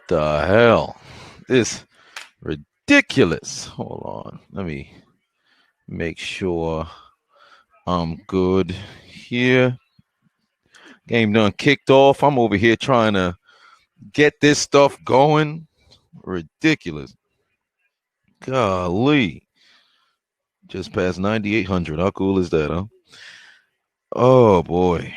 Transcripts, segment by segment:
The hell? This ridiculous. Hold on. Let me make sure I'm good here. Game done kicked off. I'm over here trying to get this stuff going. Ridiculous. Golly. Just past 9,800. How cool is that, huh? Oh, boy.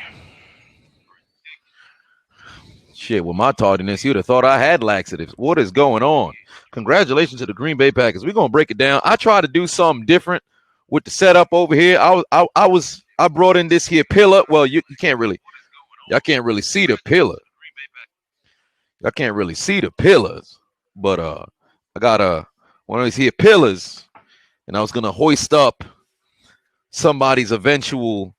Shit, with my tardiness, you'd have thought I had laxatives. What is going on? Congratulations to the Green Bay Packers. We're gonna break it down. I tried to do something different with the setup over here. I brought in this here pillar. Well, y'all can't really see the pillar. Y'all can't really see the pillars, but I got one of these here pillars, and I was gonna hoist up somebody's eventual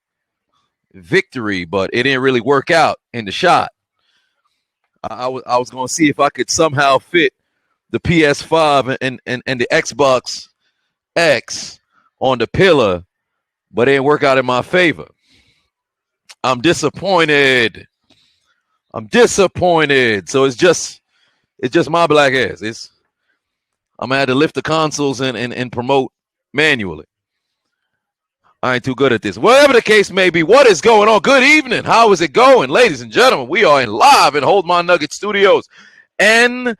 victory, but it didn't really work out in the shot. I was going to see if I could somehow fit the PS5 and the Xbox X on the pillar, but it didn't work out in my favor. I'm disappointed. So it's just my black ass. I'm gonna have to lift the consoles and promote manually. I ain't too good at this. Whatever the case may be, what is going on? Good evening. How is it going? Ladies and gentlemen, we are in live in Hold My Nugget Studios. NFL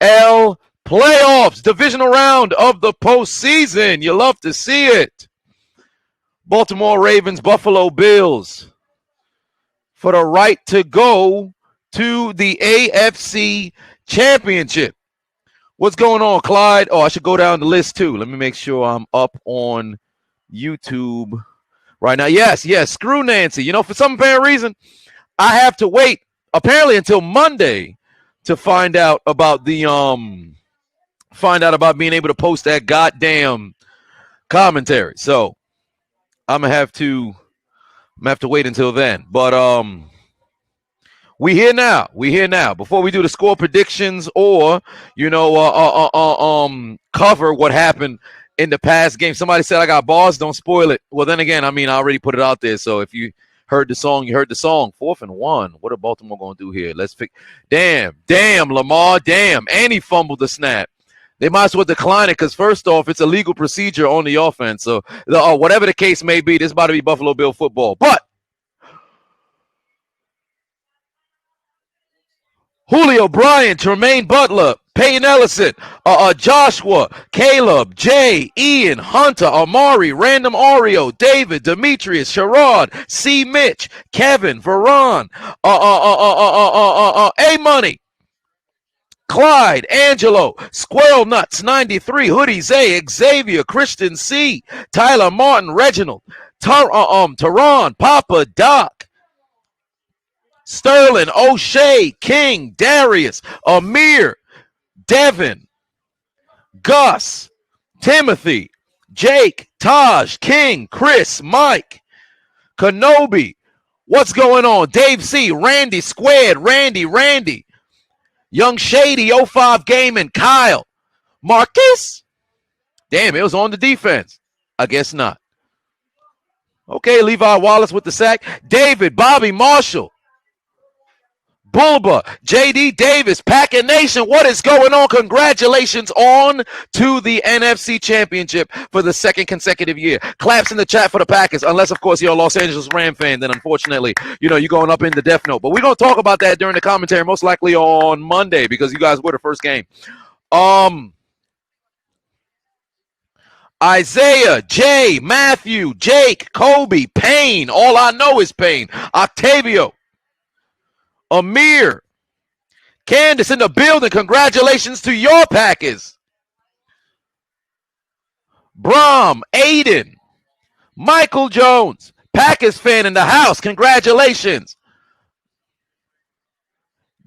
playoffs, divisional round of the postseason. You love to see it. Baltimore Ravens, Buffalo Bills for the right to go to the AFC Championship. What's going on, Clyde? Oh, I should go down the list too. Let me make sure I'm up on YouTube right now. Yes. Screw Nancy. You know, for some apparent reason, I have to wait apparently until Monday to find out about being able to post that goddamn commentary. So I'm gonna have to wait until then. But we here now. Before we do the score predictions or cover what happened in the past game. Somebody said I got bars, don't spoil it. Well, then again, I mean, I already put it out there. So if you heard the song, you heard the song. 4th and 1. What are Baltimore going to do here? Let's pick. Damn, Lamar, damn. And he fumbled the snap. They might as well decline it because, first off, it's a legal procedure on the offense. So whatever the case may be, this is about to be Buffalo Bill football. But Julio, Bryant, Tremaine Butler, Peyton Ellison, Joshua, Caleb, Jay, Ian, Hunter, Amari, Random Oreo, David, Demetrius, Sherrod, C. Mitch, Kevin, Veron, A-Money, Clyde, Angelo, Squirrel Nuts, 93, Hoodie, Zay, Xavier, Christian C, Tyler, Martin, Reginald, Tehran, Papa, Doc, Sterling, O'Shea, King, Darius, Amir, Devin, Gus, Timothy, Jake, Taj, King, Chris, Mike, Kenobi. What's going on? Dave C, Randy, Squared, Randy, Young Shady, 05 Gaming, Kyle, Marcus. Damn, it was on the defense. I guess not. Okay, Levi Wallace with the sack. David, Bobby Marshall, Bulba, JD Davis, Packer Nation, what is going on? Congratulations on to the NFC Championship for the second consecutive year. Claps in the chat for the Packers, unless, of course, you're a Los Angeles Ram fan, then unfortunately, you're going up in the death note. But we're going to talk about that during the commentary, most likely on Monday, because you guys were the first game. Isaiah, Jay, Matthew, Jake, Kobe, Payne, all I know is Payne, Octavio, Amir, Candace in the building. Congratulations to your Packers. Brom, Aiden, Michael Jones, Packers fan in the house. Congratulations.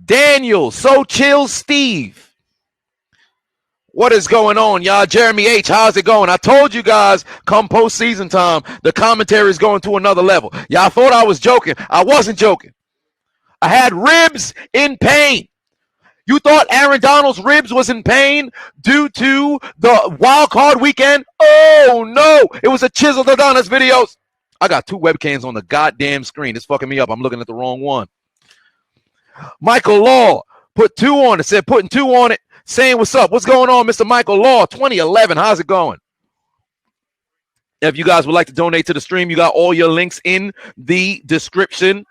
Daniel, So Chill Steve. What is going on, y'all? Jeremy H., how's it going? I told you guys, come postseason time, the commentary is going to another level. Y'all thought I was joking. I wasn't joking. I had ribs in pain. You thought Aaron Donald's ribs was in pain due to the wild card weekend? Oh, no. It was a Chiseled Adonis videos. I got 2 webcams on the goddamn screen. It's fucking me up. I'm looking at the wrong one. Michael Law, Put 2 on it. Said putting 2 on it. Saying what's up. What's going on, Mr. Michael Law? 2011. How's it going? If you guys would like to donate to the stream, you got all your links in the description.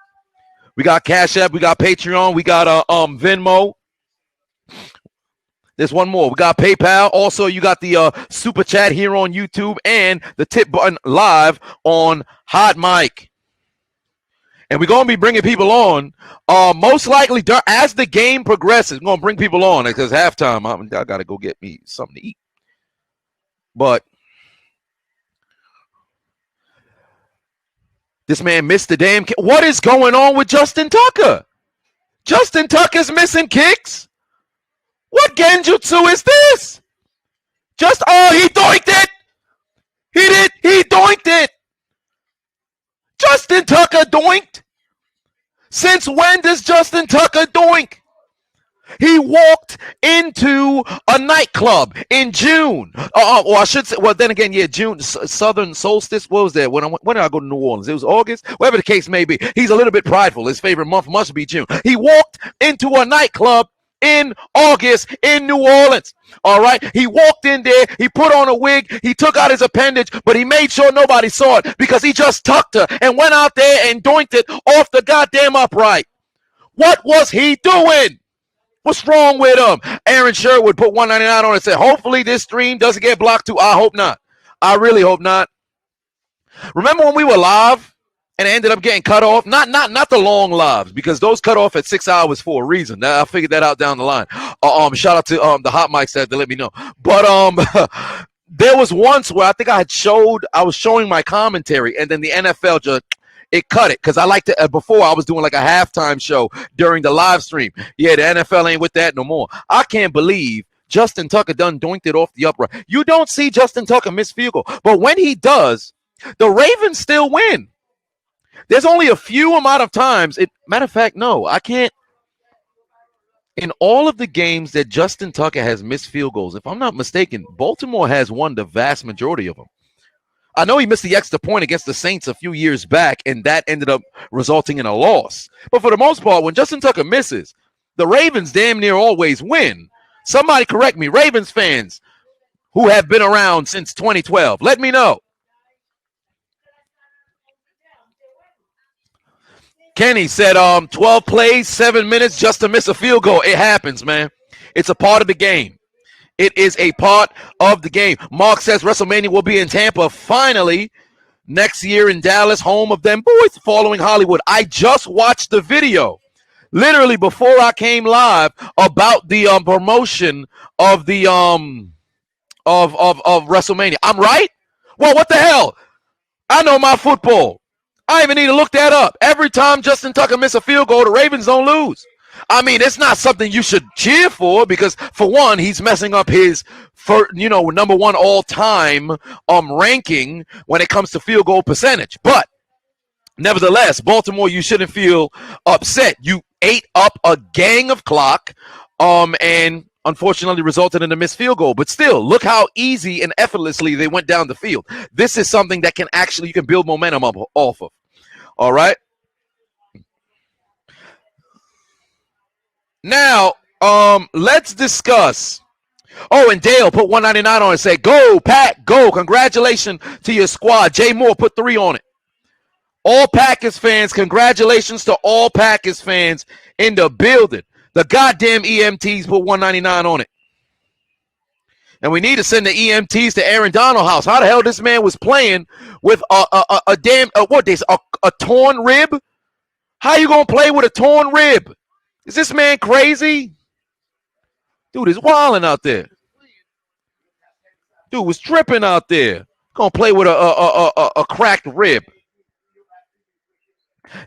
We got Cash App. We got Patreon. We got Venmo. There's one more. We got PayPal. Also, you got the super chat here on YouTube and the tip button live on Hot Mic. And we're going to be bringing people on most likely as the game progresses. We're going to bring people on because halftime, I got to go get me something to eat. But this man missed the damn kick. What is going on with Justin Tucker? Justin Tucker's missing kicks? What genjutsu is this? He doinked it. He doinked it. Justin Tucker doinked? Since when does Justin Tucker doink? He walked into a nightclub in June. Or I should say, well, then again, yeah, June, Southern Solstice. What was that? When did I go to New Orleans? It was August? Whatever the case may be. He's a little bit prideful. His favorite month must be June. He walked into a nightclub in August in New Orleans. All right. He walked in there. He put on a wig. He took out his appendage, but he made sure nobody saw it because he just tucked her and went out there and doinked it off the goddamn upright. What was he doing? What's wrong with him? Aaron Sherwood put $1.99 on it and said, hopefully this stream doesn't get blocked too. I hope not. I really hope not. Remember when we were live and it ended up getting cut off? Not the long lives, because those cut off at 6 hours for a reason. Now, I figured that out down the line. Shout out to the hot mics that let me know. But there was once where I think I was showing my commentary, and then the NFL just it cut it because I like to. Before I was doing like a halftime show during the live stream. Yeah, the NFL ain't with that no more. I can't believe Justin Tucker done doinked it off the upright. You don't see Justin Tucker miss field goal, but when he does, the Ravens still win. There's only a few amount of times. Matter of fact, no, I can't. In all of the games that Justin Tucker has missed field goals, if I'm not mistaken, Baltimore has won the vast majority of them. I know he missed the extra point against the Saints a few years back, and that ended up resulting in a loss. But for the most part, when Justin Tucker misses, the Ravens damn near always win. Somebody correct me, Ravens fans who have been around since 2012. Let me know. Kenny said 12 plays, 7 minutes just to miss a field goal. It happens, man. It's a part of the game. It is a part of the game. Mark says WrestleMania will be in Tampa finally next year in Dallas, home of them boys following Hollywood. I just watched the video literally before I came live about the promotion of the of WrestleMania. I'm right? Well, what the hell? I know my football. I even need to look that up. Every time Justin Tucker misses a field goal, the Ravens don't lose. I mean, it's not something you should cheer for because, for one, he's messing up his, number one all-time ranking when it comes to field goal percentage. But nevertheless, Baltimore, you shouldn't feel upset. You ate up a gang of clock, and unfortunately resulted in a missed field goal. But still, look how easy and effortlessly they went down the field. This is something that you can build momentum up off of. All right. Now, let's discuss. Oh, and Dale put $1.99 on it and said, go, Pack, go. Congratulations to your squad. Jay Moore put 3 on it. All Packers fans, congratulations to all Packers fans in the building. The goddamn EMTs put $1.99 on it. And we need to send the EMTs to Aaron Donald house. How the hell this man was playing with a torn rib? How you going to play with a torn rib? Is this man crazy? Dude is wilding out there. Dude was tripping out there. Gonna play with a cracked rib.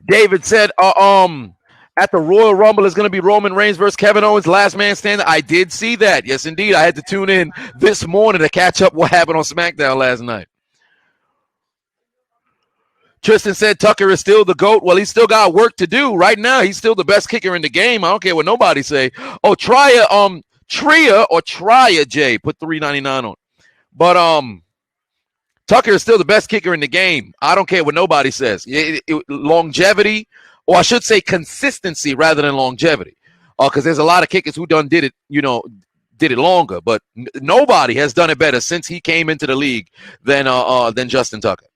David said, at the Royal Rumble is going to be Roman Reigns versus Kevin Owens, last man standing. I did see that. Yes, indeed. I had to tune in this morning to catch up what happened on SmackDown last night. Tristan said Tucker is still the GOAT. Well, he's still got work to do. Right now, he's still the best kicker in the game. I don't care what nobody say. Oh, Tria J put $3.99 on. But Tucker is still the best kicker in the game. I don't care what nobody says. Longevity, or I should say consistency rather than longevity. Because there's a lot of kickers who did it, did it longer, but nobody has done it better since he came into the league than Justin Tucker.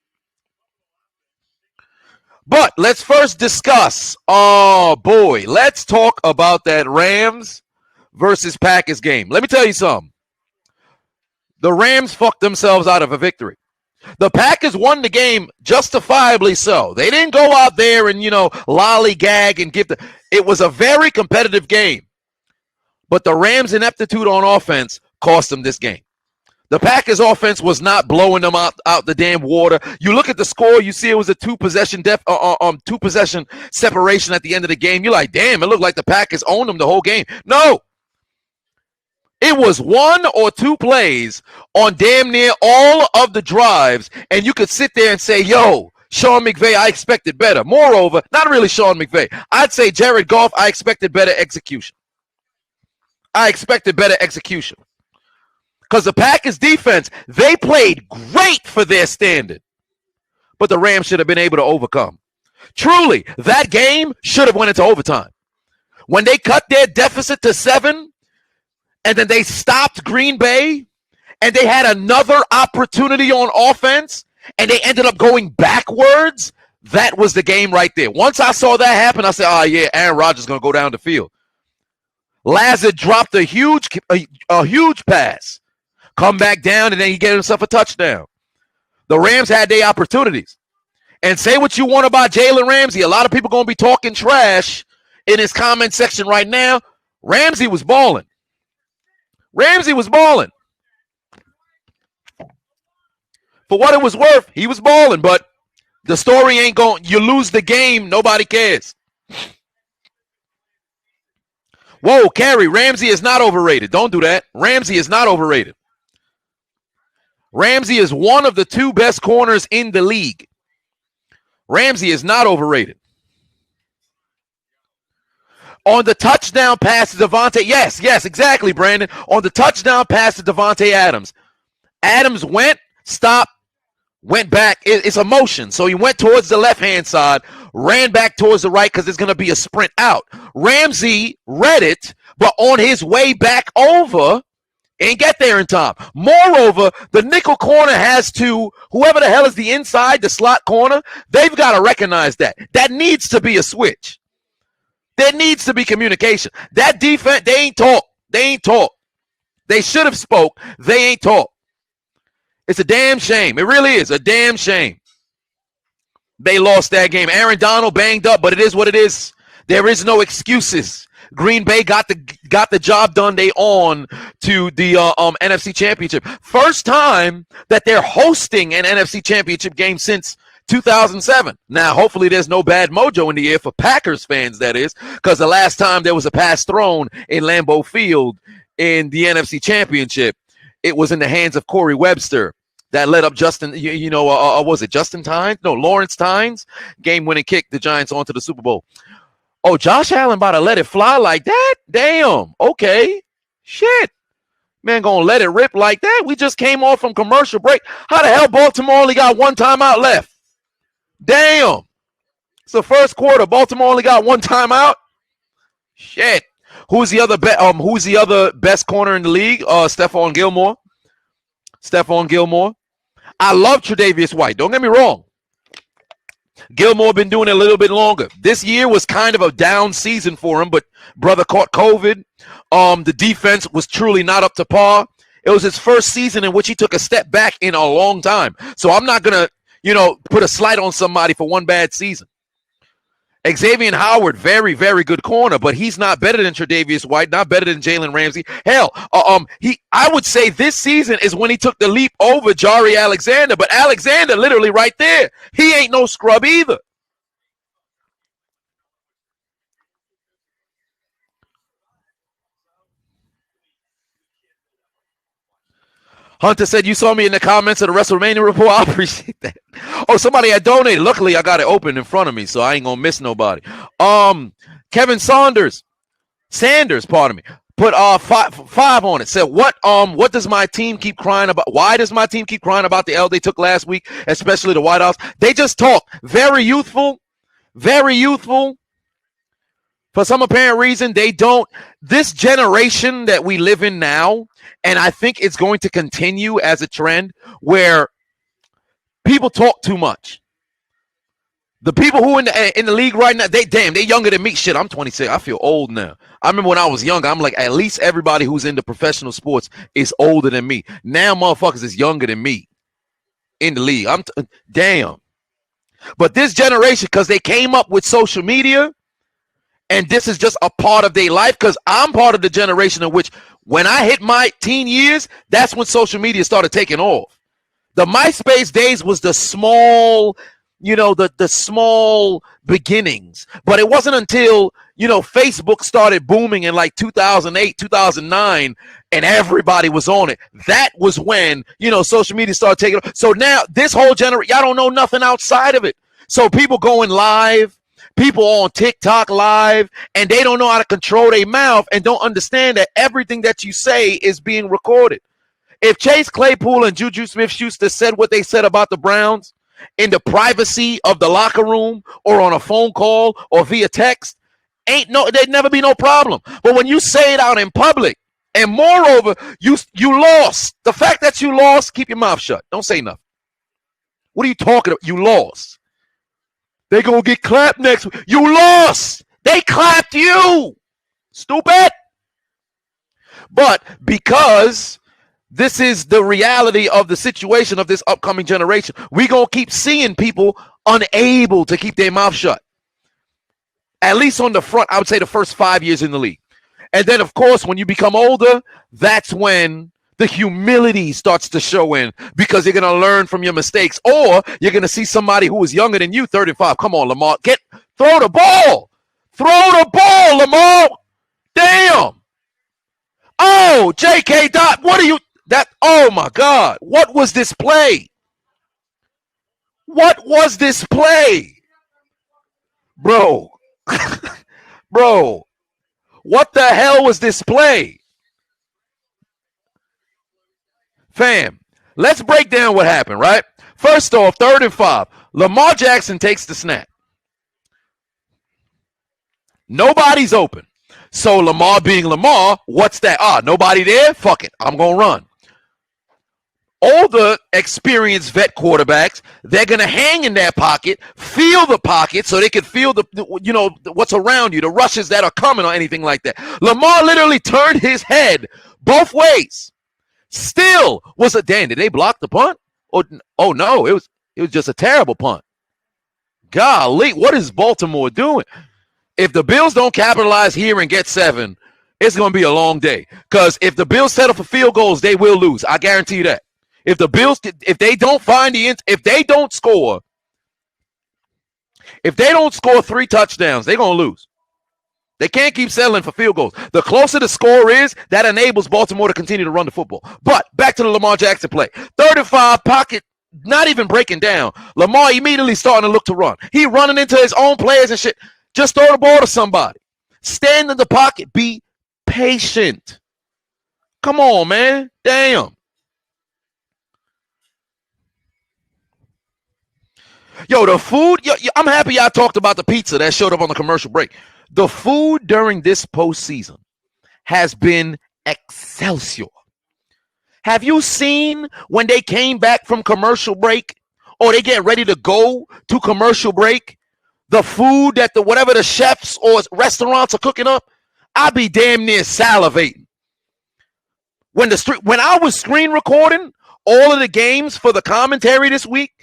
But let's first discuss. Let's talk about that Rams versus Packers game. Let me tell you something. The Rams fucked themselves out of a victory. The Packers won the game justifiably so. They didn't go out there and, lollygag and it was a very competitive game. But the Rams' ineptitude on offense cost them this game. The Packers' offense was not blowing them out the damn water. You look at the score, you see it was a two-possession separation at the end of the game. You're like, damn, it looked like the Packers owned them the whole game. No. It was one or two plays on damn near all of the drives, and you could sit there and say, yo, Sean McVay, I expected better. Moreover, not really Sean McVay. I'd say Jared Goff, I expected better execution. Because the Packers defense, they played great for their standard. But the Rams should have been able to overcome. Truly, that game should have went into overtime. When they cut their deficit to 7, and then they stopped Green Bay, and they had another opportunity on offense, and they ended up going backwards, that was the game right there. Once I saw that happen, I said, oh, yeah, Aaron Rodgers is going to go down the field. Lazard dropped a huge pass. Come back down, and then he get himself a touchdown. The Rams had their opportunities. And say what you want about Jalen Ramsey. A lot of people going to be talking trash in his comment section right now. Ramsey was balling. For what it was worth, he was balling, but the story ain't going. You lose the game, nobody cares. Whoa, Carrie, Ramsey is not overrated. Don't do that. Ramsey is not overrated. Ramsey is one of the 2 best corners in the league. Ramsey is not overrated. On the touchdown pass to Devontae, yes, exactly, Brandon. On the touchdown pass to Devontae Adams. Adams went, stopped, went back. It's a motion. So he went towards the left-hand side, ran back towards the right because there's going to be a sprint out. Ramsey read it, but on his way back over, ain't get there in time. Moreover, the nickel corner has to, whoever the hell is the inside, the slot corner, they've got to recognize that. That needs to be a switch. There needs to be communication. That defense, they ain't talk. They should have spoke. They ain't talk. It's a damn shame. It really is a damn shame. They lost that game. Aaron Donald banged up, but it is what it is. There is no excuses. Green Bay got the job done. They on to the NFC Championship. First time that they're hosting an NFC Championship game since 2007. Now, hopefully there's no bad mojo in the air for Packers fans, that is, because the last time there was a pass thrown in Lambeau Field in the NFC Championship, it was in the hands of Corey Webster. That led up Justin, was it Justin Tynes? No, Lawrence Tynes. Game-winning kick, the Giants onto the Super Bowl. Oh, Josh Allen about to let it fly like that? Damn. Okay. Shit. Man, gonna let it rip like that? We just came off from commercial break. How the hell Baltimore only got 1 timeout left? Damn. It's the first quarter. Baltimore only got 1 timeout? Shit. Who's the other best corner in the league? Stephon Gilmore. I love Tre'Davious White. Don't get me wrong. Gilmore been doing it a little bit longer. This year was kind of a down season for him, but brother caught COVID. The defense was truly not up to par. It was his first season in which he took a step back in a long time. So I'm not going to, put a slight on somebody for 1 bad season. Xavier Howard, very, very good corner, but he's not better than Tre'Davious White, not better than Jalen Ramsey. Hell, I would say this season is when he took the leap over Jari Alexander, but Alexander literally right there. He ain't no scrub either. Hunter said, you saw me in the comments of the WrestleMania report. I appreciate that. Oh, somebody had donated. Luckily, I got it open in front of me, so I ain't going to miss nobody. Kevin Sanders, pardon me, put 5 on it. Said, what does my team keep crying about? Why does my team keep crying about the L they took last week, especially the White House? They just talk. Very youthful. For For some apparent reason, they don't. This generation that we live in now, and I think it's going to continue as a trend where people talk too much. The people who in the league right now, they younger than me. Shit, I'm 26. I feel old now. I remember when I was younger, I'm like, at least everybody who's into professional sports is older than me. Now motherfuckers is younger than me in the league. Damn. But this generation, because they came up with social media, and this is just a part of their life, because I'm part of the generation in which when I hit my teen years, that's when social media started taking off. The MySpace days was the small, the small beginnings. But it wasn't until, Facebook started booming in like 2008, 2009, and everybody was on it. That was when, social media started taking off. So now this whole generation, y'all don't know nothing outside of it. So people going live, people on TikTok live, and they don't know how to control their mouth and don't understand that everything that you say is being recorded. If Chase Claypool and Juju Smith-Schuster said what they said about the Browns in the privacy of the locker room or on a phone call or via text, there'd never be no problem. But when you say it out in public, and moreover, you lost. The fact that you lost, keep your mouth shut. Don't say nothing. What are you talking about? You lost. They're going to get clapped next week. You lost. They clapped you. Stupid. But because this is the reality of the situation of this upcoming generation, we're going to keep seeing people unable to keep their mouth shut. At least on the front, I would say the first 5 years in the league. And then, of course, when you become older, that's when the humility starts to show in, because you're going to learn from your mistakes, or you're going to see somebody who is younger than you, 35. Come on, Lamar. Throw the ball. Throw the ball, Lamar. Damn. Oh, J.K. Dot, what are you? Oh, my God. What was this play? What was this play? Bro. Bro. What the hell was this play? Fam, let's break down what happened, right? First off, 3rd and 5. Lamar Jackson takes the snap. Nobody's open. So Lamar being Lamar, what's that? Nobody there? Fuck it. I'm going to run. Older, experienced vet quarterbacks, they're going to hang in that pocket, feel the pocket so they can feel what's around you, the rushes that are coming or anything like that. Lamar literally turned his head both ways. Still was did they block the punt? Oh no, it was just a terrible punt. Golly, what is Baltimore doing? If the Bills don't capitalize here and get 7, it's going to be a long day. Because if the Bills settle for field goals, they will lose. I guarantee you that. If the Bills, if they don't score 3 touchdowns, they're going to lose. They can't keep settling for field goals. The closer the score is, that enables Baltimore to continue to run the football. But back to the Lamar Jackson play. 3rd and 5, pocket, not even breaking down. Lamar immediately starting to look to run. He running into his own players and shit. Just throw the ball to somebody. Stand in the pocket. Be patient. Come on, man. Damn. Yo, the food, I'm happy y'all talked about the pizza that showed up on the commercial break. The food during this postseason has been excelsior. Have you seen when they came back from commercial break, or they get ready to go to commercial break, the food that whatever the chefs or restaurants are cooking up? I'd be damn near salivating. When I was screen recording all of the games for the commentary this week,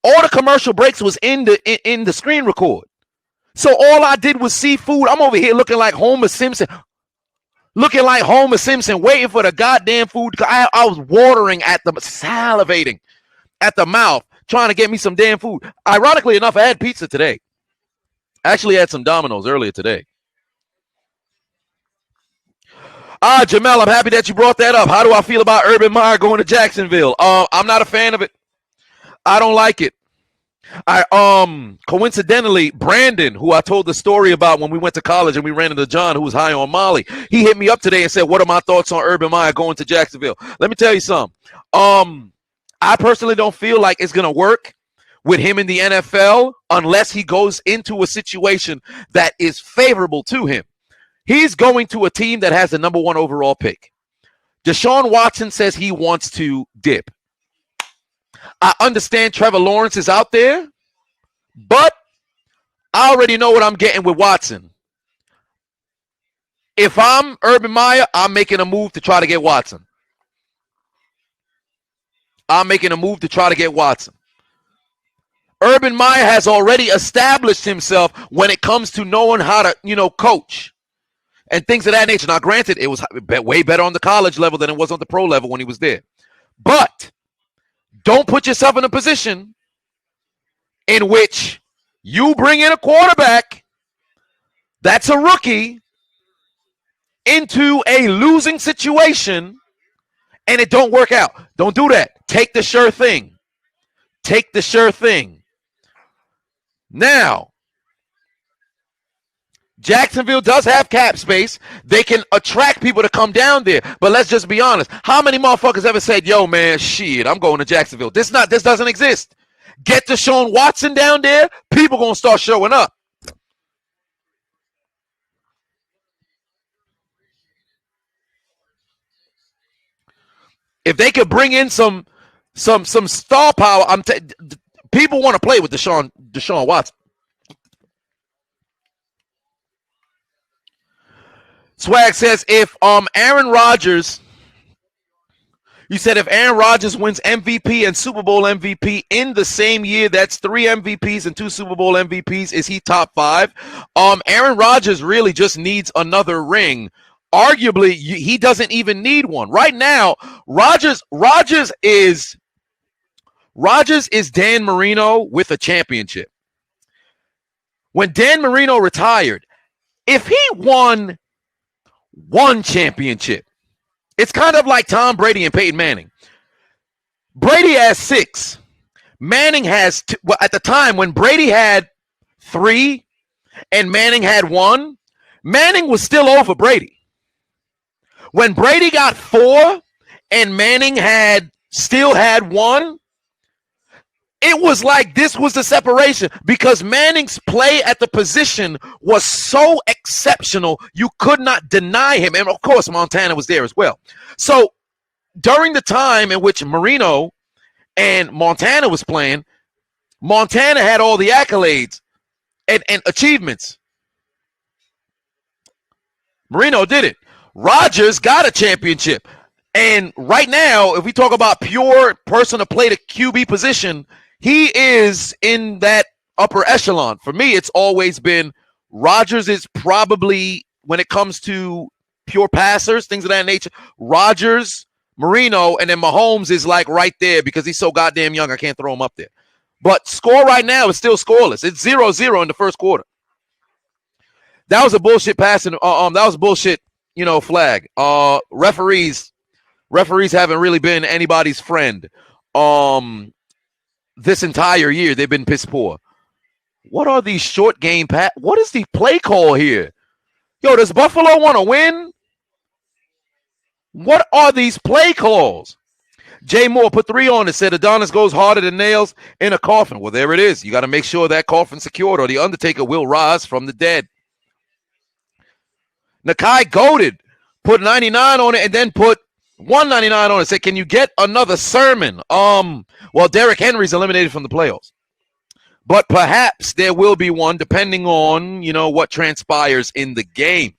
all the commercial breaks was in the screen record. So all I did was see food. I'm over here looking like Homer Simpson, waiting for the goddamn food. I was watering salivating at the mouth, trying to get me some damn food. Ironically enough, I had pizza today. I actually had some Domino's earlier today. Jamel, I'm happy that you brought that up. How do I feel about Urban Meyer going to Jacksonville? I'm not a fan of it. I don't like it. Coincidentally, Brandon, who I told the story about when we went to college and we ran into John, who was high on Molly, he hit me up today and said, what are my thoughts on Urban Meyer going to Jacksonville? Let me tell you something. I personally don't feel like it's going to work with him in the NFL unless he goes into a situation that is favorable to him. He's going to a team that has the number 1 overall pick. Deshaun Watson says he wants to dip. I understand Trevor Lawrence is out there, but I already know what I'm getting with Watson. If I'm Urban Meyer, I'm making a move to try to get Watson. Urban Meyer has already established himself when it comes to knowing how to, coach and things of that nature. Now, granted, it was way better on the college level than it was on the pro level when he was there. But don't put yourself in a position in which you bring in a quarterback that's a rookie into a losing situation and it don't work out. Don't do that. Take the sure thing. Now, Jacksonville does have cap space. They can attract people to come down there. But let's just be honest. How many motherfuckers ever said, yo, man, shit, I'm going to Jacksonville? This doesn't exist. Get Deshaun Watson down there, people going to start showing up. If they could bring in some star power, people want to play with Deshaun Watson. Swag says if Aaron Rodgers, you said if Aaron Rodgers wins MVP and Super Bowl MVP in the same year, that's 3 MVPs and 2 Super Bowl MVPs. Is he top 5? Aaron Rodgers really just needs another ring. Arguably, he doesn't even need one. Right now, Rodgers is Dan Marino with a championship. When Dan Marino retired, if he won one championship, it's kind of like Tom Brady and Peyton Manning. Brady has 6. Manning has 2. Well, at the time when Brady had 3 and Manning had 1, Manning was still over Brady. When Brady got 4 and Manning still had 1, it was like this was the separation because Manning's play at the position was so exceptional, you could not deny him. And, of course, Montana was there as well. So during the time in which Marino and Montana was playing, Montana had all the accolades and achievements. Marino didn't. Rodgers got a championship. And right now, if we talk about pure person to play the QB position, he is in that upper echelon. For me, it's always been Rodgers is probably, when it comes to pure passers, things of that nature, Rodgers, Marino, and then Mahomes is like right there because he's so goddamn young, I can't throw him up there. But score right now is still scoreless. It's 0-0 in the first quarter. That was a bullshit passing. That was bullshit, flag. Referees haven't really been anybody's friend. This entire year, they've been piss poor. What are these short game what is the play call here? Yo, does Buffalo want to win? What are these play calls? Jay Moore put 3 on it, said Adonis goes harder than nails in a coffin. Well, there it is. You got to make sure that coffin's secured or the Undertaker will rise from the dead. Nakai goaded, put 99 on it and then put 199 on it. Said, can you get another sermon? Well, Derrick Henry's eliminated from the playoffs. But perhaps there will be one depending on, what transpires in the game.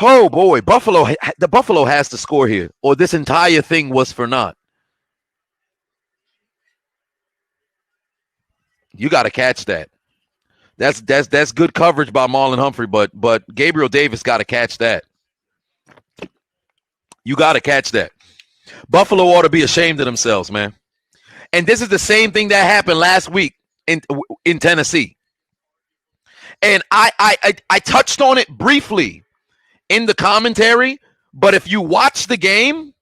Oh, boy. The Buffalo has to score here, or this entire thing was for naught. You got to catch that. That's good coverage by Marlon Humphrey, but Gabriel Davis got to catch that. You got to catch that. Buffalo ought to be ashamed of themselves, man. And this is the same thing that happened last week in Tennessee. And I touched on it briefly in the commentary, but if you watch the game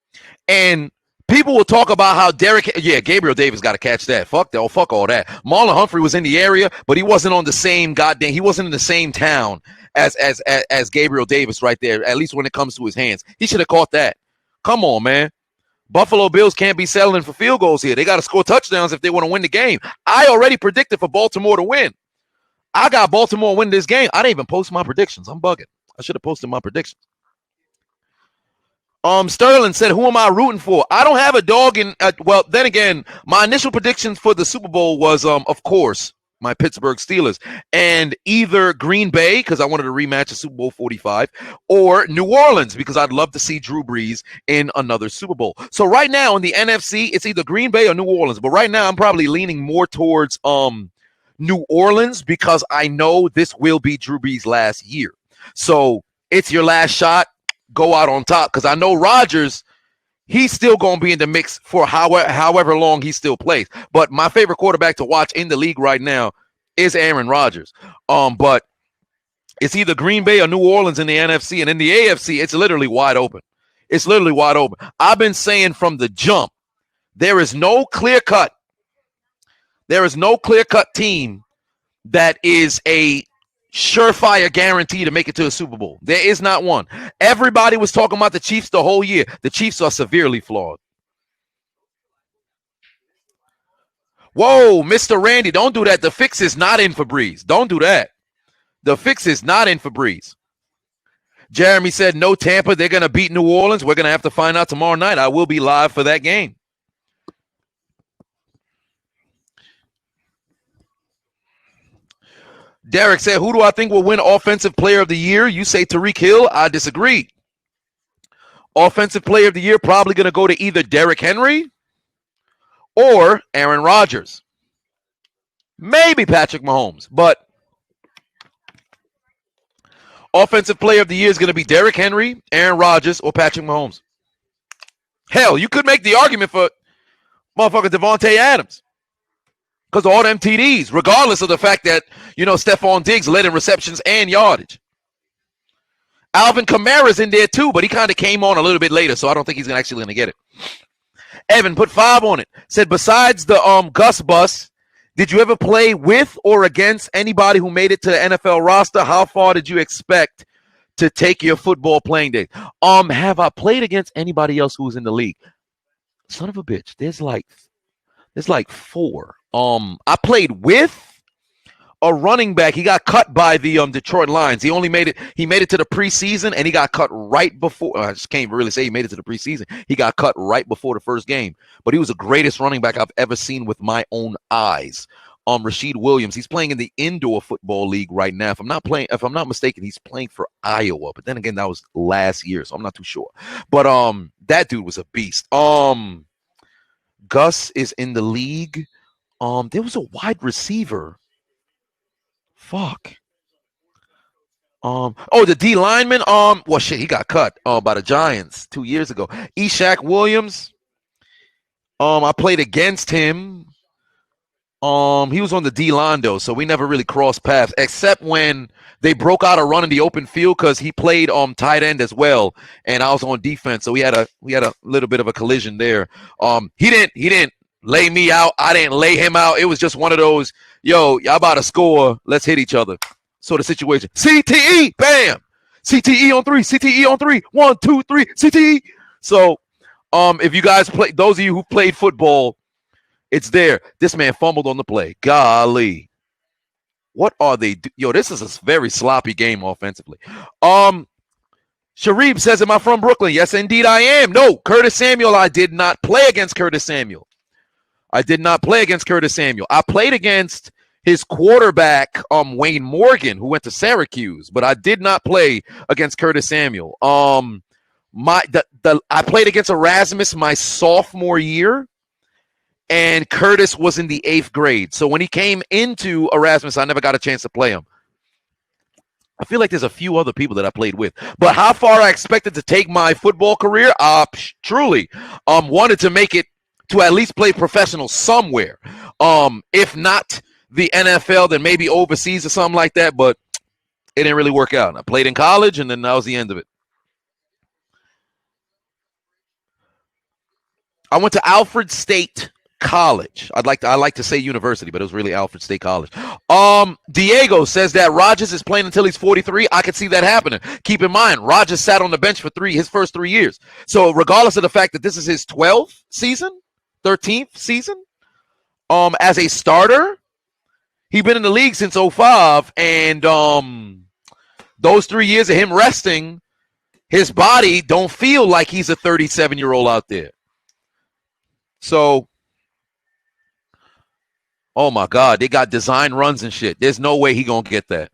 and people will talk about how Gabriel Davis got to catch that. Fuck all that. Marlon Humphrey was in the area, but he wasn't on the same he wasn't in the same town as Gabriel Davis right there, at least when it comes to his hands. He should have caught that. Come on, man. Buffalo Bills can't be settling for field goals here. They got to score touchdowns if they want to win the game. I already predicted for Baltimore to win. I got Baltimore win this game. I didn't even post my predictions. I'm bugging. I should have posted my predictions. Sterling said, who am I rooting for? I don't have a dog in. Well, then again, my initial predictions for the Super Bowl was, of course, my Pittsburgh Steelers, and either Green Bay, because I wanted to rematch a Super Bowl 45, or New Orleans, because I'd love to see Drew Brees in another Super Bowl. So right now in the NFC, it's either Green Bay or New Orleans. But right now, I'm probably leaning more towards New Orleans, because I know this will be Drew Brees' last year. So it's your last shot. Go out on top, because I know Rodgers, he's still going to be in the mix for however long he still plays. But my favorite quarterback to watch in the league right now is Aaron Rodgers. But it's either Green Bay or New Orleans in the NFC. And in the AFC, it's literally wide open. It's literally wide open. I've been saying from the jump, there is no clear-cut team that is a surefire guarantee to make it to a Super Bowl. There is not one. Everybody was talking about the Chiefs the whole year. The Chiefs are severely flawed. Whoa, Mr. Randy, don't do that. The fix is not in for Breeze. Don't do that. The fix is not in for Breeze. Jeremy said, no Tampa. They're going to beat New Orleans. We're going to have to find out tomorrow night. I will be live for that game. Derek said, who do I think will win Offensive Player of the Year? You say Tyreek Hill. I disagree. Offensive Player of the Year probably going to go to either Derrick Henry or Aaron Rodgers. Maybe Patrick Mahomes. But Offensive Player of the Year is going to be Derrick Henry, Aaron Rodgers, or Patrick Mahomes. Hell, you could make the argument for motherfucker Devontae Adams, because of all them TDs, regardless of the fact that, Stephon Diggs led in receptions and yardage. Alvin Kamara's in there too, but he kind of came on a little bit later, so I don't think he's actually going to get it. Evan put 5 on it. Said, besides the Gus bus, did you ever play with or against anybody who made it to the NFL roster? How far did you expect to take your football playing days? Have I played against anybody else who was in the league? Son of a bitch. There's like 4. I played with a running back. He got cut by the Detroit Lions. He made it to the preseason, and he got cut right before. I just can't really say he made it to the preseason. He got cut right before the first game. But he was the greatest running back I've ever seen with my own eyes. Rashid Williams. He's playing in the indoor football league right now. If I'm not mistaken, he's playing for Iowa. But then again, that was last year, so I'm not too sure. But that dude was a beast. Gus is in the league. There was a wide receiver. Fuck. The D lineman. Well, shit, he got cut by the Giants 2 years ago. Ishaq Williams. I played against him. He was on the D line though, so we never really crossed paths, except when they broke out a run in the open field, because he played tight end as well, and I was on defense, so we had a little bit of a collision there. He didn't lay me out. I didn't lay him out. It was just one of those, yo, y'all about to score, let's hit each other sort of situation. CTE, bam! CTE on 3, CTE on 3, 1, 2, 3, CTE. So, if you guys play, those of you who played football, it's there. This man fumbled on the play. Golly. What are they do? Yo, this is a very sloppy game offensively. Sharif says, am I from Brooklyn? Yes, indeed I am. No, Curtis Samuel, I did not play against Curtis Samuel. I played against his quarterback, Wayne Morgan, who went to Syracuse, but I did not play against Curtis Samuel. I played against Erasmus my sophomore year, and Curtis was in the 8th grade. So when he came into Erasmus, I never got a chance to play him. I feel like there's a few other people that I played with. But how far I expected to take my football career? Truly. Wanted to make it to at least play professional somewhere. If not the NFL, then maybe overseas or something like that. But it didn't really work out. I played in college, and then that was the end of it. I went to Alfred State college. I like to say university, but it was really Alfred State College. Diego says that Rodgers is playing until he's 43. I could see that happening. Keep in mind, Rodgers sat on the bench for his first 3 years. So regardless of the fact that this is his 12th season, 13th season, as a starter, he's been in the league since 05, and those 3 years of him resting, his body don't feel like he's a 37-year-old out there. So, oh my God, they got design runs and shit. There's no way he gonna get that.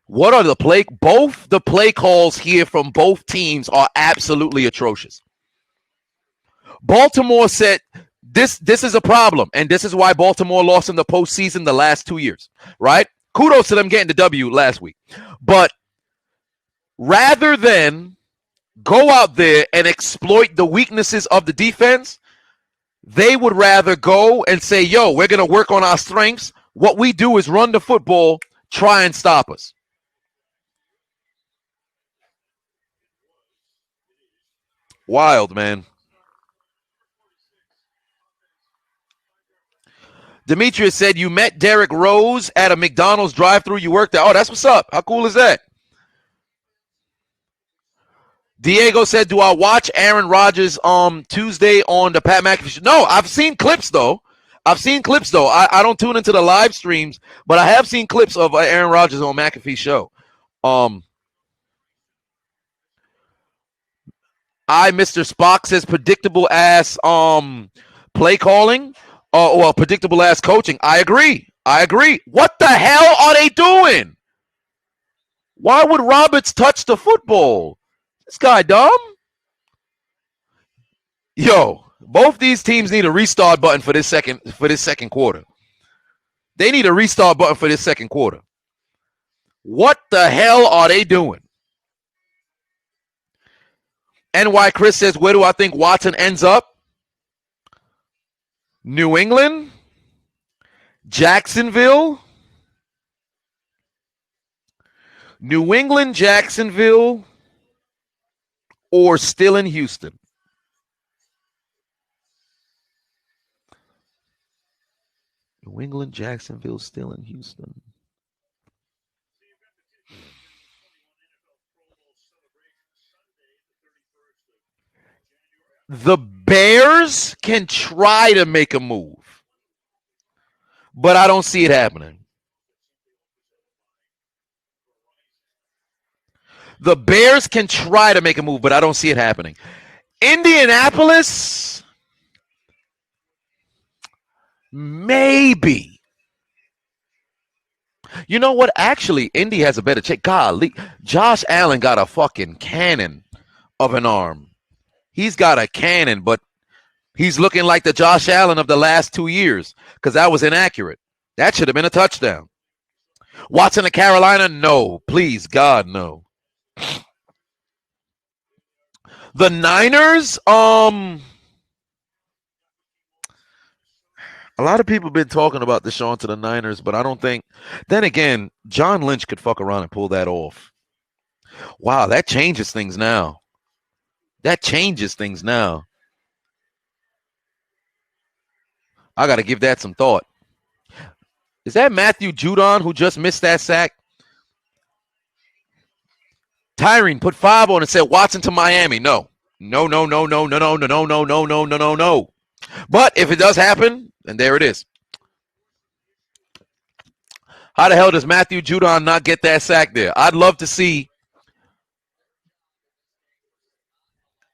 What are the play? Both the play calls here from both teams are absolutely atrocious. Baltimore said this is a problem, and this is why Baltimore lost in the postseason the last 2 years, right? Kudos to them getting the W last week. But rather than go out there and exploit the weaknesses of the defense, they would rather go and say, yo, we're going to work on our strengths. What we do is run the football, try and stop us. Wild, man. Demetrius said, you met Derrick Rose at a McDonald's drive-thru. You worked there. Oh, that's what's up. How cool is that? Diego said, do I watch Aaron Rodgers Tuesday on the Pat McAfee show? No, I've seen clips, though. I don't tune into the live streams, but I have seen clips of Aaron Rodgers on McAfee show. Mr. Spock says predictable ass play calling or predictable ass coaching. I agree. What the hell are they doing? Why would Roberts touch the football? This guy dumb? Yo, both these teams need a restart button for this second quarter. They need a restart button for this second quarter. What the hell are they doing? NY Chris says, where do I think Watson ends up? New England? Jacksonville? New England, Jacksonville, or still in Houston? New England, Jacksonville, still in Houston. The Bears can try to make a move, but I don't see it happening. The Bears can try to make a move, but I don't see it happening. Indianapolis, maybe. You know what? Actually, Indy has a better chance. Golly, Josh Allen got a fucking cannon of an arm. He's got a cannon, but he's looking like the Josh Allen of the last 2 years because that was inaccurate. That should have been a touchdown. Watson to Carolina? No. Please, God, no. The Niners, a lot of people have been talking about Deshaun to the Niners, but I don't think. Then again, John Lynch could fuck around and pull that off. Wow, that changes things now. I got to give that some thought. Is that Matthew Judon who just missed that sack? Tyrene put 5 on and said Watson to Miami. No. But if it does happen, then there it is. How the hell does Matthew Judon not get that sack there? I'd love to see.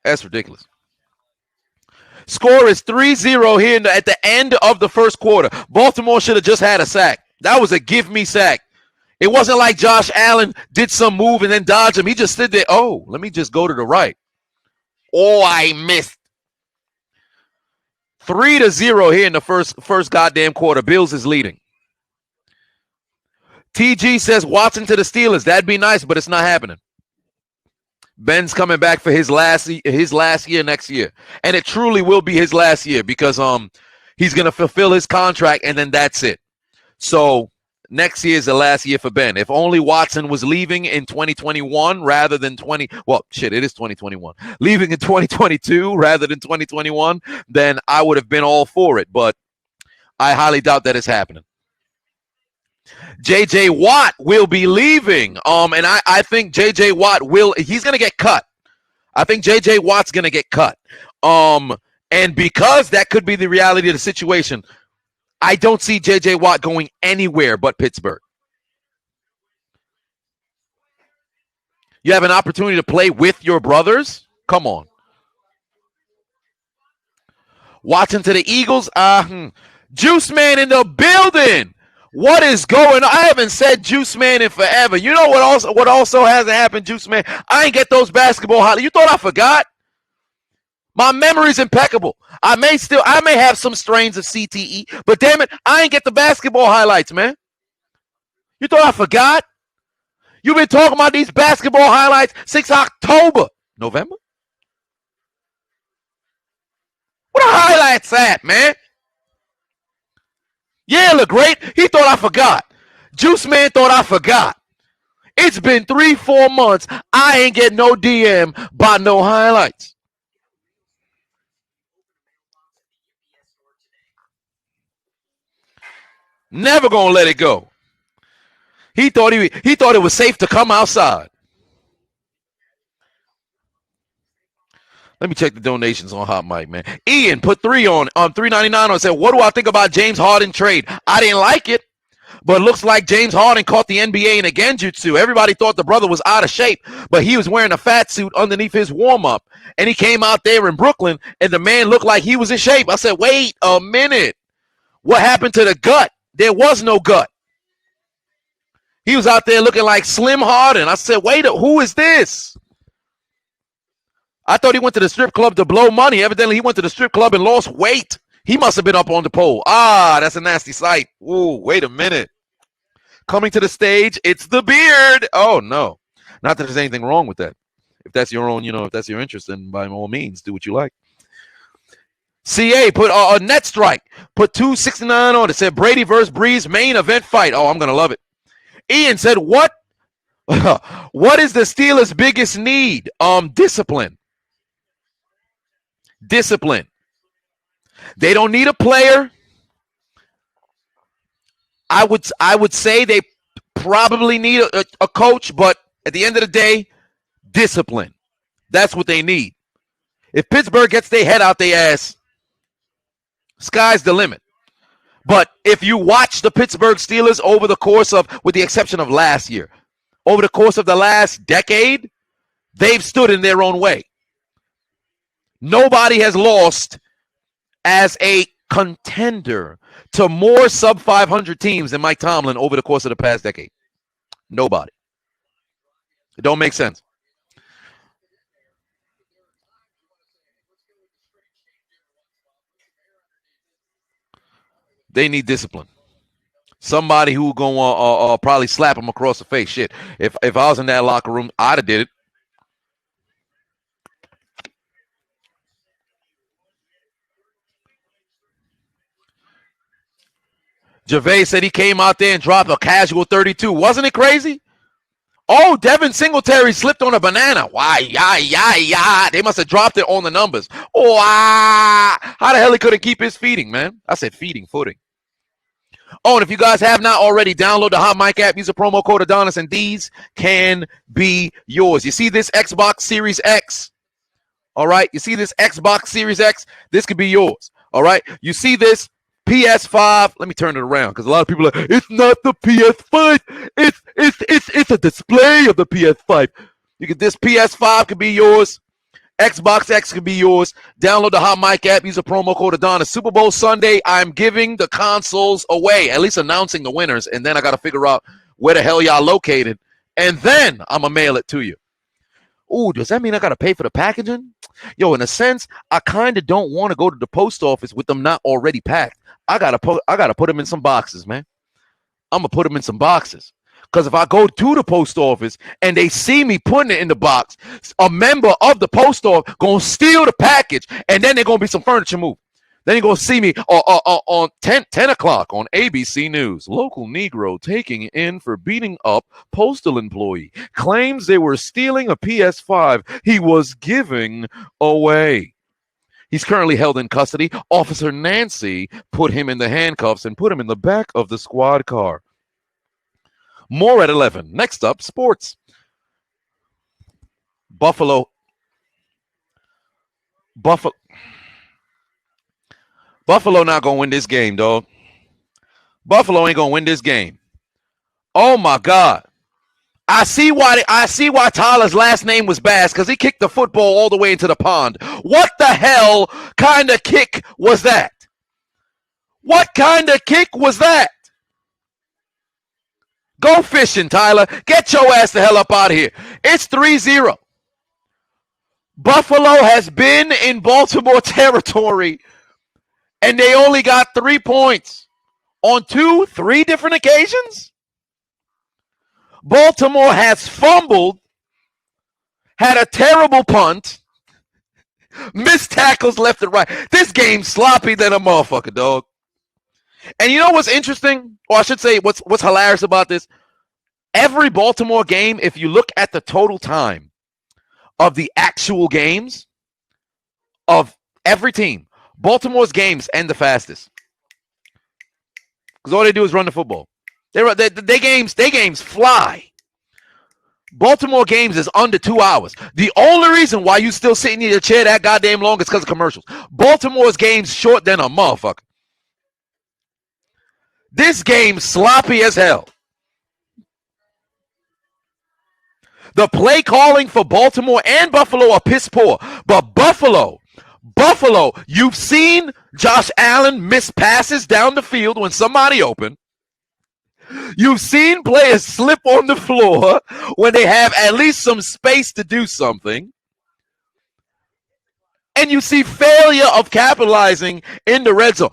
That's ridiculous. Score is 3-0 here at the end of the first quarter. Baltimore should have just had a sack. That was a give me sack. It wasn't like Josh Allen did some move and then dodged him. He just stood there. Oh, let me just go to the right. Oh, I missed. 3-0 here in the first goddamn quarter. Bills is leading. TG says Watson to the Steelers. That'd be nice, but it's not happening. Ben's coming back for his last year next year. And it truly will be his last year because he's going to fulfill his contract and then that's it. So next year is the last year for Ben. If only Watson was leaving in 2021 rather than it is 2021. Leaving in 2022 rather than 2021, then I would have been all for it. But I highly doubt that is happening. J.J. Watt will be leaving. And I think J.J. Watt he's going to get cut. I think J.J. Watt's going to get cut. And because that could be the reality of the situation, I don't see J.J. Watt going anywhere but Pittsburgh. You have an opportunity to play with your brothers? Come on. Watson to the Eagles. Juice Man in the building. What is going on? I haven't said Juice Man in forever. You know what also hasn't happened, Juice Man? I ain't get those basketball highlights. You thought I forgot? My memory's impeccable. I may have some strains of CTE, but damn it, I ain't get the basketball highlights, man. You thought I forgot? You've been talking about these basketball highlights since October. November? What are highlights at, man? Yeah, look great. He thought I forgot. Juice Man thought I forgot. It's been 3-4 months. I ain't get no DM by no highlights. Never gonna let it go. He thought it was safe to come outside. Let me check the donations on Hot Mic, man. Ian put 3 on $3.99 on and said, what do I think about James Harden trade? I didn't like it, but it looks like James Harden caught the NBA in a genjutsu. Everybody thought the brother was out of shape, but he was wearing a fat suit underneath his warm-up, and he came out there in Brooklyn, and the man looked like he was in shape. I said, wait a minute. What happened to the gut? There was no gut. He was out there looking like Slim Harden. I said, wait, who is this? I thought he went to the strip club to blow money. Evidently, he went to the strip club and lost weight. He must have been up on the pole. That's a nasty sight. Ooh, wait a minute. Coming to the stage, it's the beard. Oh, no. Not that there's anything wrong with that. If that's your own, if that's your interest, then by all means, do what you like. CA put a net strike. Put 269 on it. Said Brady versus Breeze main event fight. Oh, I'm going to love it. Ian said, what is the Steelers' biggest need? Discipline. Discipline. They don't need a player. I would say they probably need a coach, but at the end of the day, discipline. That's what they need. If Pittsburgh gets their head out their ass, sky's the limit. But if you watch the Pittsburgh Steelers over the course of, with the exception of last year, over the course of the last decade, they've stood in their own way. Nobody has lost as a contender to more sub-500 teams than Mike Tomlin over the course of the past decade. Nobody. It don't make sense. They need discipline. Somebody who gonna probably slap him across the face. Shit. If I was in that locker room, I'd have did it. Gervais said he came out there and dropped a casual 32. Wasn't it crazy? Oh, Devin Singletary slipped on a banana. Why? Yeah. They must have dropped it on the numbers. Oh, how the hell he couldn't keep his feeding, man? I said footing. Oh, and if you guys have not already, download the Hot Mic app, use the promo code Adonis, and these can be yours. You see this Xbox Series X? All right. You see this Xbox Series X? This could be yours. All right. You see this PS5? Let me turn it around because a lot of people are like, it's not the PS5. It's a display of the PS5. This PS5 could be yours. Xbox X could be yours. Download the Hot Mic app. Use the promo code Adonis. Super Bowl Sunday, I'm giving the consoles away, at least announcing the winners, and then I got to figure out where the hell y'all located, and then I'm going to mail it to you. Ooh, does that mean I got to pay for the packaging? Yo, in a sense, I kind of don't want to go to the post office with them not already packed. I gotta put them in some boxes, man. I'm going to put them in some boxes. Because if I go to the post office and they see me putting it in the box, a member of the post office going to steal the package, and then there's going to be some furniture moved. Then you go see me on 10 o'clock on ABC News. Local Negro taking in for beating up postal employee. Claims they were stealing a PS5 he was giving away. He's currently held in custody. Officer Nancy put him in the handcuffs and put him in the back of the squad car. More at 11. Next up, sports. Buffalo not gonna win this game, dog. Buffalo ain't gonna win this game. Oh my God. I see why Tyler's last name was Bass, because he kicked the football all the way into the pond. What the hell kind of kick was that? What kind of kick was that? Go fishing, Tyler. Get your ass the hell up out of here. It's 3-0. Buffalo has been in Baltimore territory, and they only got 3 points on 3 different occasions. Baltimore has fumbled, had a terrible punt, missed tackles left and right. This game's sloppy than a motherfucker, dog. And you know what's interesting? Or I should say what's hilarious about this? Every Baltimore game, if you look at the total time of the actual games of every team, Baltimore's games end the fastest. Because all they do is run the football. They games fly. Baltimore games is under 2 hours. The only reason why you still sitting in your chair that goddamn long is because of commercials. Baltimore's game's short than a motherfucker. This game's sloppy as hell. The play calling for Baltimore and Buffalo are piss poor. But Buffalo, you've seen Josh Allen miss passes down the field when somebody open. You've seen players slip on the floor when they have at least some space to do something. And you see failure of capitalizing in the red zone.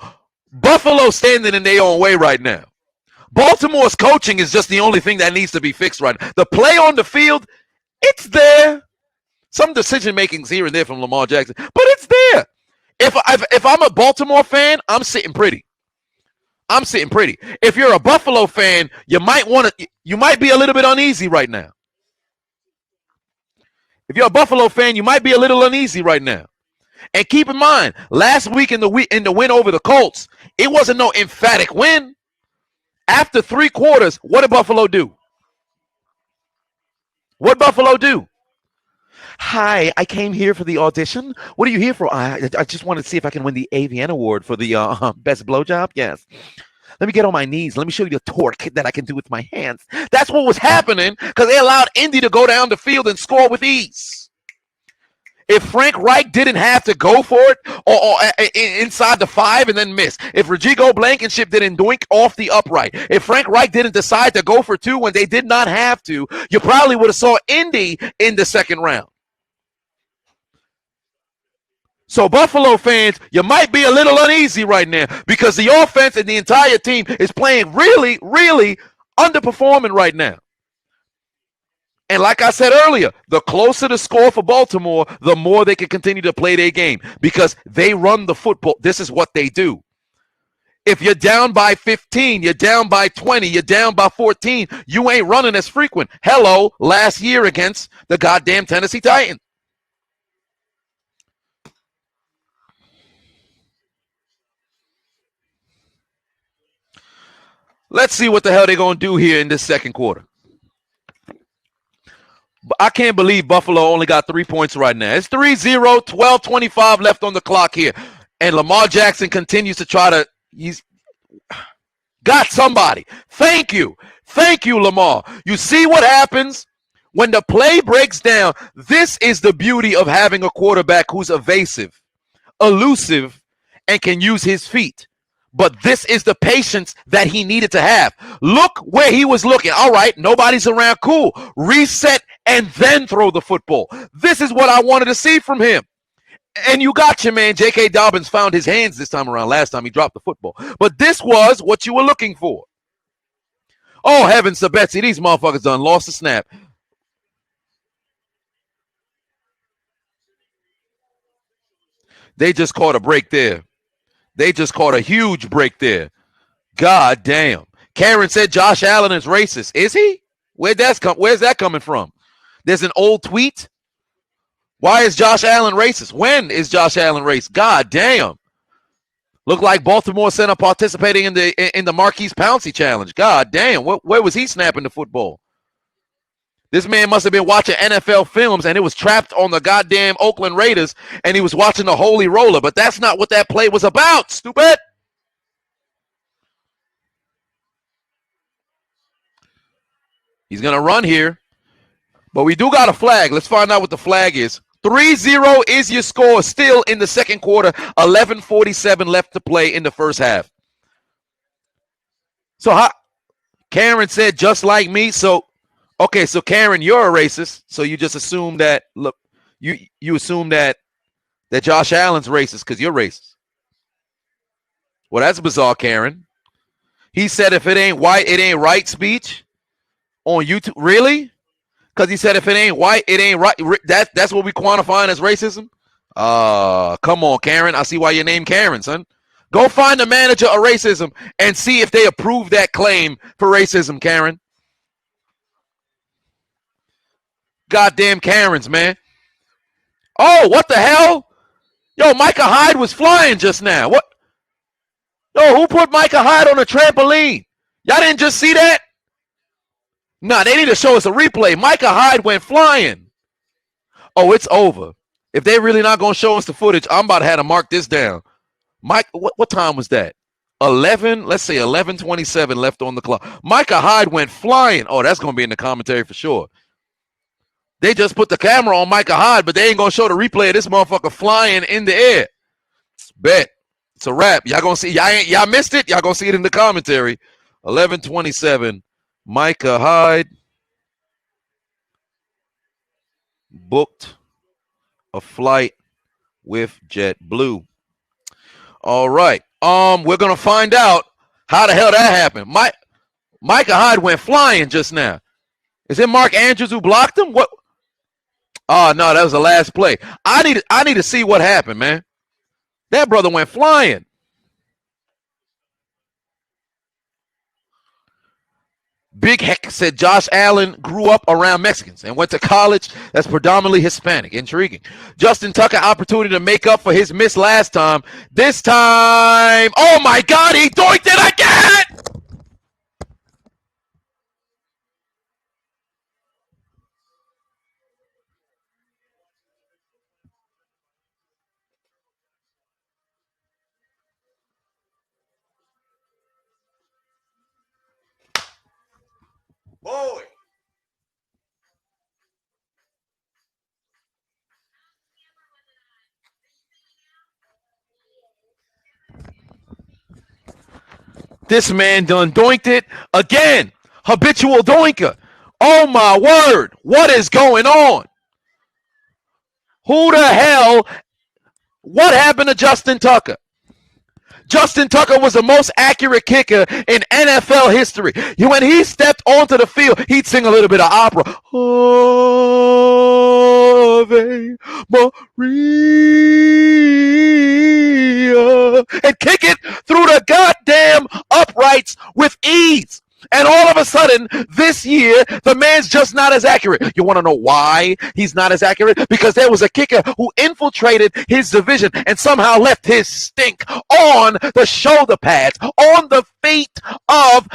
Buffalo standing in their own way right now. Baltimore's coaching is just the only thing that needs to be fixed right now. The play on the field, it's there. Some decision making's here and there from Lamar Jackson, but it's there. If I'm a Baltimore fan, I'm sitting pretty. If you're a Buffalo fan, you might be a little bit uneasy right now. If you're a Buffalo fan, you might be a little uneasy right now. And keep in mind, last week in the win over the Colts, it wasn't no emphatic win. After 3 quarters, what did Buffalo do? Hi, I came here for the audition. What are you here for? I just want to see if I can win the AVN award for the best blowjob. Yes. Let me get on my knees. Let me show you the torque that I can do with my hands. That's what was happening because they allowed Indy to go down the field and score with ease. If Frank Reich didn't have to go for it or inside the 5 and then miss. If Rodrigo Blankenship didn't doink off the upright. If Frank Reich didn't decide to go for 2 when they did not have to, you probably would have saw Indy in the second round. So Buffalo fans, you might be a little uneasy right now because the offense and the entire team is playing really, really underperforming right now. And like I said earlier, the closer the score for Baltimore, the more they can continue to play their game because they run the football. This is what they do. If you're down by 15, you're down by 20, you're down by 14, you ain't running as frequent. Hello, last year against the goddamn Tennessee Titans. Let's see what the hell they're going to do here in this second quarter. I can't believe Buffalo only got 3 points right now. It's 3-0, 12:25 left on the clock here. And Lamar Jackson continues to try to, he's got somebody. Thank you, Lamar. You see what happens when the play breaks down. This is the beauty of having a quarterback who's evasive, elusive, and can use his feet. But this is the patience that he needed to have. Look where he was looking. All right, nobody's around. Cool. Reset and then throw the football. This is what I wanted to see from him. And you got your man, J.K. Dobbins, found his hands this time around. Last time he dropped the football. But this was what you were looking for. Oh, heavens to Betsy. These motherfuckers done lost the snap. They just caught a break there. They just caught a huge break there. God damn. Karen said Josh Allen is racist. Is he? Where's that coming from? There's an old tweet. Why is Josh Allen racist? When is Josh Allen racist? God damn. Look like Baltimore Center participating in the Marquise Pouncey challenge. God damn. Where was he snapping the football? This man must have been watching NFL films and it was trapped on the goddamn Oakland Raiders and he was watching the Holy Roller, but that's not what that play was about, stupid. He's going to run here, but we do got a flag. Let's find out what the flag is. 3-0 is your score still in the second quarter. 11:47 left to play in the first half. So Karen said just like me. So okay, so Karen, you're a racist. So you just assume that you assume that Josh Allen's racist because you're racist. Well, that's bizarre, Karen. He said if it ain't white, it ain't right speech on YouTube. Really? Because he said if it ain't white, it ain't right. That's what we quantifying as racism? Come on, Karen. I see why you're named Karen, son. Go find the manager of racism and see if they approve that claim for racism, Karen. Goddamn Karens, man. Oh, what the hell? Yo, Micah Hyde was flying just now. What? Yo, who put Micah Hyde on a trampoline? Y'all didn't just see that? Nah, they need to show us a replay. Micah Hyde went flying. Oh, it's over. If they're really not going to show us the footage, I'm about to have to mark this down. Mike, what time was that? 11, let's say 11:27 left on the clock. Micah Hyde went flying. Oh, that's going to be in the commentary for sure. They just put the camera on Micah Hyde, but they ain't going to show the replay of this motherfucker flying in the air. Bet. It's a wrap. Y'all going to see. Y'all missed it. Y'all going to see it in the commentary. 11:27. Micah Hyde booked a flight with JetBlue. All right. We're gonna find out how the hell that happened. Micah Hyde went flying just now. Is it Mark Andrews who blocked him? What? Oh no, that was the last play. I need to see what happened, man. That brother went flying. Big Heck said Josh Allen grew up around Mexicans and went to college that's predominantly Hispanic. Intriguing. Justin Tucker opportunity to make up for his miss last time. This time, oh my God, he doinked it again! Boy. This man done doinked it again. Habitual doinker. Oh my word. What is going on? Who the hell? What happened to Justin Tucker? Justin Tucker was the most accurate kicker in NFL history. When he stepped onto the field, he'd sing a little bit of opera. Ave Maria. And kick it through the goddamn uprights with ease. And all of a sudden, this year, the man's just not as accurate. You want to know why he's not as accurate? Because there was a kicker who infiltrated his division and somehow left his stink on the shoulder pads, on the feet of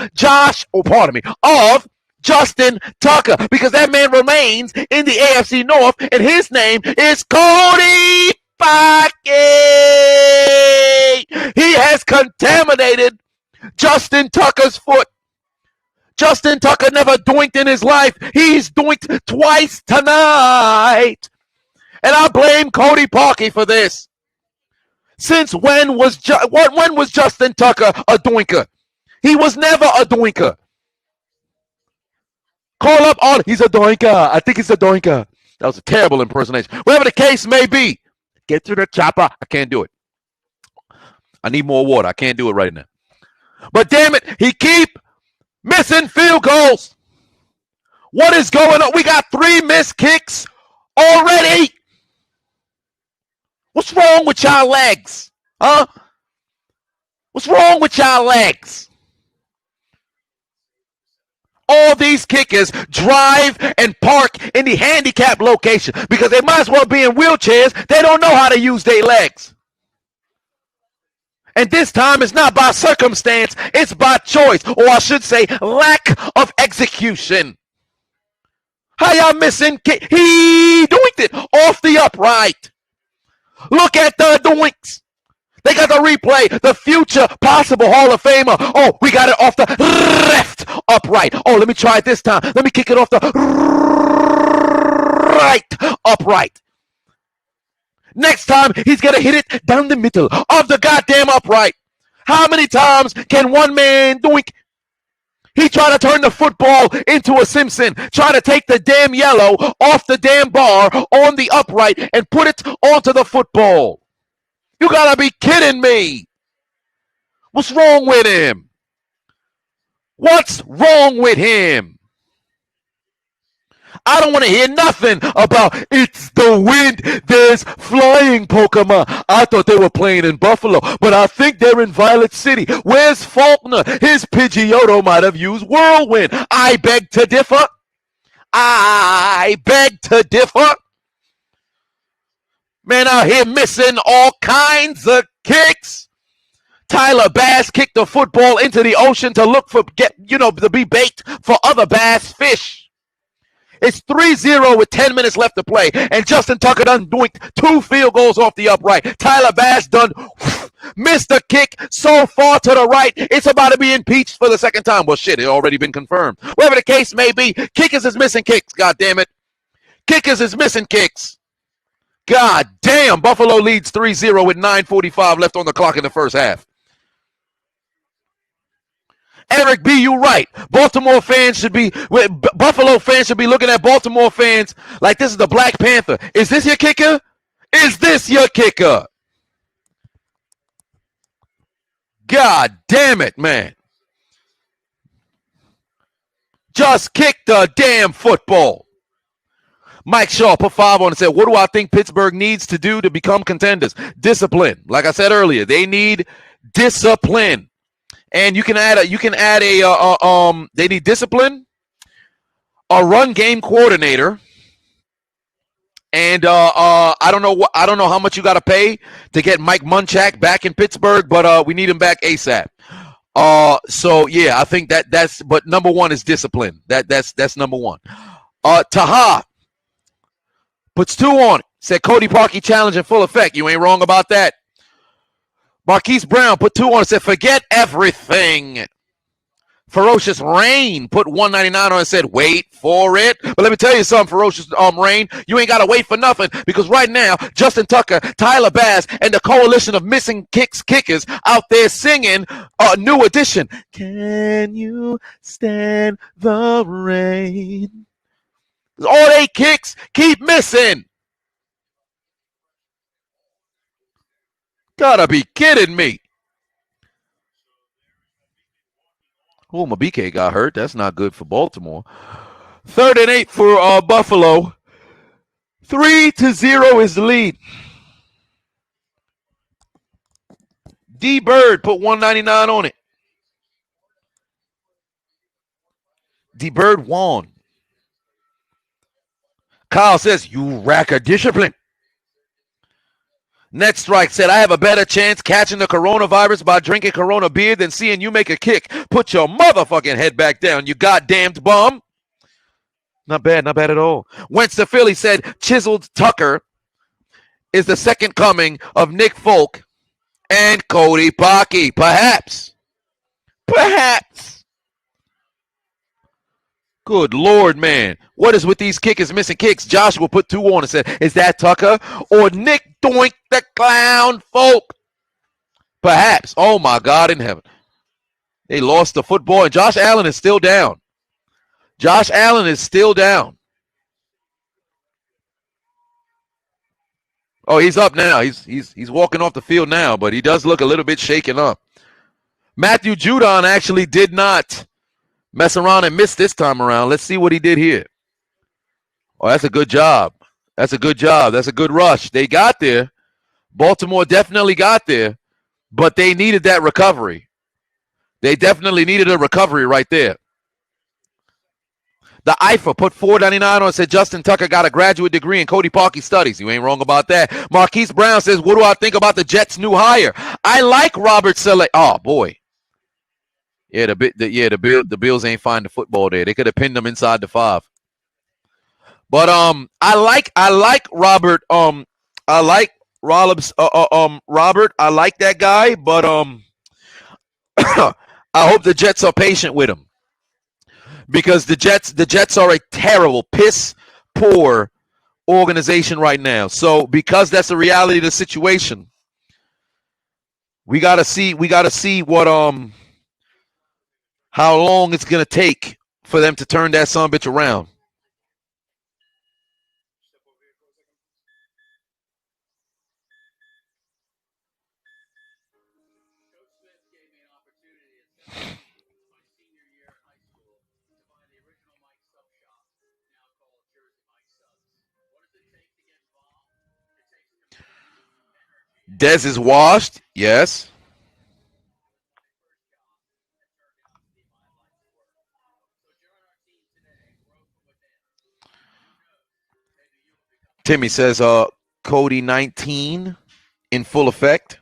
Justin Tucker. Because that man remains in the AFC North, and his name is Cody Pocket. He has contaminated Justin Tucker's foot. Justin Tucker never doinked in his life. He's doinked twice tonight. And I blame Cody Parkey for this. Since when was Justin Tucker a doinker? He was never a doinker. Call up all. He's a doinker. I think he's a doinker. That was a terrible impersonation. Whatever the case may be, get to the chopper. I can't do it. I need more water. I can't do it right now. But damn it, he keep missing field goals. What is going on? We got 3 missed kicks already. What's wrong with y'all legs? Huh? What's wrong with y'all legs? All these kickers drive and park in the handicap location because they might as well be in wheelchairs. They don't know how to use their legs. And this time it's not by circumstance, it's by choice, or I should say lack of execution. How y'all missing? He doinked it off the upright. Look at the doinks. They got the replay, the future possible Hall of Famer. Oh, we got it off the left upright. Oh, let me try it this time. Let me kick it off the right upright. Next time, he's going to hit it down the middle of the goddamn upright. How many times can one man doink? He tried to turn the football into a Simpson, try to take the damn yellow off the damn bar on the upright and put it onto the football. You gotta be kidding me. What's wrong with him? What's wrong with him? I don't want to hear nothing about it's the wind. There's flying Pokemon. I thought they were playing in Buffalo, but I think they're in Violet City. Where's Faulkner? His Pidgeotto might have used Whirlwind. I beg to differ. I beg to differ. Man out here missing all kinds of kicks. Tyler Bass kicked the football into the ocean to look for, to be bait for other bass fish. It's 3-0 with 10 minutes left to play, and Justin Tucker done doinked 2 field goals off the upright. Tyler Bass done missed a kick so far to the right, it's about to be impeached for the second time. Well, shit, it already been confirmed. Whatever the case may be, Kickers is missing kicks, God damn it. Kickers is missing kicks. God damn, Buffalo leads 3-0 with 9:45 left on the clock in the first half. Eric B., you right. Buffalo fans should be looking at Baltimore fans like this is the Black Panther. Is this your kicker? Is this your kicker? God damn it, man. Just kick the damn football. Mike Shaw put 5 on and said, what do I think Pittsburgh needs to do to become contenders? Discipline. Like I said earlier, they need discipline. And you can add they need discipline, a run game coordinator, and I don't know how much you got to pay to get Mike Munchak back in Pittsburgh, but we need him back ASAP. So yeah, I think but number one is discipline. That's number one. Taha puts 2 on it. Said Cody Parkey challenge in full effect. You ain't wrong about that. Marquise Brown put 2 on it. Said forget everything. Ferocious Rain put 199 on and said wait for it. But let me tell you something, Ferocious Rain, you ain't got to wait for nothing, because right now Justin Tucker, Tyler Bass, and the coalition of missing kickers out there singing a new edition. Can you stand the rain? All 8 kicks keep missing. Gotta be kidding me. Oh, Mabike got hurt. That's not good for Baltimore. 3rd and 8 for Buffalo. 3-0 is the lead. D Bird put 199 on it. D Bird won. Kyle says, you lack a discipline. Net Strike said, I have a better chance catching the coronavirus by drinking Corona beer than seeing you make a kick. Put your motherfucking head back down, you goddamned bum. Not bad at all. Wentz to Philly said, Chiseled Tucker is the second coming of Nick Folk and Cody Parkey. Perhaps. Good Lord, man. What is with these kickers missing kicks? Joshua put 2 on and said, is that Tucker or Nick Doink the Clown Folk? Perhaps. Oh, my God in heaven. They lost the football, and Josh Allen is still down. Oh, he's up now. He's walking off the field now, but he does look a little bit shaken up. Matthew Judon actually did not mess around and miss this time around. Let's see what he did here. Oh, that's a good job. That's a good rush. They got there. Baltimore definitely got there, but they needed that recovery. They definitely needed a recovery right there. The IFA put $4.99 on and said Justin Tucker got a graduate degree in Cody Parkey studies. You ain't wrong about that. Marquise Brown says, what do I think about the Jets' new hire? I like Robert Saleh. Oh, boy. Yeah, the Bills ain't finding the football there. They could have pinned them inside the 5. But I like Robert. I like Robert. I like that guy, but I hope the Jets are patient with him. Because the Jets are a terrible, piss poor organization right now. So because that's the reality of the situation, we gotta see what how long it's gonna take for them to turn that son of a bitch around. Dez is washed, yes. Timmy says, Cody 19 in full effect.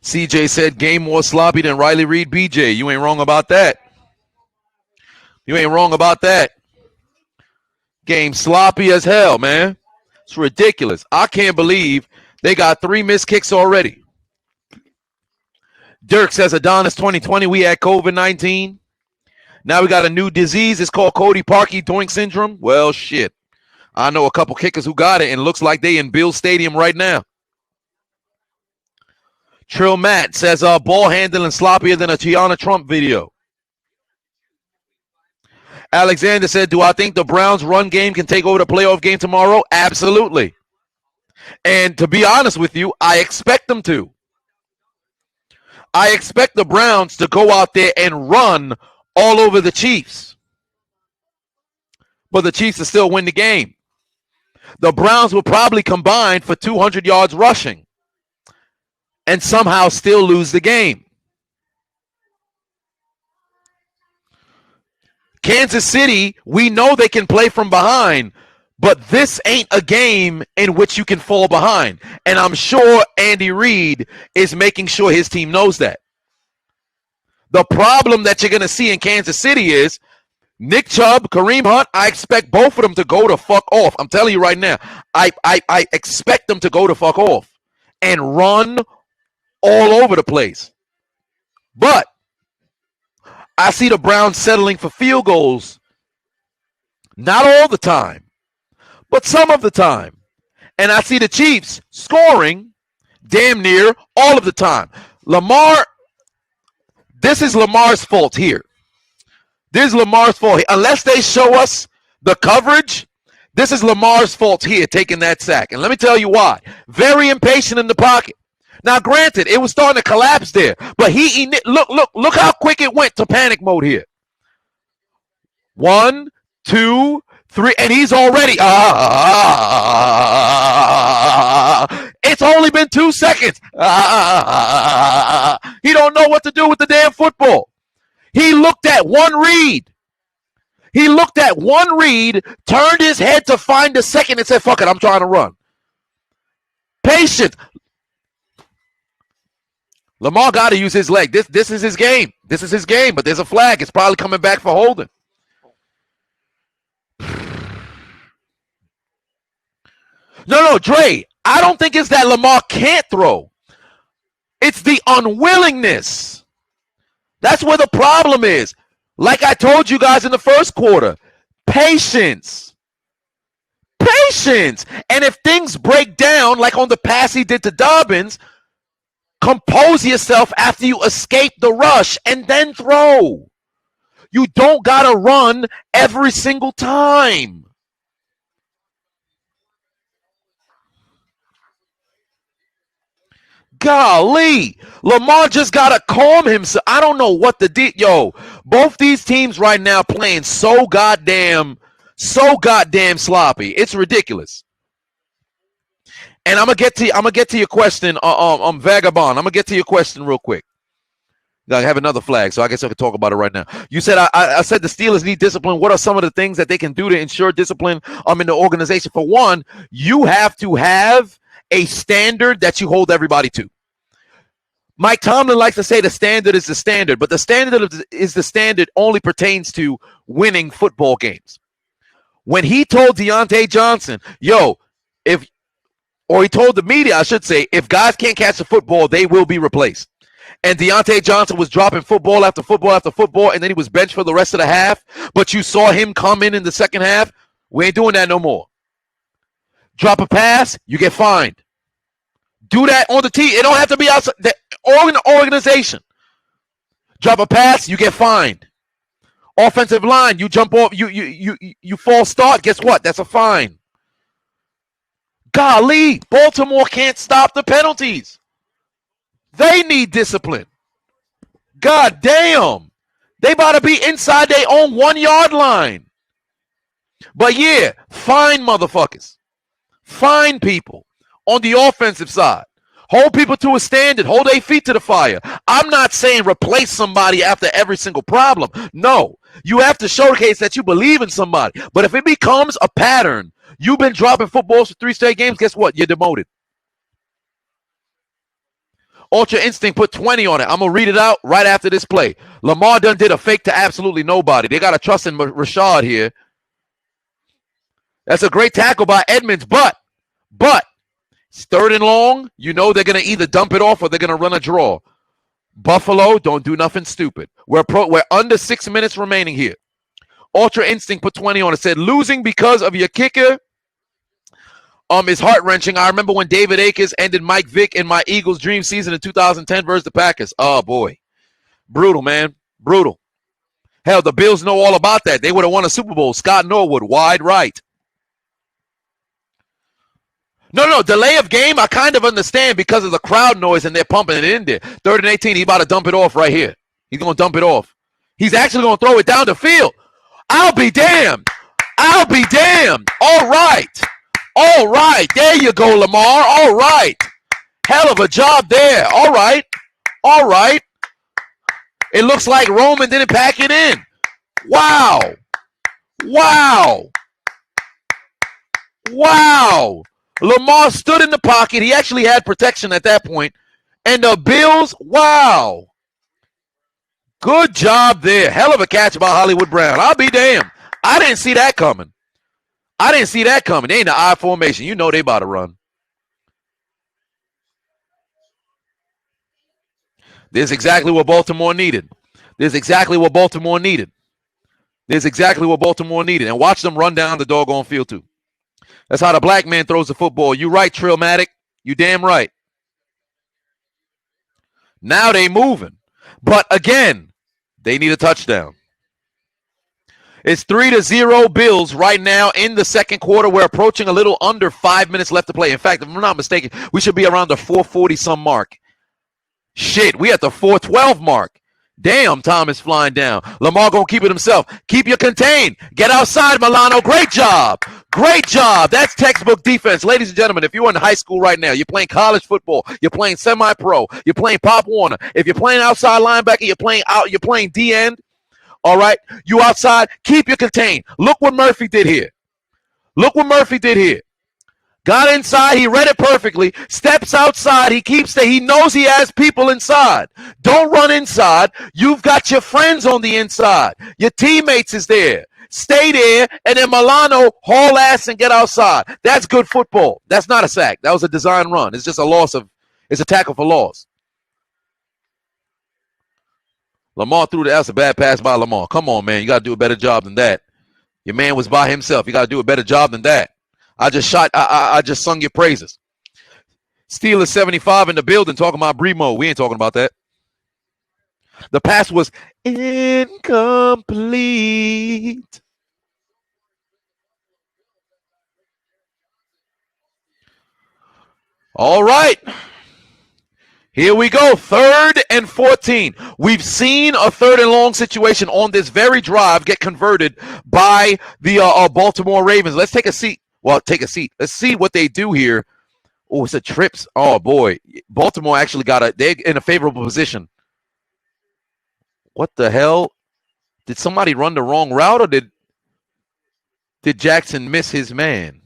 CJ said, game more sloppy than Riley Reid BJ. You ain't wrong about that. You ain't wrong about that. Game sloppy as hell, man. It's ridiculous. I can't believe they got 3 missed kicks already. Dirk says, Adonis 2020, we had COVID-19. Now we got a new disease. It's called Cody Parkey Doink syndrome. Well, shit. I know a couple kickers who got it, and it looks like they in Bill Stadium right now. Trill Matt says, ball handling sloppier than a Tiana Trump video. Alexander said, do I think the Browns' run game can take over the playoff game tomorrow? Absolutely. And to be honest with you, I expect them to. I expect the Browns to go out there and run all over the Chiefs. But the Chiefs will still win the game. The Browns will probably combine for 200 yards rushing and somehow still lose the game. Kansas City, we know they can play from behind, but this ain't a game in which you can fall behind. And I'm sure Andy Reid is making sure his team knows that. The problem that you're going to see in Kansas City is Nick Chubb, Kareem Hunt, I expect both of them to go to fuck off. I'm telling you right now, I expect them to go to fuck off and run all over the place. But I see the Browns settling for field goals, not all the time, but some of the time. And I see the Chiefs scoring damn near all of the time. Lamar, this is Lamar's fault here. This is Lamar's fault. Unless they show us the coverage, this is Lamar's fault here, taking that sack. And let me tell you why. Very impatient in the pocket. Now, granted, it was starting to collapse there, but he look how quick it went to panic mode here. 1, 2, 3, and he's already it's only been 2 seconds. He don't know what to do with the damn football. He looked at one read. Turned his head to find a second, and said, fuck it, I'm trying to run. Patient. Lamar got to use his leg. This is his game. This is his game, but there's a flag. It's probably coming back for holding. No, Dre, I don't think it's that Lamar can't throw. It's the unwillingness. That's where the problem is. Like I told you guys in the first quarter, patience. Patience. And if things break down, like on the pass he did to Dobbins, compose yourself after you escape the rush and then throw. You don't got to run every single time. Golly, Lamar just gotta calm himself. I don't know what yo. Both these teams right now playing so goddamn sloppy. It's ridiculous. And I'm gonna get to your question, Vagabond. I'm gonna get to your question real quick. I have another flag, so I guess I could talk about it right now. You said I said the Steelers need discipline. What are some of the things that they can do to ensure discipline in the organization? For one, you have to have a standard that you hold everybody to. Mike Tomlin likes to say the standard is the standard, but the standard only pertains to winning football games. When he told Deontay Johnson, he told the media, I should say, if guys can't catch the football, they will be replaced. And Deontay Johnson was dropping football after football after football, and then he was benched for the rest of the half. But you saw him come in the second half. We ain't doing that no more. Drop a pass, you get fined. Do that on the team. It don't have to be outside the organization. Drop a pass, you get fined. Offensive line, you jump off, you false start. Guess what? That's a fine. Golly, Baltimore can't stop the penalties. They need discipline. God damn. They about to be inside their own 1 yard line. But yeah, fine motherfuckers. Fine people on the offensive side. Hold people to a standard. Hold their feet to the fire. I'm not saying replace somebody after every single problem. No. You have to showcase that you believe in somebody. But if it becomes a pattern, you've been dropping footballs for 3 straight games, guess what? You're demoted. Ultra Instinct put 20 on it. I'm going to read it out right after this play. Lamar done did a fake to absolutely nobody. They got to trust in Rashad here. That's a great tackle by Edmonds, but it's 3rd and long. You know they're going to either dump it off or they're going to run a draw. Buffalo, don't do nothing stupid. We're under 6 minutes remaining here. Ultra Instinct put 20 on it. Said losing because of your kicker is heart-wrenching. I remember when David Akers ended Mike Vick in my Eagles' dream season in 2010 versus the Packers. Oh, boy. Brutal, man. Brutal. Hell, the Bills know all about that. They would have won a Super Bowl. Scott Norwood, wide right. No, delay of game, I kind of understand because of the crowd noise and they're pumping it in there. 3rd and 18, he about to dump it off right here. He's going to dump it off. He's actually going to throw it down the field. I'll be damned. All right. All right. There you go, Lamar. All right. Hell of a job there. All right. It looks like Roman didn't pack it in. Wow. Lamar stood in the pocket. He actually had protection at that point. And the Bills, wow. Good job there. Hell of a catch by Hollywood Brown. I'll be damned. I didn't see that coming. They ain't an I formation. You know they about to run. There's exactly what Baltimore needed. And watch them run down the doggone field too. That's how the black man throws the football. You right, Trillmatic. You damn right. Now they moving. But again, they need a touchdown. It's 3-0 Bills right now in the second quarter. We're approaching a little under 5 minutes left to play. In fact, if I'm not mistaken, we should be around the 4:40-some mark. Shit, we at the 4:12 mark. Damn, Tom is flying down. Lamar gonna keep it himself. Keep you contained. Get outside, Milano. Great job. That's textbook defense. Ladies and gentlemen, if you're in high school right now, you're playing college football, you're playing semi-pro, you're playing Pop Warner. If you're playing outside linebacker, you're playing D-end. All right? You outside, keep you contained. Look what Murphy did here. Got inside, he read it perfectly, steps outside, he knows he has people inside. Don't run inside. You've got your friends on the inside. Your teammates is there. Stay there, and then Milano haul ass and get outside. That's good football. That's not a sack. That was a design run. It's just it's a tackle for loss. Lamar threw that's a bad pass by Lamar. Come on, man. You got to do a better job than that. Your man was by himself. You got to do a better job than that. I just sung your praises. Steelers 75 in the building talking about Bremo. We ain't talking about that. The pass was incomplete. All right. Here we go. 3rd and 14. We've seen a 3rd and long situation on this very drive get converted by the Baltimore Ravens. Let's take a seat. Well, take a seat. Let's see what they do here. Oh, it's a trips. Oh, boy. Baltimore actually they're in a favorable position. What the hell? Did somebody run the wrong route, or did Jackson miss his man?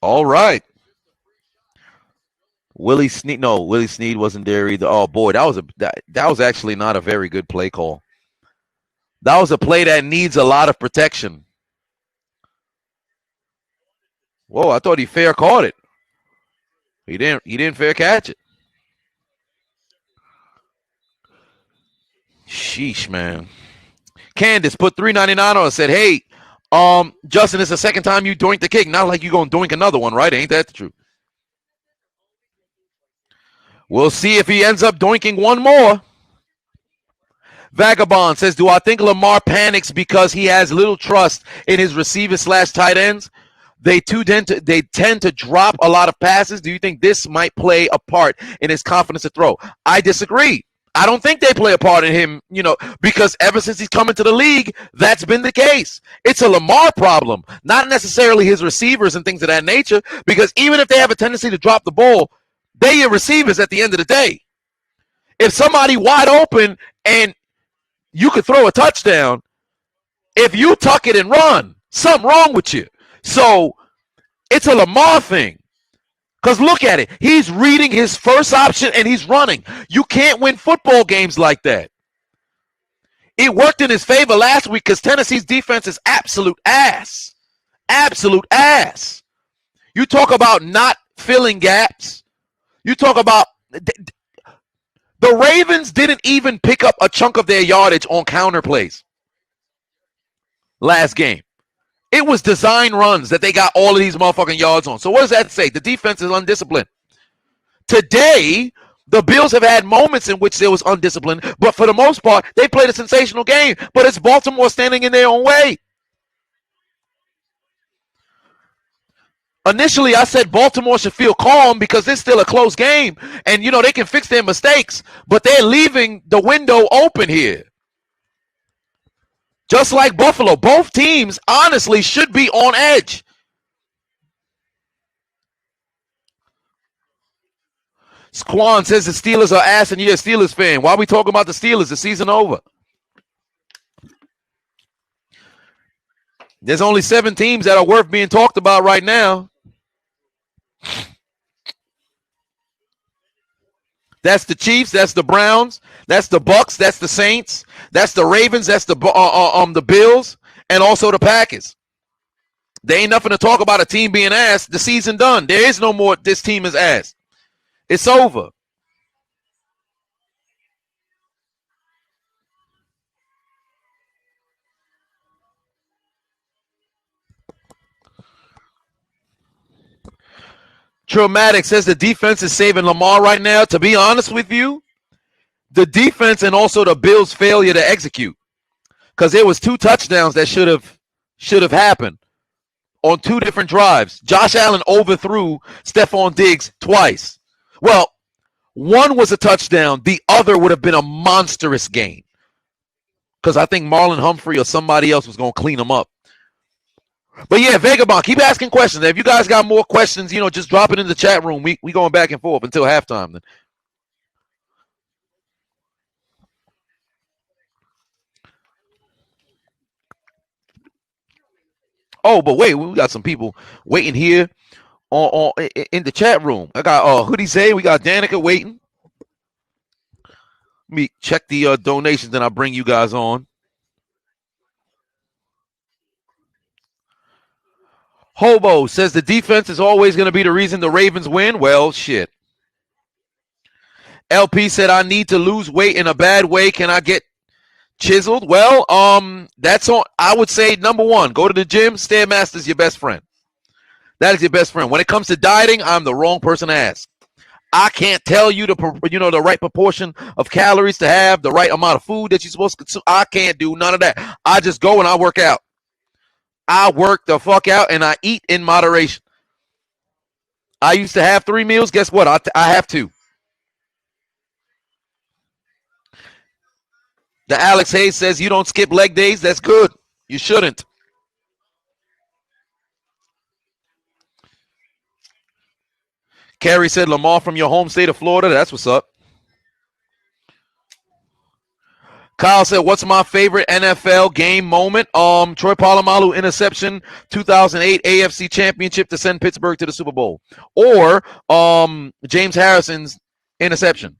All right. Willie Snead wasn't there either. Oh boy, that was actually not a very good play call. That was a play that needs a lot of protection. Whoa, I thought he fair caught it. He didn't fair catch it. Sheesh, man. Candace put $3.99 on and said, "Hey, Justin, it's the second time you doink the kick. Not like you gonna doink another one, right? Ain't that the truth?" We'll see if he ends up doinking one more. Vagabond says, "Do I think Lamar panics because he has little trust in his receivers / tight ends? They tend to drop a lot of passes. Do you think this might play a part in his confidence to throw?" I disagree. I don't think they play a part in him, because ever since he's come into the league, that's been the case. It's a Lamar problem, not necessarily his receivers and things of that nature, because even if they have a tendency to drop the ball, they're your receivers at the end of the day. If somebody wide open and you could throw a touchdown, if you tuck it and run, something wrong with you. So it's a Lamar thing. Because look at it. He's reading his first option and he's running. You can't win football games like that. It worked in his favor last week because Tennessee's defense is absolute ass. Absolute ass. You talk about not filling gaps. You talk about the Ravens didn't even pick up a chunk of their yardage on counter plays last game. It was design runs that they got all of these motherfucking yards on. So what does that say? The defense is undisciplined. Today, the Bills have had moments in which there was undisciplined, but for the most part, they played a sensational game. But it's Baltimore standing in their own way. Initially, I said Baltimore should feel calm because it's still a close game. And, they can fix their mistakes, but they're leaving the window open here. Just like Buffalo, both teams honestly should be on edge. Squan says the Steelers are ass and you're a Steelers fan. Why are we talking about the Steelers? The season over. There's only 7 teams that are worth being talked about right now. That's the Chiefs, that's the Browns, that's the Bucks, that's the Saints, that's the Ravens, that's the Bills, and also the Packers. There ain't nothing to talk about a team being ass. The season done. There is no more this team is ass. It's over. Traumatic says the defense is saving Lamar right now. To be honest with you, the defense and also the Bills' failure to execute, because there was 2 touchdowns that should have happened on 2 different drives. Josh Allen overthrew Stephon Diggs twice. Well, one was a touchdown. The other would have been a monstrous gain, because I think Marlon Humphrey or somebody else was going to clean him up. But yeah, Vagabond, keep asking questions. If you guys got more questions, just drop it in the chat room. We going back and forth until halftime. Then. Oh, but wait, we got some people waiting here in the chat room. I got Hoodie Zay. We got Danica waiting. Let me check the donations, and I'll bring you guys on. Hobo says the defense is always going to be the reason the Ravens win. Well, shit. LP said I need to lose weight in a bad way. Can I get chiseled? Well, that's on. I would say number 1, go to the gym. Stairmaster's your best friend. That is your best friend. When it comes to dieting, I'm the wrong person to ask. I can't tell you the right proportion of calories to have, the right amount of food that you're supposed to consume. I can't do none of that. I just go and I work out. I work the fuck out and I eat in moderation. I used to have 3 meals. Guess what? I have 2. The Alex Hayes says you don't skip leg days. That's good. You shouldn't. Carrie said Lamar from your home state of Florida. That's what's up. Kyle said, what's my favorite NFL game moment? Troy Polamalu interception, 2008 AFC Championship to send Pittsburgh to the Super Bowl. Or James Harrison's interception.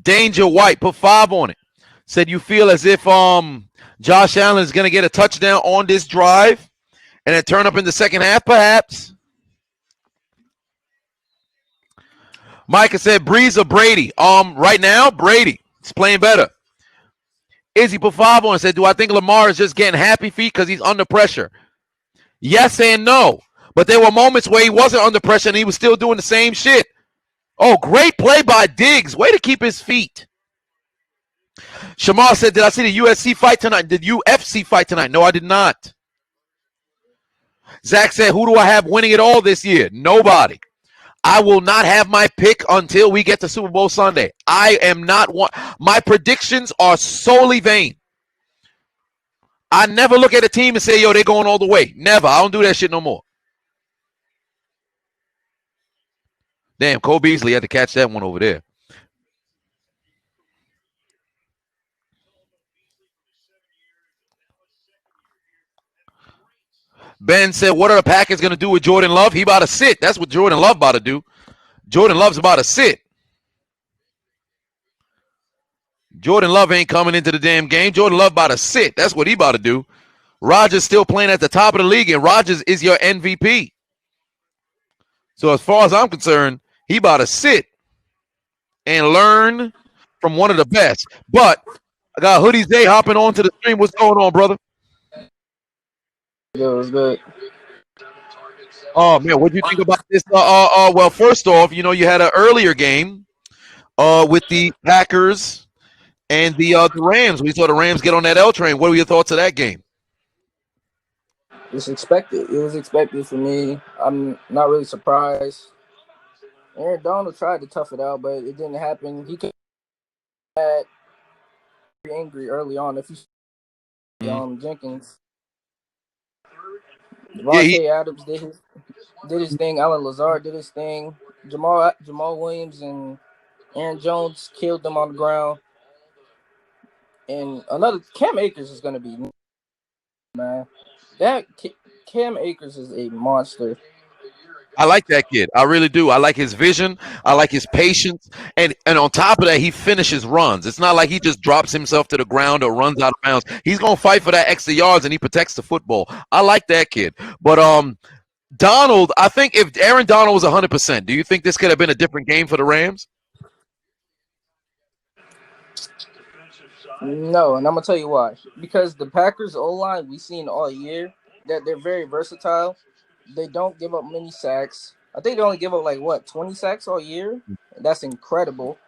Danger White put 5 on it. Said you feel as if Josh Allen is going to get a touchdown on this drive and then turn up in the second half, perhaps. Micah said Breeze or Brady. Right now, Brady. He's playing better. Izzy put 5 on it. Said, do I think Lamar is just getting happy feet because he's under pressure? Yes and no. But there were moments where he wasn't under pressure and he was still doing the same shit. Oh, great play by Diggs. Way to keep his feet. Shamar said, did I see the UFC fight tonight? Did UFC fight tonight? No, I did not. Zach said, who do I have winning it all this year? Nobody. I will not have my pick until we get to Super Bowl Sunday. I am not one. My predictions are solely vain. I never look at a team and say, yo, they're going all the way. Never. I don't do that shit no more. Damn, Cole Beasley had to catch that one over there. Ben said, what are the Packers going to do with Jordan Love? He about to sit. That's what Jordan Love about to do. Jordan Love's about to sit. Jordan Love ain't coming into the damn game. Jordan Love about to sit. That's what he about to do. Rodgers still playing at the top of the league, and Rodgers is your MVP. So as far as I'm concerned, he about to sit and learn from one of the best. But I got Hoodie's Day hopping onto the stream. What's going on, brother? It was good. Oh man, what do you think about this? Well, first off, you had an earlier game with the Packers and the Rams. We saw the Rams get on that L train. What were your thoughts of that game? It's expected. It was expected for me. I'm not really surprised. Aaron Donald tried to tough it out, but it didn't happen. He could have very angry early on. If you Jenkins, Devontae Adams did his thing. Alan Lazard did his thing. Jamal Williams and Aaron Jones killed them on the ground. And another Cam Akers is going to be, man. That Cam Akers is a monster. I like that kid. I really do. I like his vision. I like his patience. And on top of that, he finishes runs. It's not like he just drops himself to the ground or runs out of bounds. He's going to fight for that extra yards, and he protects the football. I like that kid. But Donald, I think if Aaron Donald was 100%, do you think this could have been a different game for the Rams? No, and I'm going to tell you why. Because the Packers O-line we've seen all year, that they're very versatile. They don't give up many sacks. I think they only give up 20 sacks all year. That's incredible.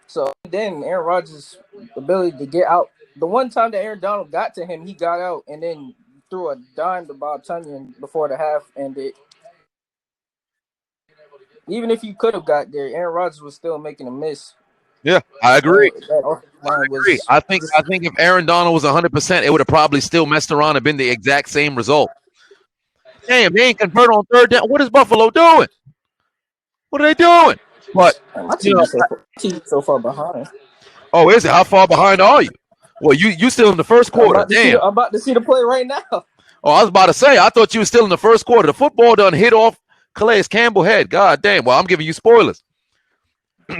So then Aaron Rodgers' ability to get out. The one time that Aaron Donald got to him, he got out and then threw a dime to Bob Tunyon before the half ended. Even if you could have got there, Aaron Rodgers was still making a miss. Yeah, I agree. I think if Aaron Donald was 100%, it would have probably still messed around and been the exact same result. Damn, they ain't convert on third down. What is Buffalo doing? What are they doing? But my team is so far behind. Oh, is it? How far behind are you? Well, you still in the first quarter. I'm about to see the play right now. Oh, I was about to say, I thought you were still in the first quarter. The football done hit off Calais Campbell's head. God damn. Well, I'm giving you spoilers.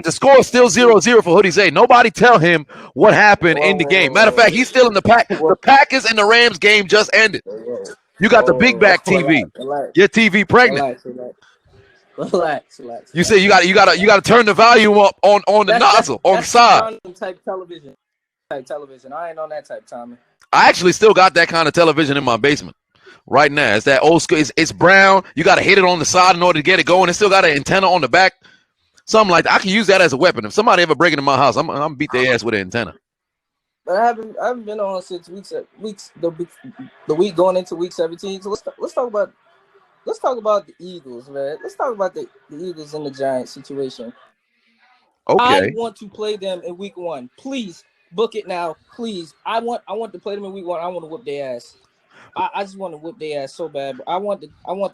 The score is still 0-0 for Hoodie's A. Nobody tell him what happened in the game. Matter of fact, he's still in the pack. The Packers and the Rams game just ended. You got the big back TV. Relax. Your TV pregnant. Relax. You say you got to turn the volume up on the nozzle on the side. Type television. type television. I ain't on that type, Tommy. I actually still got that kind of television in my basement right now. It's that old school. It's brown. You got to hit it on the side in order to get it going. It's still got an antenna on the back. Something like that. I can use that as a weapon. If somebody ever break into my house, I'm beat their ass with an antenna. But I haven't been on since the week going into week 17. So let's talk about the Eagles, man. Let's talk about the Eagles and the Giants situation. I Okay. want to play them in week 1. Please book it now, please. I want to play them in week 1. I want to whip their ass. I just want to whip their ass so bad. But I want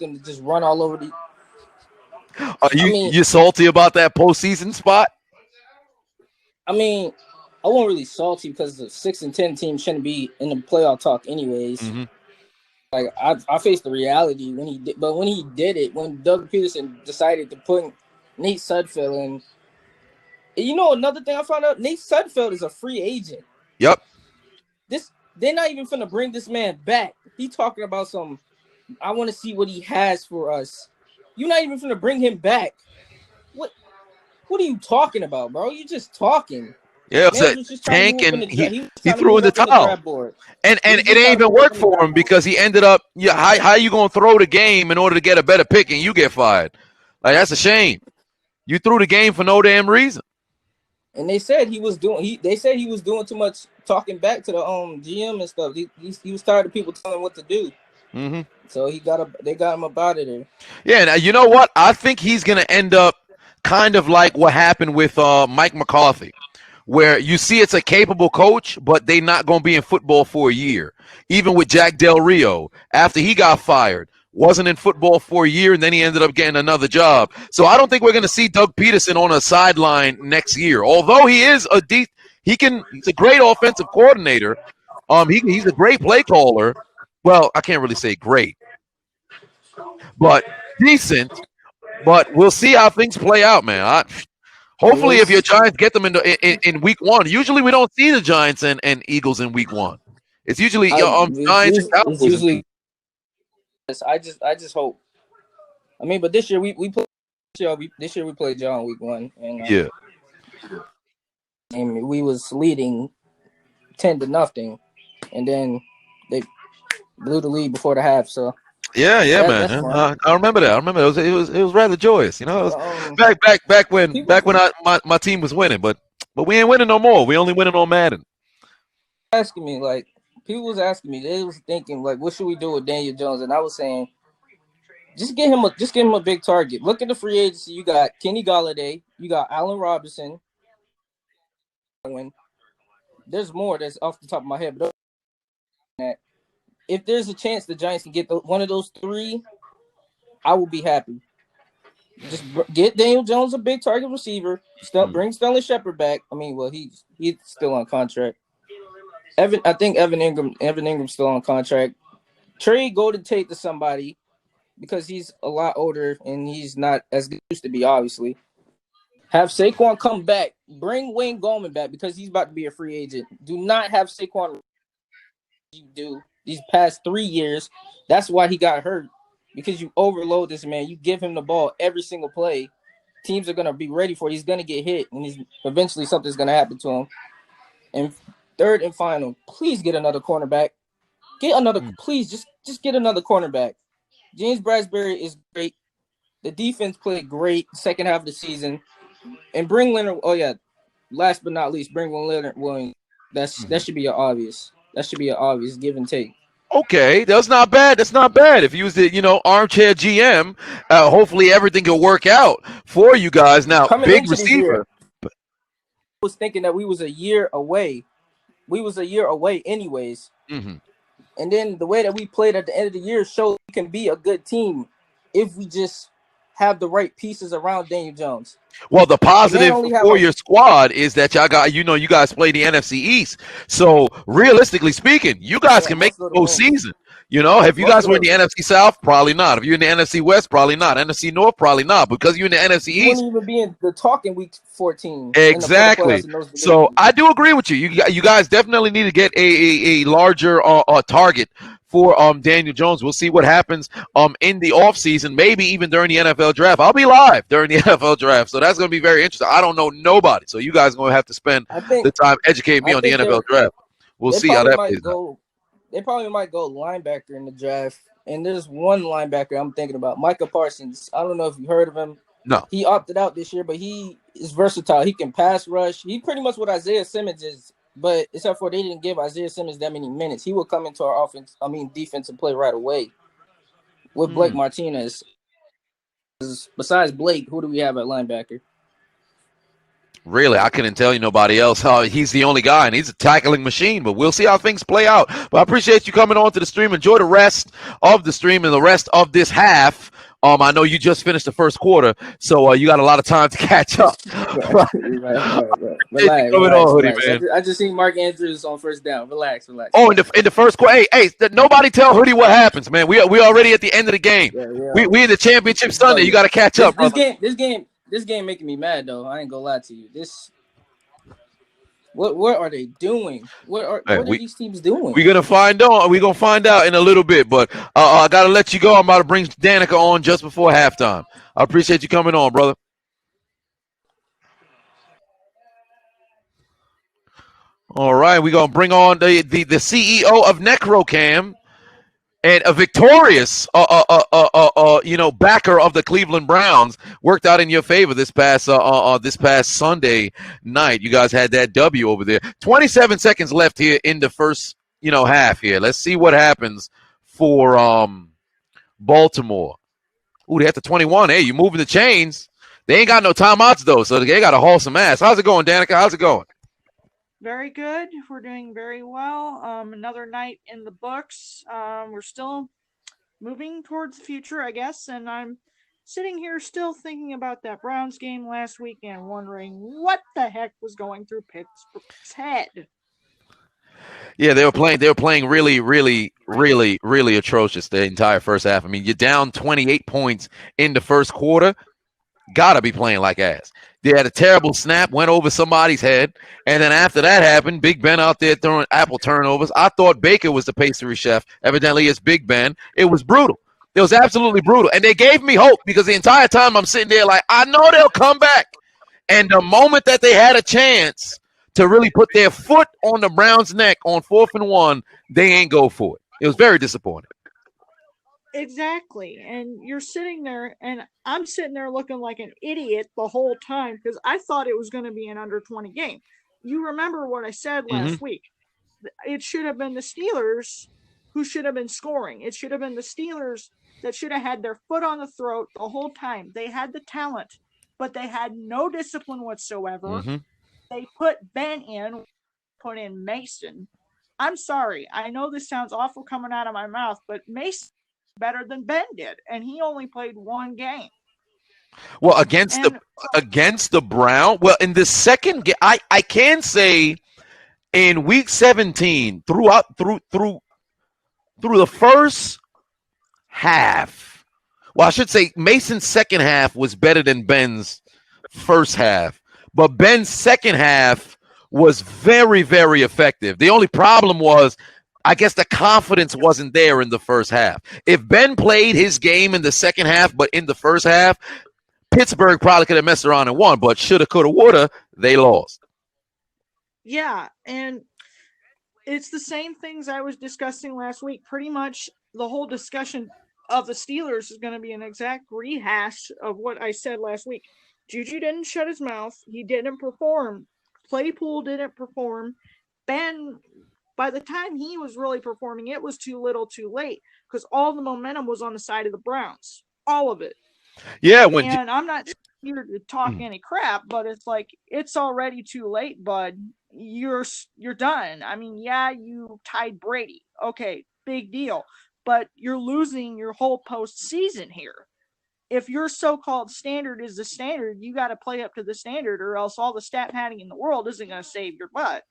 them to just run all over the. Are you salty about that postseason spot? I mean, I wasn't really salty because the 6-10 team shouldn't be in the playoff talk anyways. Mm-hmm. Like I faced the reality when he did, but when he did it, when Doug Peterson decided to put Nate Sudfeld in, you know another thing I found out, Nate Sudfeld is a free agent. Yep. They're not even finna bring this man back. He talking about some. I want to see what he has for us. You're not even finna bring him back. What are you talking about, bro? You just talking. Yeah, it was a tank, and he threw in the towel. And it ain't even work for him because he ended up. Yeah, how you gonna throw the game in order to get a better pick and you get fired? Like that's a shame. You threw the game for no damn reason. And they said he was doing. They said he was doing too much talking back to the GM and stuff. He was tired of people telling him what to do. Mm-hmm. So they got him up out of there. Yeah, now you know what? I think he's gonna end up kind of like what happened with Mike McCarthy, where you see it's a capable coach, but they're not going to be in football for a year. Even with Jack Del Rio, after he got fired, wasn't in football for a year, and then he ended up getting another job. So I don't think we're going to see Doug Peterson on a sideline next year. Although he is he's a great offensive coordinator. He's a great play caller. Well, I can't really say great, but decent. But we'll see how things play out, man. Hopefully, if your Giants get them in week 1, usually we don't see the Giants and Eagles in week 1. It's usually Giants and Cowboys. It's usually. I just hope. I mean, but this year we play. This year we played John week 1, and yeah, and we was leading 10-0, and then they blew the lead before the half. So. Yeah, man. I remember that. I remember it was rather joyous. You know, it was back when my team was winning, but we ain't winning no more. We only winning on Madden. Asking me like people was asking me, they was thinking like, what should we do with Daniel Jones? And I was saying, just give him a big target. Look at the free agency. You got Kenny Golladay, you got Allen Robinson. There's more that's off the top of my head, but if there's a chance the Giants can get one of those 3, I will be happy. Just get Daniel Jones a big target receiver. Bring Sterling Shepard back. I mean, well, he's still on contract. I think Evan Ingram's still on contract. Trade Golden Tate to somebody because he's a lot older and he's not as good as he used to be, obviously. Have Saquon come back. Bring Wayne Gallman back because he's about to be a free agent. Do not have Saquon you do these past 3 years. That's why he got hurt, because you overload this man. You give him the ball every single play. Teams are going to be ready for it. He's going to get hit, and eventually something's going to happen to him. And third and final, please get another cornerback. Please just get another cornerback. James Bradbury is great. The defense played great second half of the season. And bring Leonard. Oh yeah, last but not least, bring Leonard Williams. That should be an obvious. That should be an obvious give and take. Okay, that's not bad. That's not bad. If you was the armchair GM, hopefully everything will work out for you guys. Now, big receiver. I was thinking that we was a year away. We was a year away anyways. Mm-hmm. And then the way that we played at the end of the year showed we can be a good team if we just have the right pieces around Daniel Jones. Well, the positive for your squad is that y'all got, you guys play the NFC East. So realistically speaking, you guys can make the postseason. If you guys were in the NFC South, probably not. If you're in the NFC West, probably not. NFC North, probably not. Because you're in the NFC East. You wouldn't even be in the talking week 14. Exactly. So I do agree with you. You guys definitely need to get a larger target for Daniel Jones. We'll see what happens in the offseason, maybe even during the NFL draft. I'll be live during the NFL draft, so that's going to be very interesting. I don't know nobody, so you guys are going to have to spend I think the time educating me I on the think NFL draft. We'll they see how probably that might plays out. go. They probably might go linebacker in the draft. And there's one linebacker I'm thinking about, Micah Parsons. I don't know if you heard of him. No. He opted out this year, but he is versatile. He can pass rush. He pretty much what Isaiah Simmons is, but except for they didn't give Isaiah Simmons that many minutes. He will come into our defense and play right away with Blake Hmm. Martinez. Besides Blake, who do we have at linebacker? Really, I couldn't tell you nobody else. He's the only guy, and he's a tackling machine. But we'll see how things play out. But I appreciate you coming on to the stream. Enjoy the rest of the stream and the rest of this half. I know you just finished the first quarter, so you got a lot of time to catch up. Right. You Relax, coming on, Hoodie, relax. man. I just seen Mark Andrews on first down. Relax, Oh, in the first quarter, hey, nobody tell Hoodie what happens, man. We already at the end of the game. Yeah. We in the championship Sunday. You Bugging. got to catch up, brother. This game making me mad though. I ain't gonna lie to you. What are they doing? Hey, what are these teams doing? We're gonna find out. We're gonna find out in a little bit. But I gotta let you go. I'm about to bring Danica on just before halftime. I appreciate you coming on, brother. All right, we're gonna bring on the CEO of Necrocam and a victorious backer of the Cleveland Browns. Worked out in your favor this past Sunday night. You guys had that W over there. 27 seconds left here in the first half here. Let's see what happens for Baltimore. Ooh, they have to 21. Hey, you moving the chains. They ain't got no timeouts though, so they got to haul some ass. How's it going, Danica? How's it going? Very good. We're doing very well. Another night in the books. We're still moving towards the future, I guess, and I'm sitting here still thinking about that Browns game last week and wondering what the heck was going through Pittsburgh's head. Yeah, they were playing really, really, really, really atrocious the entire first half. I mean, you're down 28 points in the first quarter. Gotta be playing like ass. They had a terrible snap, went over somebody's head, and then after that happened, Big Ben out there throwing apple turnovers. I thought Baker was the pastry chef. Evidently, it's Big Ben. It was brutal. It was absolutely brutal, and they gave me hope because the entire time I'm sitting there like, I know they'll come back. And the moment that they had a chance to really put their foot on the Browns' neck on 4th and 1, they ain't go for it. It was very disappointing. Exactly. And you're sitting there, and I'm sitting there looking like an idiot the whole time because I thought it was going to be an under 20 game. You remember what I said last week. It should have been the Steelers who should have been scoring. It should have been the Steelers that should have had their foot on the throat the whole time. They had the talent, but they had no discipline whatsoever. They put Ben in, put in Mason. I'm sorry. I know this sounds awful coming out of my mouth, but Mason better than Ben did, and he only played one game. Well, against the Brown, well, in the second game, I can say in week 17 through the first half. Well, I should say Mason's second half was better than Ben's first half, but Ben's second half was very, very effective. The only problem was, I guess, the confidence wasn't there in the first half. If Ben played his game in the second half, but in the first half, Pittsburgh probably could have messed around and won, but shoulda, coulda, woulda, they lost. Yeah, and it's the same things I was discussing last week. Pretty much the whole discussion of the Steelers is going to be an exact rehash of what I said last week. Juju didn't shut his mouth. He didn't perform. Claypool didn't perform. Ben, by the time he was really performing, it was too little too late because all the momentum was on the side of the Browns. All of it. Yeah. And I'm not here to talk any crap, but it's like, it's already too late, bud. You're done. I mean, yeah, you tied Brady. Okay, big deal. But you're losing your whole postseason here. If your so-called standard is the standard, you got to play up to the standard, or else all the stat padding in the world isn't going to save your butt.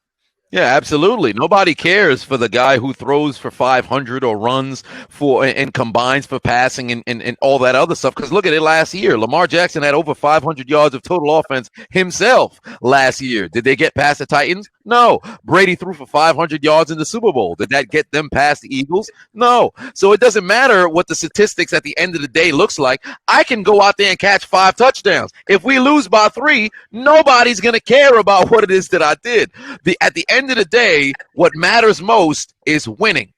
Yeah, absolutely. Nobody cares for the guy who throws for 500 or runs for and combines for passing and all that other stuff. Because look at it last year. Lamar Jackson had over 500 yards of total offense himself last year. Did they get past the Titans? No. Brady threw for 500 yards in the Super Bowl. Did that get them past the Eagles? No. So it doesn't matter what the statistics at the end of the day looks like. I can go out there and catch 5 touchdowns. If we lose by 3, nobody's going to care about what it is that I did. At the end of the day, what matters most is winning.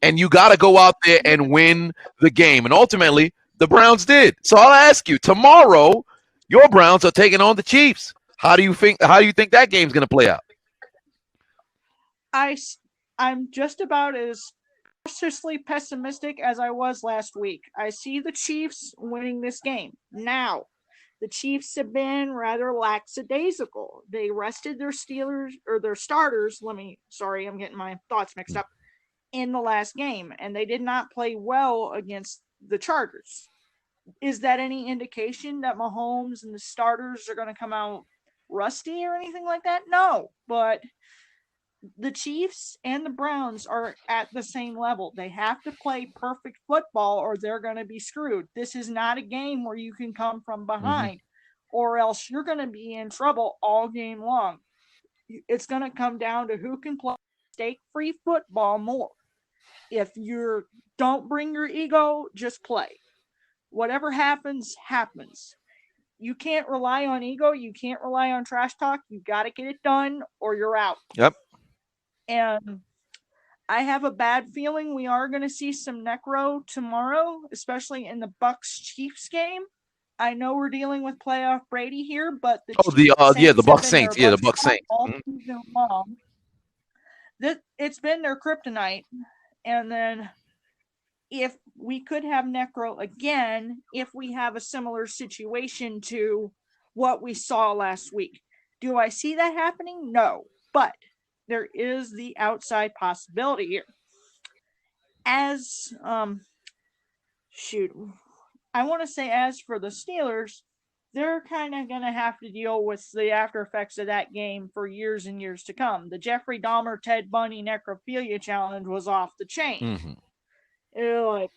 And you got to go out there and win the game. And ultimately, the Browns did. So I'll ask you, tomorrow, your Browns are taking on the Chiefs. How do you think that game's going to play out? I'm just about as cautiously pessimistic as I was last week. I see the Chiefs winning this game. Now, the Chiefs have been rather lackadaisical. They rested their starters. I'm getting my thoughts mixed up in the last game, and they did not play well against the Chargers. Is that any indication that Mahomes and the starters are going to come out rusty or anything like that? No, but the Chiefs and the Browns are at the same level. They have to play perfect football or they're going to be screwed. This is not a game where you can come from behind or else you're going to be in trouble all game long. It's going to come down to who can play mistake-free football more. If you don't bring your ego, just play. Whatever happens, happens. You can't rely on ego. You can't rely on trash talk. You got to get it done or you're out. Yep. And I have a bad feeling we are going to see some necro tomorrow, especially in the Bucks Chiefs game. I know we're dealing with playoff Brady here, but the the Bucks Saints, the Bucks Saints all season long. It's been their kryptonite, and then if we could have necro again, if we have a similar situation to what we saw last week, do I see that happening? No, but there is the outside possibility here. As I want to say as for the Steelers, they're kind of going to have to deal with the after effects of that game for years and years to come. The Jeffrey Dahmer Ted Bundy necrophilia challenge was off the chain. Like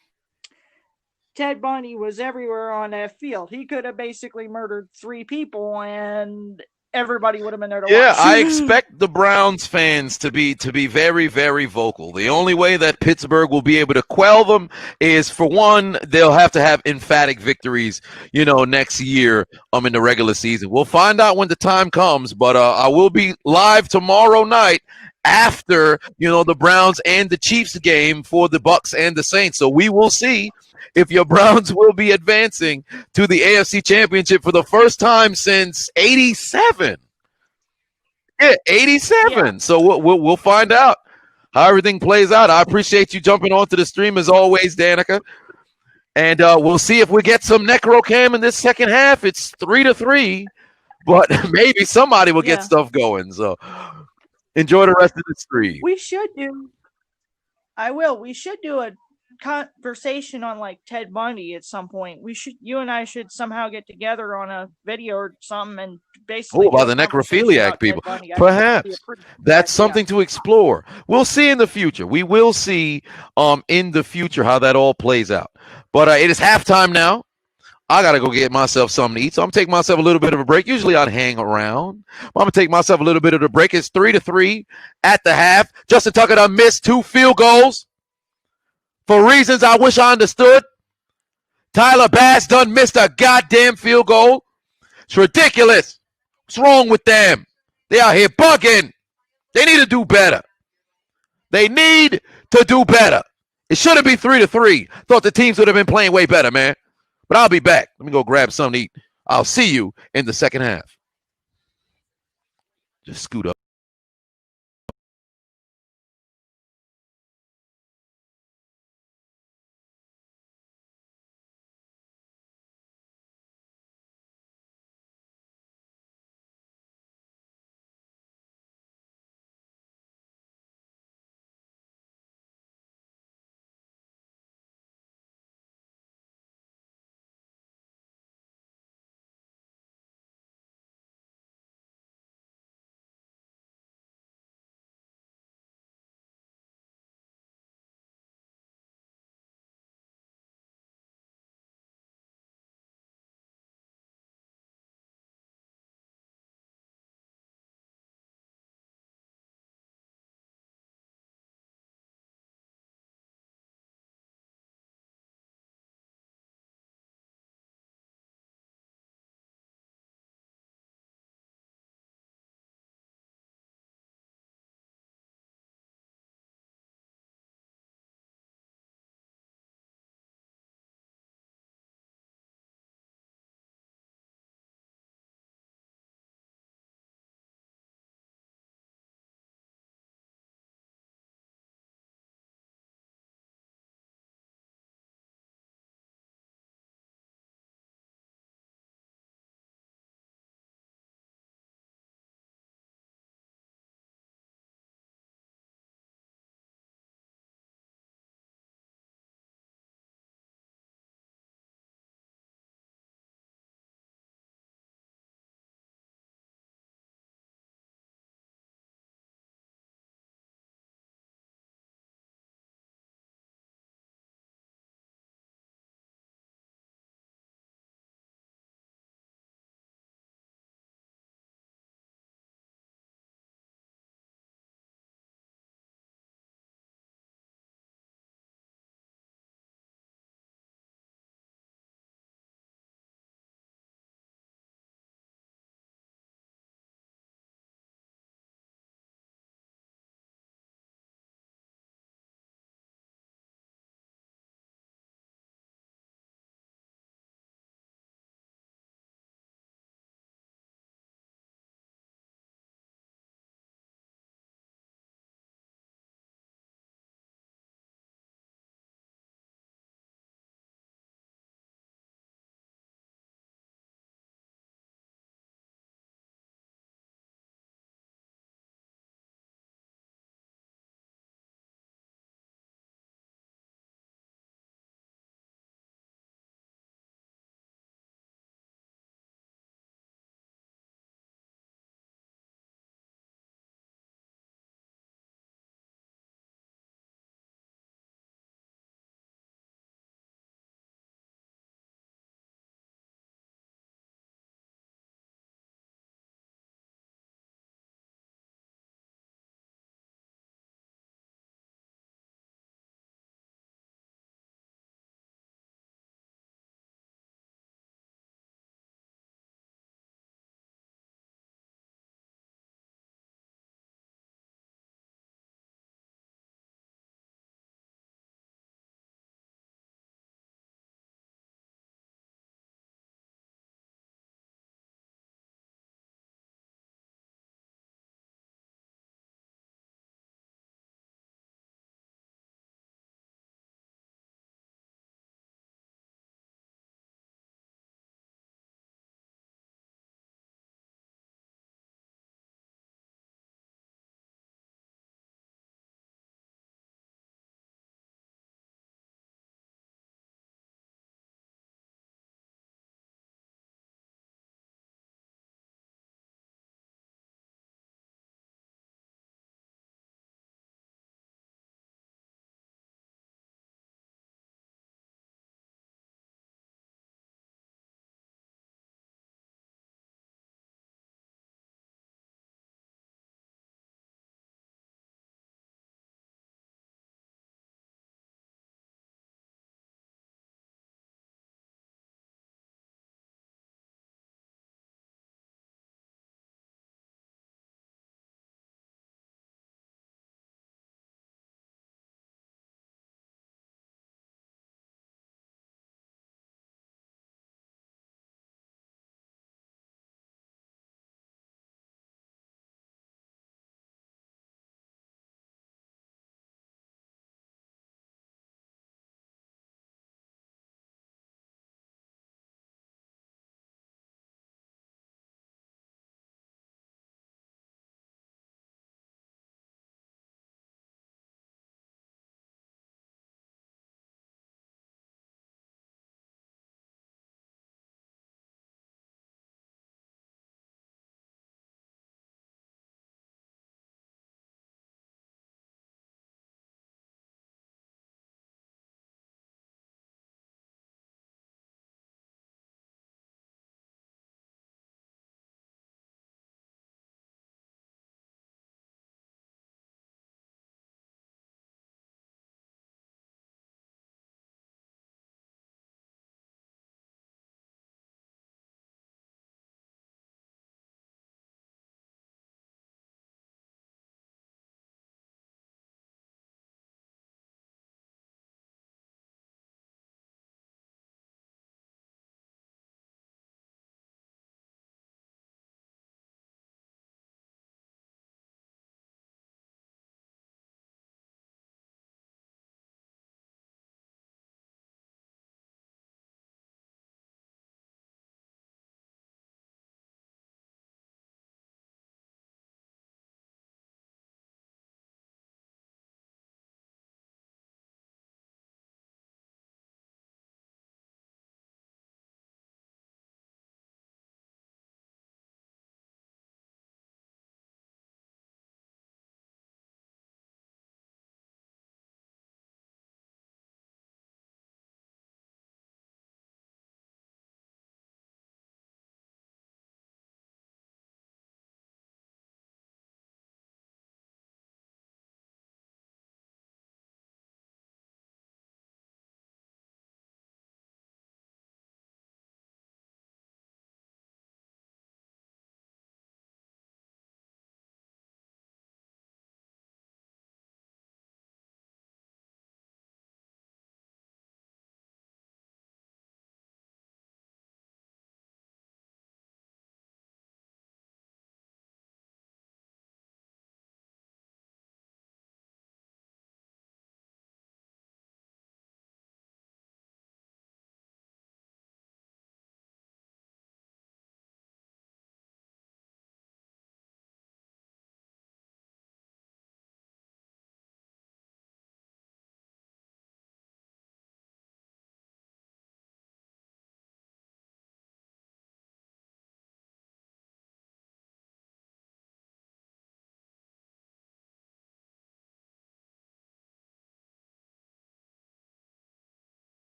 Ted Bundy was everywhere on that field. He could have basically murdered 3 people and everybody would have been there to watch. Yeah, I expect the Browns fans to be very, very vocal. The only way that Pittsburgh will be able to quell them is, for one, they'll have to have emphatic victories, next year in the regular season. We'll find out when the time comes, but I will be live tomorrow night after, the Browns and the Chiefs game for the Bucks and the Saints. So we will see if your Browns will be advancing to the AFC Championship for the first time since '87. Yeah, '87. Yeah. So we'll find out how everything plays out. I appreciate you jumping onto the stream as always, Danica. And we'll see if we get some Necro Cam in this second half. It's 3-3, but maybe somebody will get stuff going. So enjoy the rest of the stream. We should do a conversation on like Ted Bundy at some point. You and I should somehow get together on a video or something and basically about the necrophiliac people. Perhaps that's something to explore. We'll see in the future. We will see in the future how that all plays out. But it is halftime now. I got to go get myself something to eat. So I'm taking myself a little bit of a break. Usually I'd hang around. I'm going to take myself a little bit of a break. It's 3-3 at the half. Justin Tucker done missed 2 field goals for reasons I wish I understood. Tyler Bass done missed a goddamn field goal. It's ridiculous. What's wrong with them? They out here bugging. They need to do better. They need to do better. It shouldn't be 3-3. Thought the teams would have been playing way better, man. But I'll be back. Let me go grab something to eat. I'll see you in the second half. Just scoot up.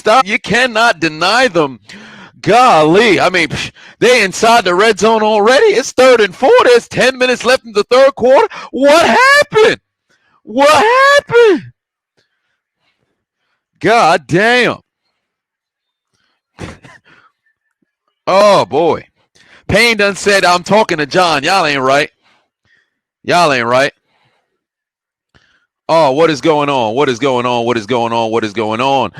stop. You cannot deny them. Golly, I mean, they inside the red zone already. It's 3rd and 4. There's 10 minutes left in the third quarter. What happened? What happened? God damn. Oh, boy. Payne done said, I'm talking to John. Y'all ain't right. Y'all ain't right. Oh, what is going on? What is going on? What is going on? What is going on?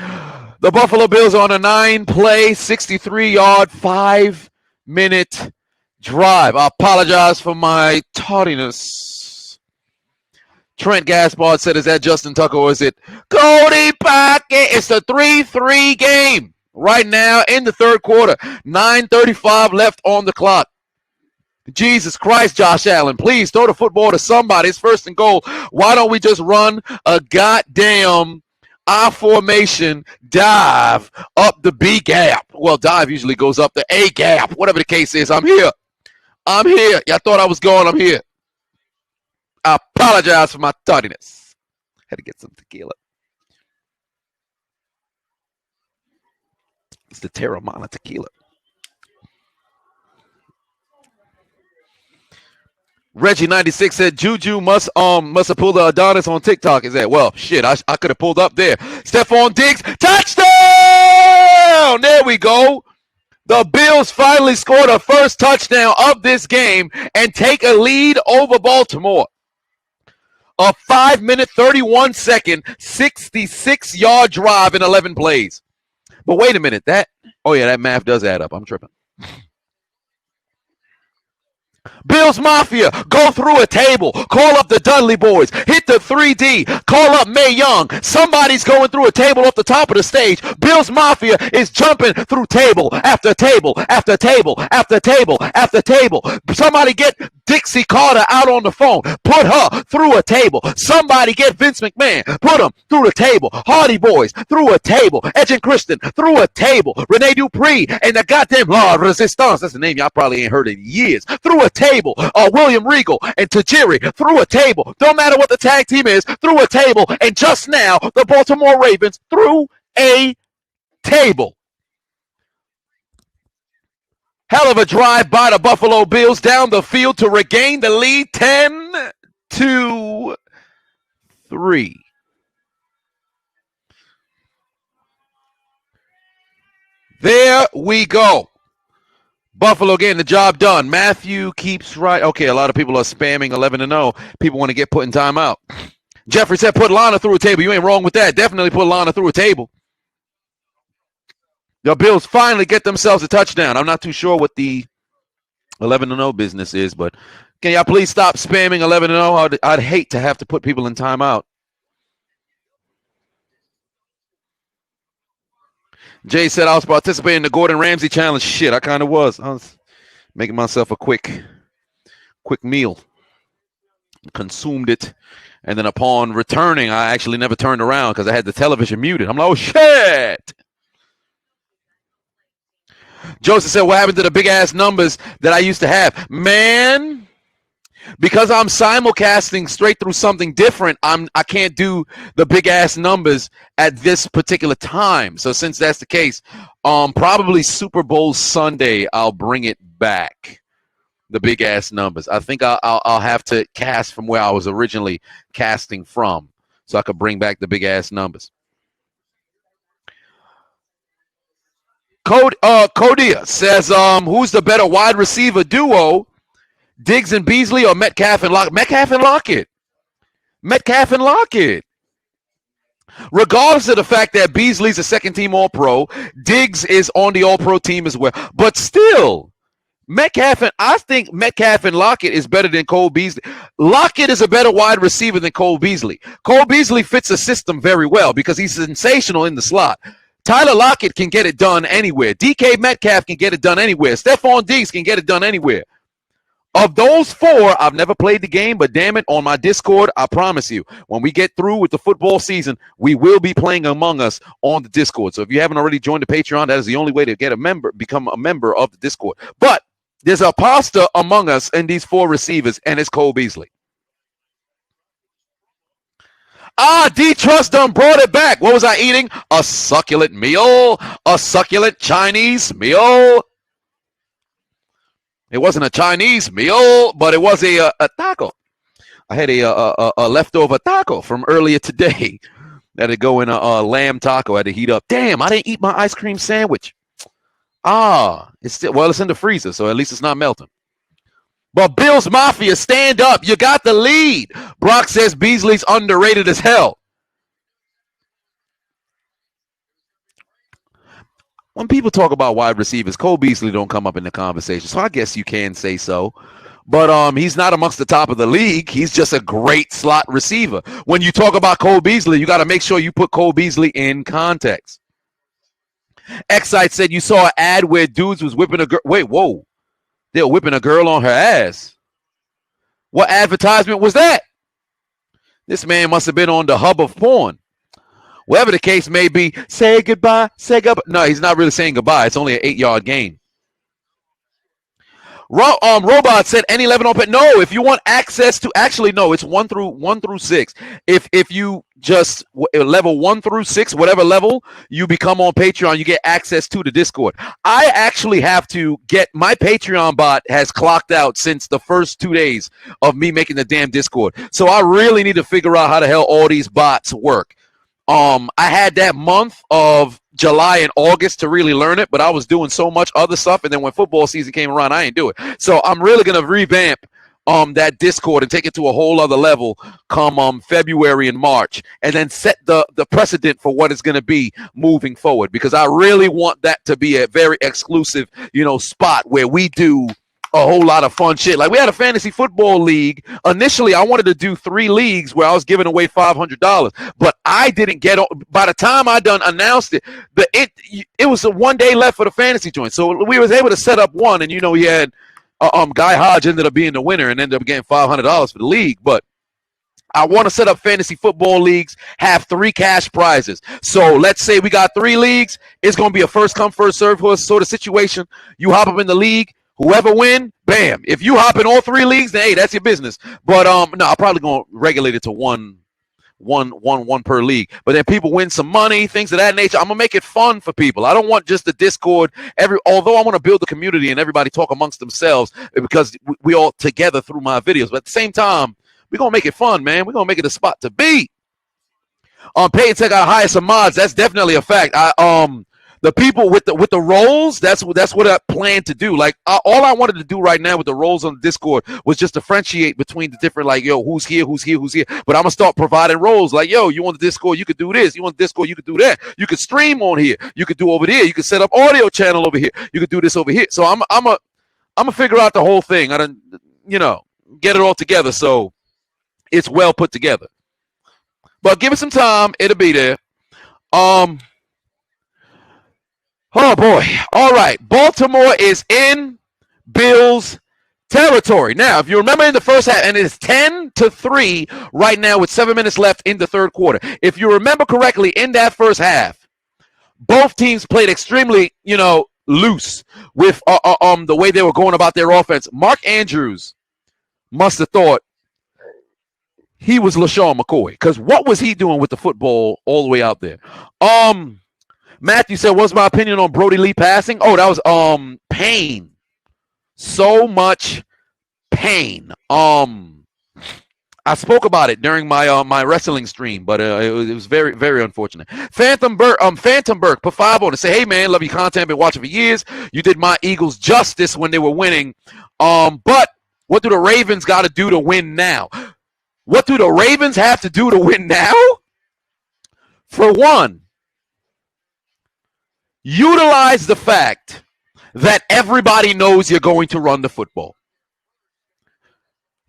The Buffalo Bills on a 9-play, 63-yard, 5-minute drive. I apologize for my tardiness. Trent Gaspard said, is that Justin Tucker or is it Cody Pocket? It's a 3-3 game right now in the third quarter. 9:35 left on the clock. Jesus Christ, Josh Allen, please throw the football to somebody. It's 1st and goal. Why don't we just run a goddamn I formation dive up the B gap? Well, dive usually goes up the A gap. Whatever the case is, I'm here. I'm here. Y'all thought I was gone. I'm here. I apologize for my tardiness. Had to get some tequila. It's the Terramana tequila. Reggie96 said Juju must have pulled the Adonis on TikTok. Is that? Well, shit, I could have pulled up there. Stephon Diggs, touchdown! There we go. The Bills finally scored a first touchdown of this game and take a lead over Baltimore. A 5-minute, 31-second, 66-yard drive in 11 plays. But wait a minute, that math does add up. I'm tripping. Bills Mafia, go through a table. Call up the Dudley boys. Hit the 3D. Call up Mae Young. Somebody's going through a table off the top of the stage. Bills Mafia is jumping through table after table after table after table after table. Somebody get Dixie Carter out on the phone. Put her through a table. Somebody get Vince McMahon. Put him through a table. Hardy Boys through a table. Edge and Christian through a table. Rene Dupree and the goddamn La Resistance. That's the name y'all probably ain't heard in years. Through a table. William Regal and Tajiri through a table. Don't matter what the tag team is, through a table. And just now, the Baltimore Ravens through a table. Hell of a drive by the Buffalo Bills down the field to regain the lead 10-3. There we go. Buffalo getting the job done. Matthew keeps right. Okay, a lot of people are spamming 11-0. People want to get put in timeout. Jeffrey said put Lana through a table. You ain't wrong with that. Definitely put Lana through a table. The Bills finally get themselves a touchdown. I'm not too sure what the 11-0 business is, but can y'all please stop spamming 11-0? I'd hate to have to put people in timeout. Jay said I was participating in the Gordon Ramsay challenge. Shit, I kind of was. I was making myself a quick meal. Consumed it. And then upon returning, I actually never turned around because I had the television muted. I'm like, oh, shit. Joseph said, what happened to the big-ass numbers that I used to have? Man, because I'm simulcasting straight through something different, I can't do the big-ass numbers at this particular time. So since that's the case, probably Super Bowl Sunday, I'll bring it back, the big-ass numbers. I think I'll have to cast from where I was originally casting from so I could bring back the big-ass numbers. Cody says, who's the better wide receiver duo, Diggs and Beasley or Metcalf and Lockett? Metcalf and Lockett. Metcalf and Lockett. Regardless of the fact that Beasley's a second-team All-Pro, Diggs is on the All-Pro team as well. But still, I think Metcalf and Lockett is better than Cole Beasley. Lockett is a better wide receiver than Cole Beasley. Cole Beasley fits the system very well because he's sensational in the slot. Tyler Lockett can get it done anywhere. DK Metcalf can get it done anywhere. Stephon Diggs can get it done anywhere. Of those four, I've never played the game, but damn it, on my Discord, I promise you, when we get through with the football season, we will be playing Among Us on the Discord. So if you haven't already joined the Patreon, that is the only way to become a member of the Discord. But there's a pasta among us and these four receivers, and it's Cole Beasley. D Trust done brought it back. What was I eating? A succulent meal, a succulent Chinese meal. It wasn't a Chinese meal, but it was a taco. I had a leftover taco from earlier today. That to go in a lamb taco. I had to heat up. Damn, I didn't eat my ice cream sandwich. It's still, well, it's in the freezer, so at least it's not melting. But Bills Mafia, stand up. You got the lead. Brock says Beasley's underrated as hell. When people talk about wide receivers, Cole Beasley don't come up in the conversation, so I guess you can say so. But he's not amongst the top of the league. He's just a great slot receiver. When you talk about Cole Beasley, you got to make sure you put Cole Beasley in context. Excite said you saw an ad where dudes was whipping a girl. Wait, whoa. They were whipping a girl on her ass. What advertisement was that? This man must have been on the hub of porn. Whatever the case may be, say goodbye, say goodbye. No, he's not really saying goodbye. It's only an 8-yard gain. Robot said N11 open. No, if you want access to, actually no, it's 1 through 6. If you just level 1 through 6, whatever level you become on Patreon, you get access to the Discord. I actually have to get my Patreon bot has clocked out since the first 2 days of me making the damn Discord. So I really need to figure out how the hell all these bots work. I had that month of July and August to really learn it, but I was doing so much other stuff, and then when football season came around, I ain't do it. So I'm really gonna revamp that Discord and take it to a whole other level come February and March, and then set the precedent for what it's gonna be moving forward, because I really want that to be a very exclusive, spot where we do a whole lot of fun shit. Like we had a fantasy football league. Initially, I wanted to do 3 leagues where I was giving away $500, but I didn't get on. By the time I done announced it, it was a 1 day left for the fantasy joint. So we was able to set up one, and he had Guy Hodge ended up being the winner and ended up getting $500 for the league. But I want to set up fantasy football leagues, have 3 cash prizes. So let's say we got 3 leagues. It's going to be a first come, first serve sort of situation. You hop up in the league. Whoever win, bam. If you hop in all 3 leagues, then hey, that's your business. But no, I'm probably gonna regulate it to one per league. But then people win some money, things of that nature. I'm gonna make it fun for people. I don't want just the Discord. Although I want to build a community and everybody talk amongst themselves because we all together through my videos. But at the same time, we're gonna make it fun, man. We're gonna make it a spot to be. Pay Tech gotta hire some mods. That's definitely a fact. The people with the roles, that's what I plan to do. Like all I wanted to do right now with the roles on the Discord was just differentiate between the different, like, who's here. But I'm gonna start providing roles. Like, you want the Discord, you could do this. You want the Discord, you could do that. You could stream on here. You could do over there. You could set up audio channel over here. You could do this over here. So I'm gonna figure out the whole thing. I don't, get it all together so it's well put together. But give it some time. It'll be there. Oh, boy. All right. Baltimore is in Bills territory. Now, if you remember in the first half, and it's 10-3 right now with 7 minutes left in the third quarter. If you remember correctly, in that first half, both teams played extremely, loose with the way they were going about their offense. Mark Andrews must have thought he was LaShawn McCoy, because what was he doing with the football all the way out there? Matthew said, what's my opinion on Brody Lee passing? Oh, that was pain. So much pain. I spoke about it during my my wrestling stream, but it was very, very unfortunate. Phantom Burke put 5 on it. Say, hey man, love your content, been watching for years. You did my Eagles justice when they were winning. But what do the Ravens got to do to win now? What do the Ravens have to do to win now? For one, utilize the fact that everybody knows you're going to run the football.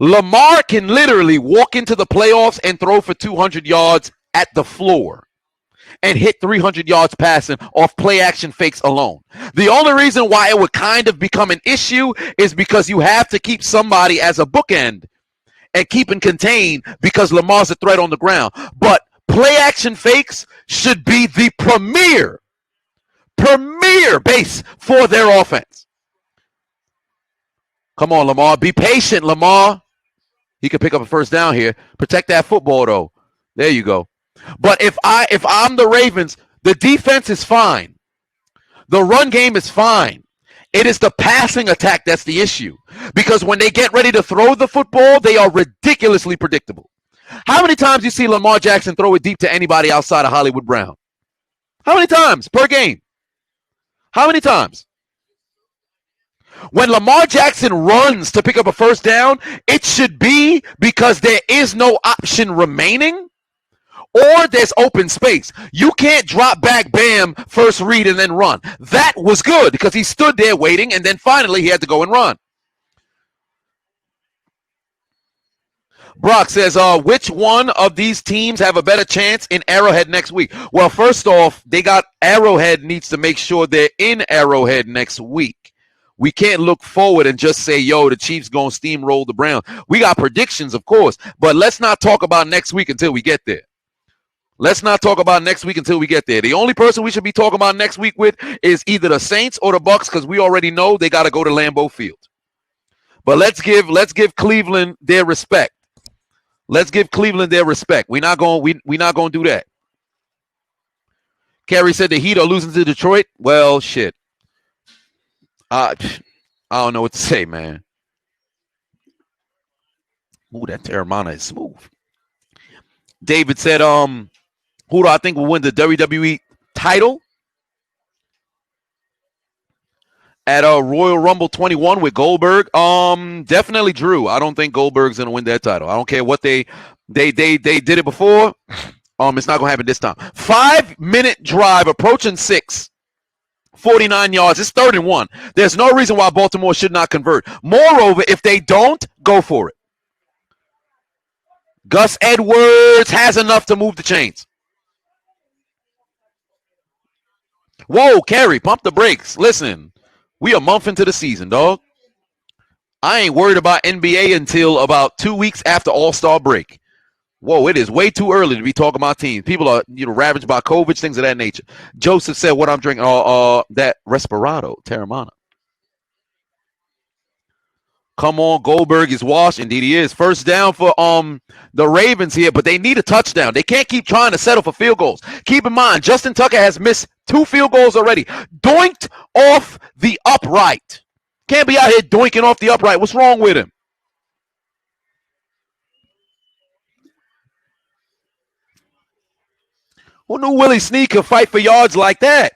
Lamar can literally walk into the playoffs and throw for 200 yards at the floor and hit 300 yards passing off play action fakes alone. The only reason why it would kind of become an issue is because you have to keep somebody as a bookend and keep and contain because Lamar's a threat on the ground. But play action fakes should be the premier base for their offense. Come on, Lamar. Be patient, Lamar. He could pick up a first down here. Protect that football, though. There you go. But if I'm the Ravens, the defense is fine. The run game is fine. It is the passing attack that's the issue. Because when they get ready to throw the football, they are ridiculously predictable. How many times you see Lamar Jackson throw it deep to anybody outside of Hollywood Brown? How many times per game? How many times? When Lamar Jackson runs to pick up a first down, it should be because there is no option remaining or there's open space. You can't drop back, bam, first read, and then run. That was good because he stood there waiting, and then finally he had to go and run. Brock says, which one of these teams have a better chance in Arrowhead next week? Well, first off, they got Arrowhead needs to make sure they're in Arrowhead next week. We can't look forward and just say, yo, the Chiefs going to steamroll the Browns. We got predictions, of course, but let's not talk about next week until we get there. Let's not talk about next week until we get there. The only person we should be talking about next week with is either the Saints or the Bucks because we already know they got to go to Lambeau Field. But let's give Cleveland their respect. Let's give Cleveland their respect. We're not going to do that. Kerry said the Heat are losing to Detroit. Well, shit. I don't know what to say, man. Ooh, that Terramana is smooth. David said, who do I think will win the WWE title at Royal Rumble 21 with Goldberg? Definitely Drew. I don't think Goldberg's gonna win that title. I don't care what they did it before. It's not gonna happen this time. 5-minute drive, approaching 6. 49 yards. It's 3rd and 1. There's no reason why Baltimore should not convert. Moreover, if they don't, go for it. Gus Edwards has enough to move the chains. Whoa, Kerry, pump the brakes. Listen, we a month into the season, dog. I ain't worried about NBA until about 2 weeks after All-Star break. Whoa, it is way too early to be talking about teams. People are, ravaged by COVID, things of that nature. Joseph said, what I'm drinking, that Respirado, Terramana. Come on, Goldberg is washed. Indeed he is. First down for the Ravens here, but they need a touchdown. They can't keep trying to settle for field goals. Keep in mind, Justin Tucker has missed 2 field goals already. Doinked off the upright. Can't be out here doinking off the upright. What's wrong with him? Who knew Willie Snead could fight for yards like that?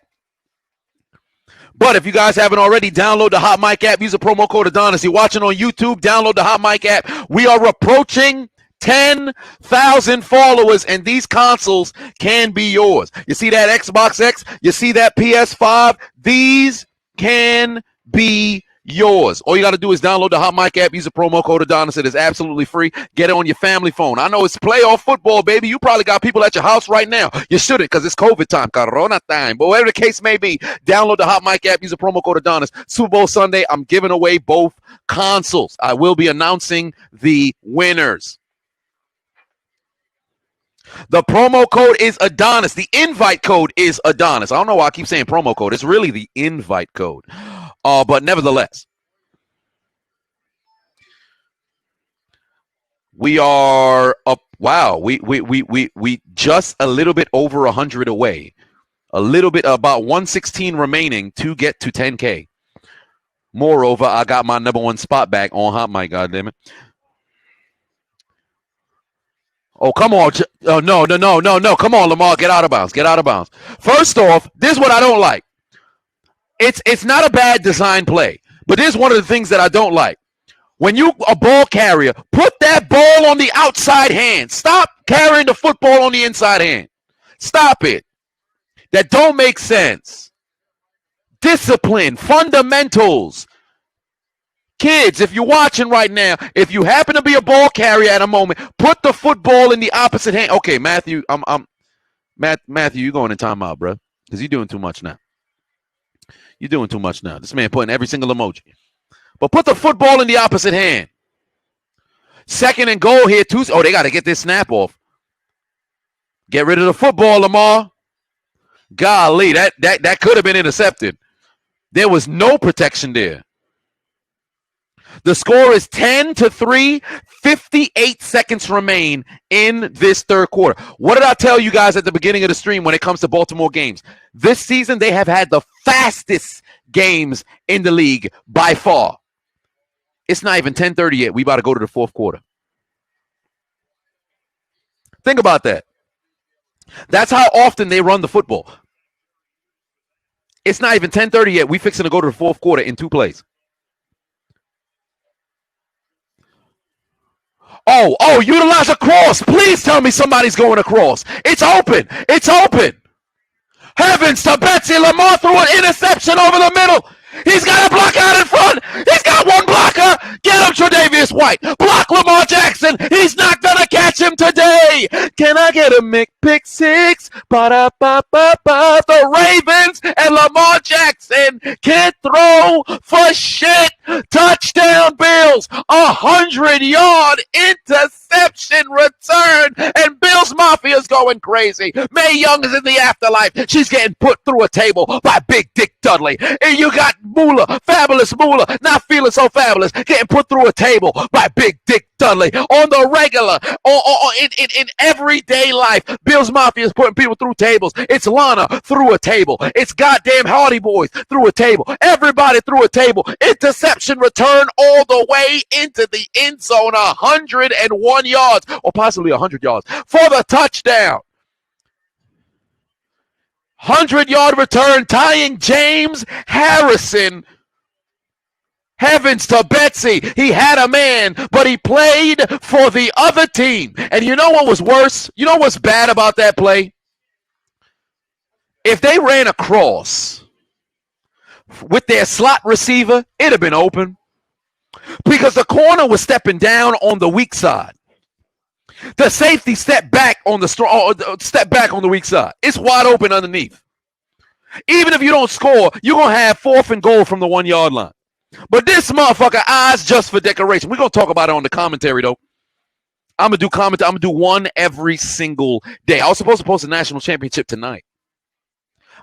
But if you guys haven't already, download the Hot Mic app. Use the promo code Adonis. You're watching on YouTube, download the Hot Mic app. We are approaching 10,000 followers, and these consoles can be yours. You see that Xbox X? You see that PS5? These can be yours. All you got to do is download the Hot Mic app. Use the promo code Adonis. It is absolutely free. Get it on your family phone. I know it's playoff football, baby. You probably got people at your house right now. You shouldn't because it's COVID time, Corona time. But whatever the case may be, download the Hot Mic app. Use the promo code Adonis. Super Bowl Sunday, I'm giving away both consoles. I will be announcing the winners. The promo code is Adonis. The invite code is Adonis. I don't know why I keep saying promo code. It's really the invite code. But nevertheless, we are up. Wow, we just a little bit over 100 away. A little bit, about 116 remaining to get to 10K. Moreover, I got my #1 spot back on Hot Mic. Goddammit. Oh, come on. Oh, no. Come on, Lamar. Get out of bounds. Get out of bounds. First off, this is what I don't like. It's not a bad design play, but this is one of the things that I don't like. When you a ball carrier, put that ball on the outside hand. Stop carrying the football on the inside hand. Stop it. That don't make sense. Discipline, fundamentals. Kids, if you're watching right now, if you happen to be a ball carrier at a moment, put the football in the opposite hand. Okay, Matthew, Matthew, you're going in timeout, bro, because you're doing too much now. You're doing too much now. This man putting every single emoji. But put the football in the opposite hand. 2nd and goal here. Oh, they got to get this snap off. Get rid of the football, Lamar. Golly, that could have been intercepted. There was no protection there. The score is 10-3. 58 seconds remain in this third quarter. What did I tell you guys at the beginning of the stream when it comes to Baltimore games? This season, they have had the fastest games in the league by far. It's not even 10:30 yet. We about to go to the fourth quarter. Think about that. That's how often they run the football. It's not even 10:30 yet. We fixing to go to the fourth quarter in 2 plays. Oh, utilize a cross. Please tell me somebody's going across. It's open. It's open. Heavens to Betsy. Lamar threw an interception over the middle. He's got a block out in front. He's got one blocker. Get him, Tre'Davious White. Block Lamar Jackson. He's not going to catch him today. Can I get a pick six? Ba-da-ba-ba-ba. The Ravens and Lamar Jackson can't throw for shit. Touchdown Bills. 100-yard interception return. And Bills Mafia's going crazy. Mae Young is in the afterlife. She's getting put through a table by Big Dick Dudley. And you got Moolah, fabulous Moolah, not feeling so fabulous, getting put through a table by Big Dick Dudley on the regular, in everyday life. Bills Mafia is putting people through tables. It's Lana through a table. It's goddamn Hardy Boys through a table. Everybody through a table. Interception return all the way into the end zone, 101 yards, or possibly 100 yards for the touchdown. 100-yard return, tying James Harrison. Heavens to Betsy. He had a man, but he played for the other team. And you know what was worse? You know what's bad about that play? If they ran across with their slot receiver, it'd have been open. Because the corner was stepping down on the weak side. The safety stepped back on the weak side. It's wide open underneath. Even if you don't score, you're going to have 4th and goal from the 1-yard line. But this motherfucker, eyes just for decoration. We're going to talk about it on the commentary, though. I'm going to do commentary. I'm going to do one every single day. I was supposed to post a national championship tonight.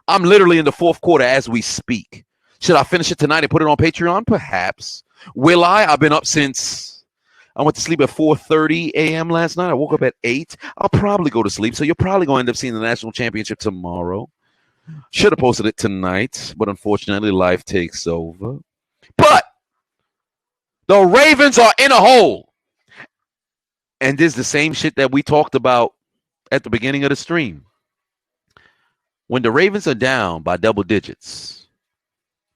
I'm literally in the 4th quarter as we speak. Should I finish it tonight and put it on Patreon? Perhaps. Will I? I've been up since... I went to sleep at 4:30 a.m. last night. I woke up at 8. I'll probably go to sleep. So you're probably going to end up seeing the national championship tomorrow. Should have posted it tonight, but unfortunately, life takes over. But the Ravens are in a hole. And this is the same shit that we talked about at the beginning of the stream. When the Ravens are down by double digits,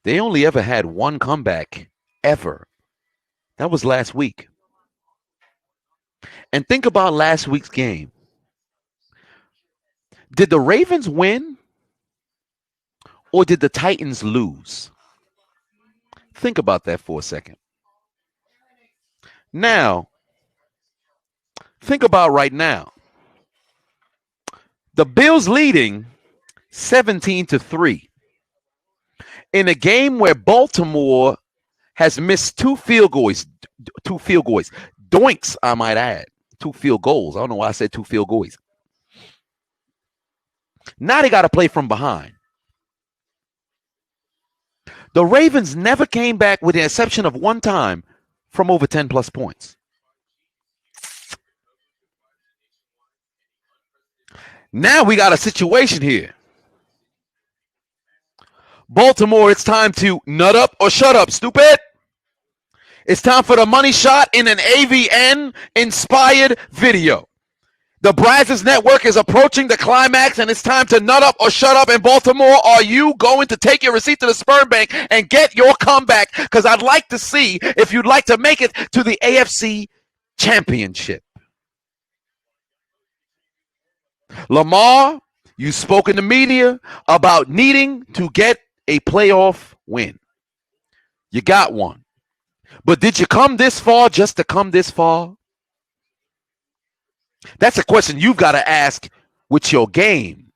they only ever had one comeback ever. That was last week. And think about last week's game. Did the Ravens win or did the Titans lose? Think about that for a second. Now, think about right now. The Bills leading 17-3 in a game where Baltimore has missed 2 field goals. Doinks, I might add. 2 field goals. I don't know why I said 2 field goals. Now they got to play from behind. The Ravens never came back with the exception of one time from over 10 plus points. Now we got a situation here. Baltimore, it's time to nut up or shut up, stupid. It's time for the money shot in an AVN-inspired video. The Brazzers Network is approaching the climax, and it's time to nut up or shut up in Baltimore. Are you going to take your receipt to the sperm bank and get your comeback? Because I'd like to see if you'd like to make it to the AFC Championship. Lamar, you spoke in the media about needing to get a playoff win. You got one. But did you come this far just to come this far? That's a question you've got to ask with your game,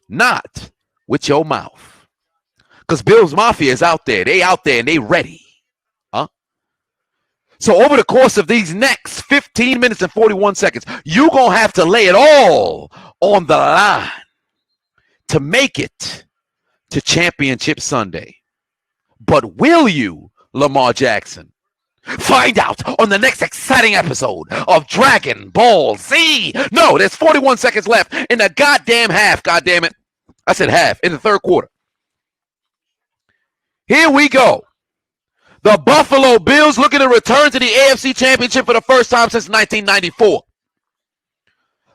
not with your mouth. Because Bills Mafia is out there. They out there and they ready. Huh? So over the course of these next 15 minutes and 41 seconds, you're going to have to lay it all on the line to make it to Championship Sunday. But will you, Lamar Jackson? Find out on the next exciting episode of Dragon Ball Z. No, there's 41 seconds left in the goddamn half. God damn it. I said half in the third quarter. Here we go. The Buffalo Bills looking to return to the AFC Championship for the first time since 1994.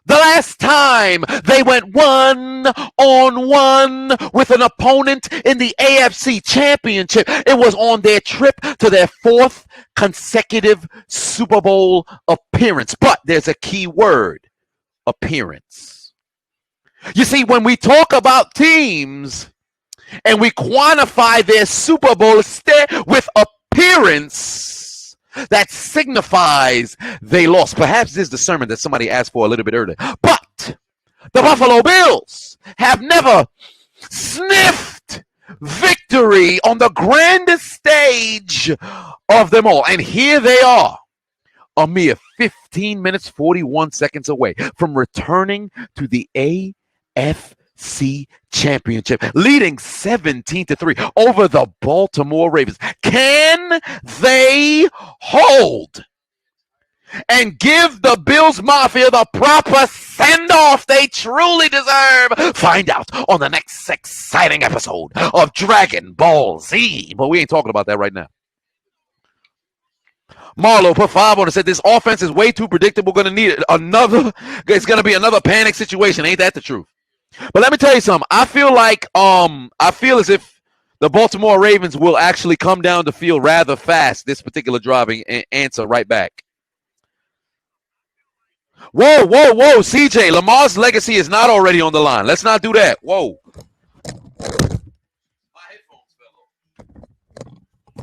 The last time they went 1-on-1 with an opponent in the AFC Championship, it was on their trip to their fourth consecutive Super Bowl appearance. But there's a key word, appearance. You see, when we talk about teams and we quantify their Super Bowl with appearance, that signifies they lost. Perhaps this is the sermon that somebody asked for a little bit earlier. But the Buffalo Bills have never sniffed victory on the grandest stage of them all. And here they are, a mere 15 minutes, 41 seconds away from returning to the AFC Championship, leading 17-3 over the Baltimore Ravens. Can they hold and give the Bills Mafia the proper send-off they truly deserve? Find out on the next exciting episode of Dragon Ball Z. But we ain't talking about that right now. Marlo put 5 on and said this offense is way too predictable. It's going to be another panic situation. Ain't that the truth? But let me tell you something. I feel as if the Baltimore Ravens will actually come down the field rather fast this particular driving and answer right back. Whoa, CJ, Lamar's legacy is not already on the line. Let's not do that. Whoa. My headphones fell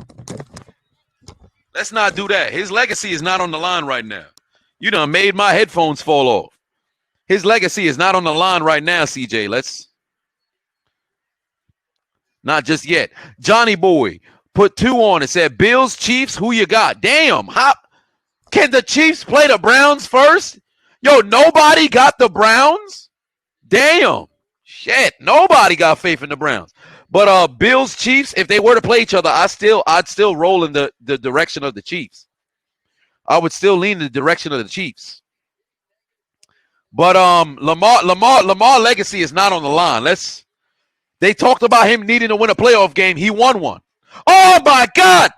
off. Let's not do that. His legacy is not on the line right now. You done made my headphones fall off. His legacy is not on the line right now, CJ. Let's not just yet. Johnny Boy put 2 on and said, Bills, Chiefs, who you got? Damn. How can the Chiefs play the Browns first? Yo, nobody got the Browns? Damn. Shit. Nobody got faith in the Browns. But Bills, Chiefs, if they were to play each other, I'd still roll in the direction of the Chiefs. I would still lean in the direction of the Chiefs. But Lamar legacy is not on the line. They talked about him needing to win a playoff game. He won one. Oh my God!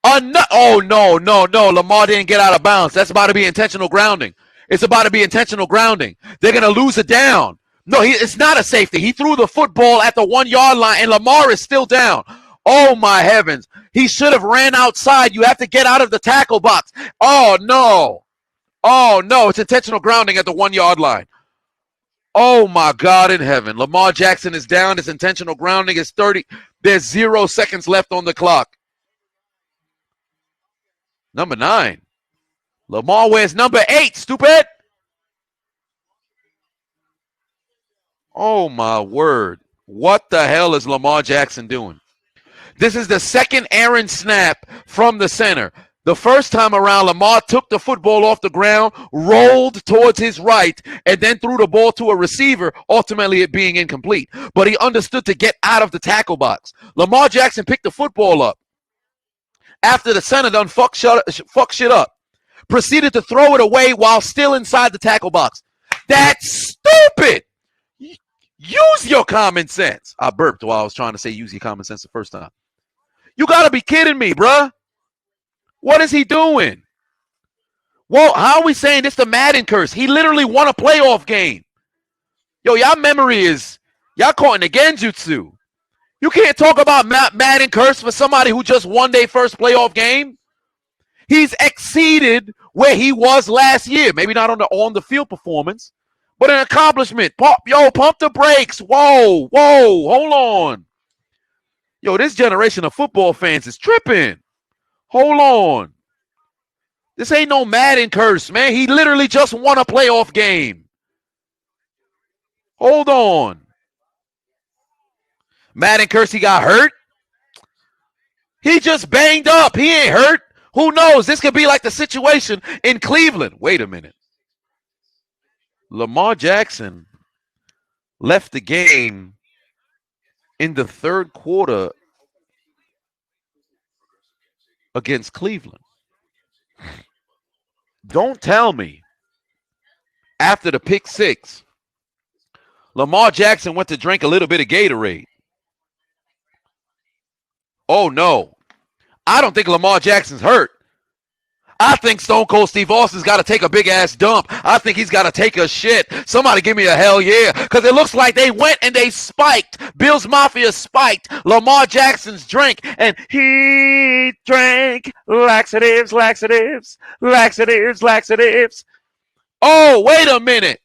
Oh no! Lamar didn't get out of bounds. That's about to be intentional grounding. It's about to be intentional grounding. They're gonna lose it down. No, it's not a safety. He threw the football at the 1-yard line, and Lamar is still down. Oh my heavens! He should have ran outside. You have to get out of the tackle box. Oh no! Oh, no, it's intentional grounding at the 1-yard line. Oh, my God in heaven. Lamar Jackson is down. It's intentional grounding. It's 30. There's 0 seconds left on the clock. Number 9. Lamar wears number 8, stupid. Oh, my word. What the hell is Lamar Jackson doing? This is the second errant snap from the center. The first time around, Lamar took the football off the ground, rolled towards his right, and then threw the ball to a receiver, ultimately it being incomplete. But he understood to get out of the tackle box. Lamar Jackson picked the football up after the center done fuck shit up. Proceeded to throw it away while still inside the tackle box. That's stupid. Use your common sense. I burped while I was trying to say use your common sense the first time. You got to be kidding me, bruh. What is he doing? Well, how are we saying this the Madden curse? He literally won a playoff game. Yo, y'all memory is, y'all caught in the genjutsu. You can't talk about Madden curse for somebody who just won their first playoff game. He's exceeded where he was last year. Maybe not on the field performance, but an accomplishment. Pump the brakes. Whoa, hold on. Yo, this generation of football fans is tripping. Hold on. This ain't no Madden curse, man. He literally just won a playoff game. Hold on. Madden curse, he got hurt. He just banged up. He ain't hurt. Who knows? This could be like the situation in Cleveland. Wait a minute. Lamar Jackson left the game in the third quarter against Cleveland. Don't tell me after the pick six, Lamar Jackson went to drink a little bit of Gatorade. Oh, no. I don't think Lamar Jackson's hurt. I think Stone Cold Steve Austin's got to take a big-ass dump. I think he's got to take a shit. Somebody give me a hell yeah. Because it looks like they went and they spiked. Bills Mafia spiked Lamar Jackson's drink. And he drank laxatives, laxatives, laxatives, laxatives. Oh, wait a minute.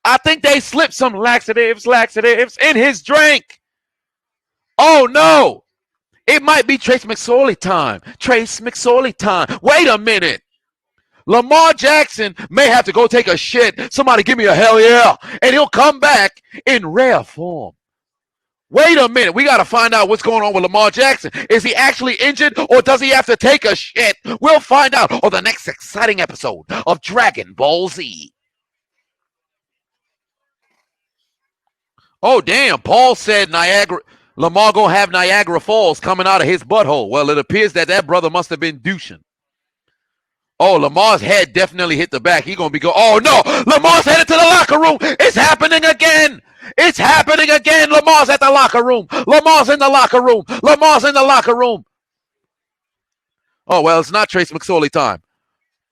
I think they slipped some laxatives, laxatives in his drink. Oh, no. It might be Trace McSorley time. Trace McSorley time. Wait a minute. Lamar Jackson may have to go take a shit. Somebody give me a hell yeah. And he'll come back in rare form. Wait a minute. We got to find out what's going on with Lamar Jackson. Is he actually injured or does he have to take a shit? We'll find out on the next exciting episode of Dragon Ball Z. Oh, damn. Paul said Lamar gonna have Niagara Falls coming out of his butthole. Well, it appears that brother must have been douching. Oh, Lamar's head definitely hit the back. He gonna be going. Oh no, Lamar's headed to the locker room. It's happening again. It's happening again. Lamar's at the locker room. Lamar's in the locker room. Lamar's in the locker room. Oh well, it's not Trace McSorley time.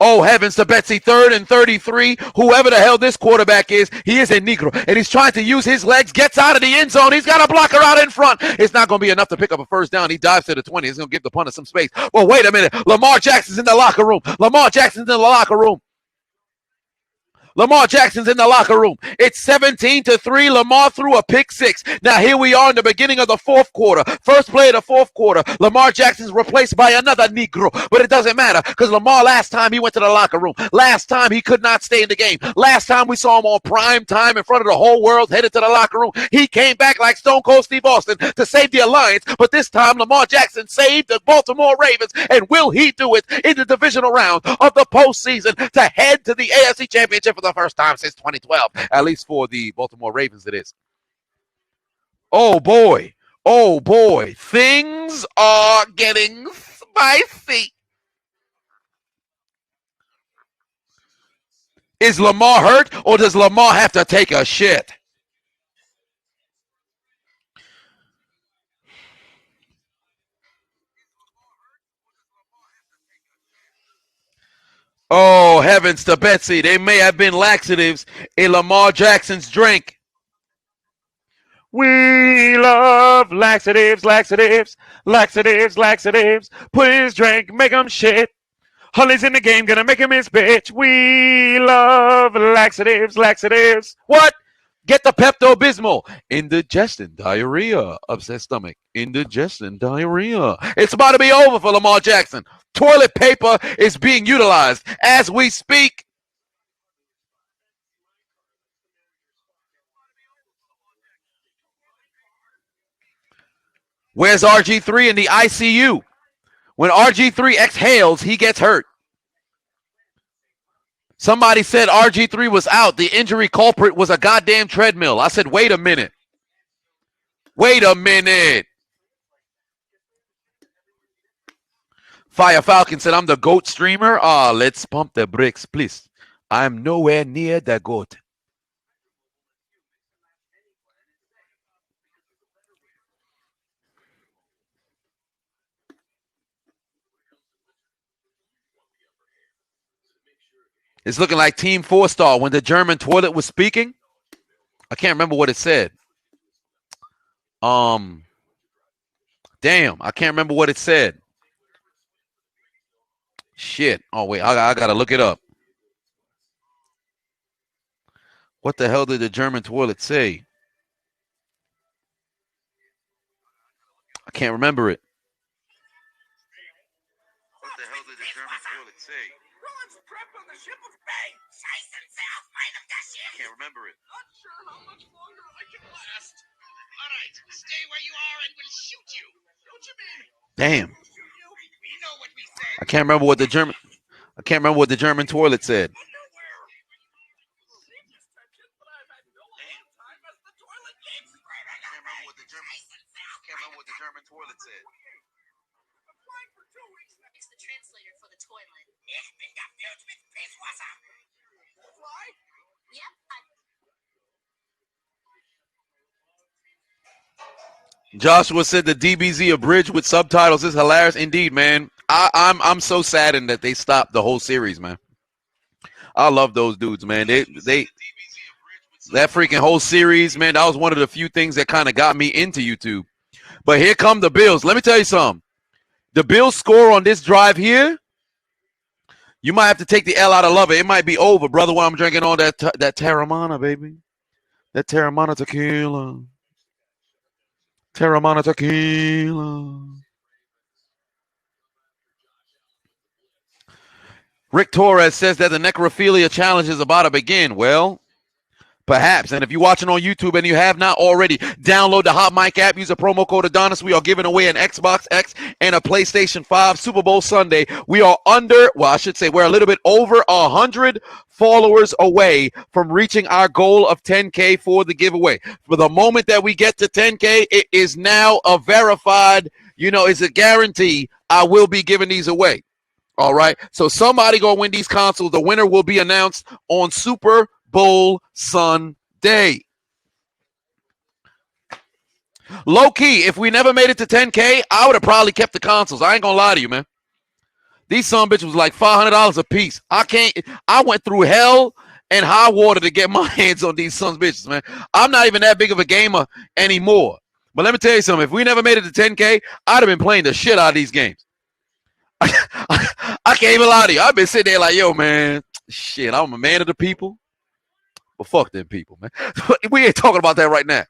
Oh, heavens to Betsy, 3rd and 33. Whoever the hell this quarterback is, he is a Negro. And he's trying to use his legs, gets out of the end zone. He's got a blocker out in front. It's not going to be enough to pick up a first down. He dives to the 20. He's going to give the punter some space. Well, wait a minute. Lamar Jackson's in the locker room. Lamar Jackson's in the locker room. Lamar Jackson's in the locker room. It's 17-3. Lamar threw a pick six. Now here we are in the beginning of the fourth quarter. First play of the fourth quarter. Lamar Jackson's replaced by another Negro. But it doesn't matter because Lamar last time he went to the locker room. Last time he could not stay in the game. Last time we saw him on prime time in front of the whole world headed to the locker room. He came back like Stone Cold Steve Austin to save the Alliance. But this time Lamar Jackson saved the Baltimore Ravens. And will he do it in the divisional round of the postseason to head to the AFC Championship for the first time since 2012, at least for the Baltimore Ravens it is. Oh boy, things are getting spicy. Is Lamar hurt or does Lamar have to take a shit? Oh, heavens to Betsy. They may have been laxatives in Lamar Jackson's drink. We love laxatives, laxatives, laxatives, laxatives. Put in his drink, make him shit. Holly's in the game, gonna make him his bitch. We love laxatives, laxatives. What? Get the Pepto-Bismol. Indigestion, diarrhea, upset stomach. Indigestion, diarrhea. It's about to be over for Lamar Jackson. Toilet paper is being utilized as we speak. Where's RG3 in the ICU? When RG3 exhales, he gets hurt. Somebody said RG3 was out. The injury culprit was a goddamn treadmill. I said, wait a minute. Wait a minute. Fire Falcon said, I'm the GOAT streamer. Let's pump the brakes, please. I'm nowhere near the GOAT. It's looking like Team 4-Star when the German toilet was speaking. I can't remember what it said. Damn, I can't remember what it said. Shit. Oh, wait, I got to look it up. What the hell did the German toilet say? I can't remember it. What the hell did the German toilet say? I can't remember it. Not sure how much longer I can last. All right, stay where you are and we'll shoot you. Don't you mean? Damn. We know what we say. I can't remember what the German toilet said. Joshua said the DBZ abridged with subtitles is hilarious. Indeed, man. I'm so saddened that they stopped the whole series, man. I love those dudes, man. They that freaking whole series, man. That was one of the few things that kind of got me into YouTube. But here come the Bills. Let me tell you something. The Bills score on this drive here. You might have to take the L out of love it. It might be over, brother, while I'm drinking all that Terramana, baby. That Terramana tequila. Terramana tequila. Rick Torres says that the necrophilia challenge is about to begin. Well, perhaps. And if you're watching on YouTube and you have not already, download the Hot Mic app. Use a promo code Adonis. We are giving away an Xbox X and a PlayStation 5 Super Bowl Sunday. We are we're a little bit over 100 followers away from reaching our goal of 10K for the giveaway. For the moment that we get to 10K, it is now a verified, it's a guarantee I will be giving these away. All right. So somebody gonna win these consoles. The winner will be announced on Super Bowl Sunday. Low key, if we never made it to 10K, I would have probably kept the consoles. I ain't gonna lie to you, man. These son bitches was like $500 a piece. I went through hell and high water to get my hands on these sons bitches, man. I'm not even that big of a gamer anymore. But let me tell you something. If we never made it to 10K, I'd have been playing the shit out of these games. I can't even lie to you. I've been sitting there like, yo, man, shit, I'm a man of the people. But fuck them people, man. We ain't talking about that right now.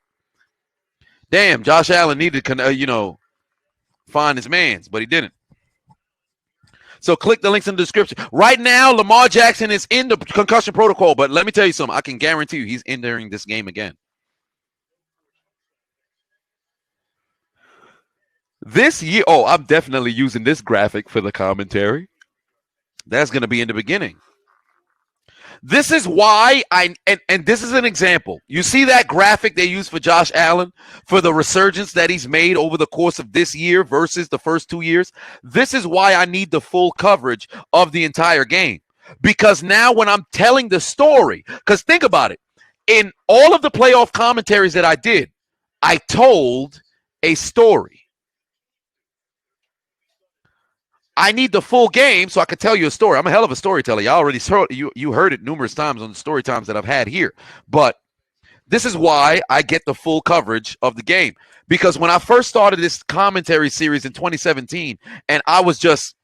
Damn, Josh Allen needed to, find his mans, but he didn't. So click the links in the description. Right now, Lamar Jackson is in the concussion protocol, but let me tell you something. I can guarantee you he's entering this game again. This year, I'm definitely using this graphic for the commentary. That's going to be in the beginning. This is why and this is an example. You see that graphic they used for Josh Allen for the resurgence that he's made over the course of this year versus the first 2 years? This is why I need the full coverage of the entire game. Because now when I'm telling the story, because think about it, in all of the playoff commentaries that I did, I told a story. I need the full game so I can tell you a story. I'm a hell of a storyteller. You already you heard it numerous times on the story times that I've had here. But this is why I get the full coverage of the game. Because when I first started this commentary series in 2017, and I was just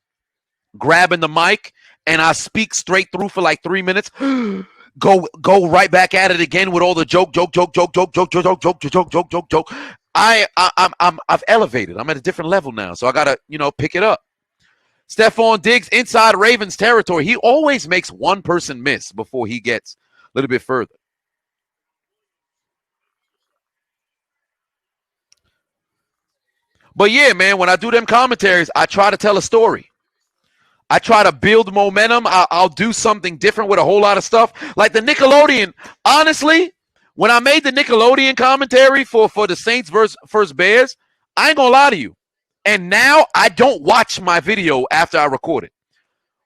grabbing the mic and I speak straight through for like 3 minutes, go right back at it again with all the joke. I've elevated. I'm at a different level now, so I gotta pick it up. Stephon Diggs inside Ravens territory. He always makes one person miss before he gets a little bit further. But yeah, man, when I do them commentaries, I try to tell a story. I try to build momentum. I'll do something different with a whole lot of stuff. Like the Nickelodeon. Honestly, when I made the Nickelodeon commentary for the Saints versus Bears, I ain't going to lie to you. And now I don't watch my video after I record it.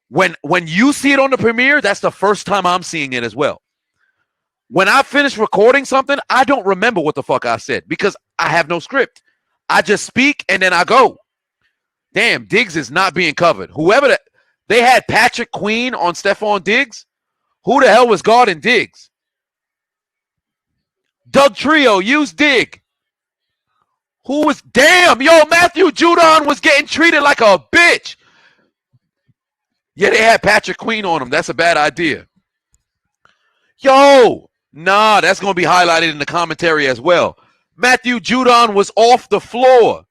When you see it on the premiere, that's the first time I'm seeing it as well. When I finish recording something, I don't remember what the fuck I said because I have no script. I just speak and then I go. Damn, Diggs is not being covered. They had Patrick Queen on Stephon Diggs. Who the hell was guarding Diggs? Doug Trio, use Dig. Matthew Judon was getting treated like a bitch. Yeah, they had Patrick Queen on him. That's a bad idea. That's going to be highlighted in the commentary as well. Matthew Judon was off the floor.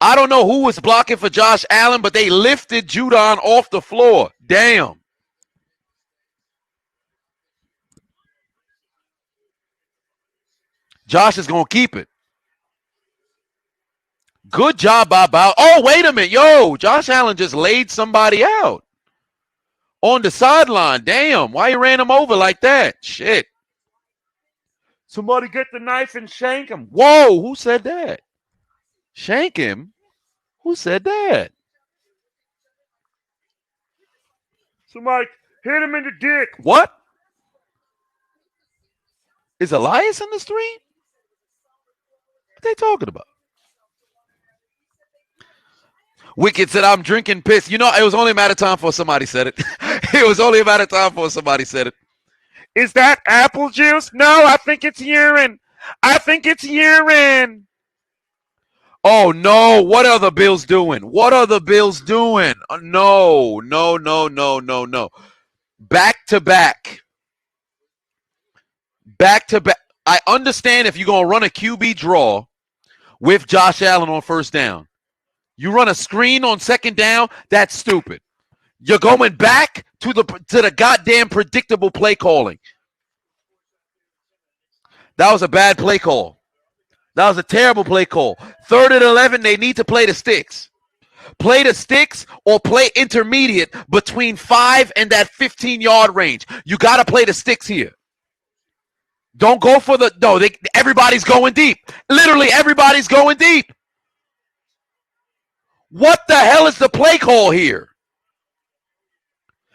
I don't know who was blocking for Josh Allen, but they lifted Judon off the floor. Damn. Josh is going to keep it. Good job, Bob. Oh, wait a minute. Josh Allen just laid somebody out on the sideline. Damn. Why you ran him over like that? Shit. Somebody get the knife and shank him. Whoa, who said that? Shank him? Who said that? Somebody hit him in the dick. What? Is Elias in the street? What they talking about? Wicked said, I'm drinking piss. You know, it was only a matter of time before somebody said it. It was only a matter of time before somebody said it. Is that apple juice? No, I think it's urine. I think it's urine. Oh, no. What are the Bills doing? What are the Bills doing? No. Back to back. Back to back. I understand if you're going to run a QB draw with Josh Allen on first down. You run a screen on second down, that's stupid. You're going back to the goddamn predictable play calling. That was a bad play call. That was a terrible play call. 3rd and 11, they need to play the sticks. Play the sticks or play intermediate between 5 and that 15-yard range. You got to play the sticks here. Don't go for the – no, everybody's going deep. Literally, everybody's going deep. What the hell is the play call here?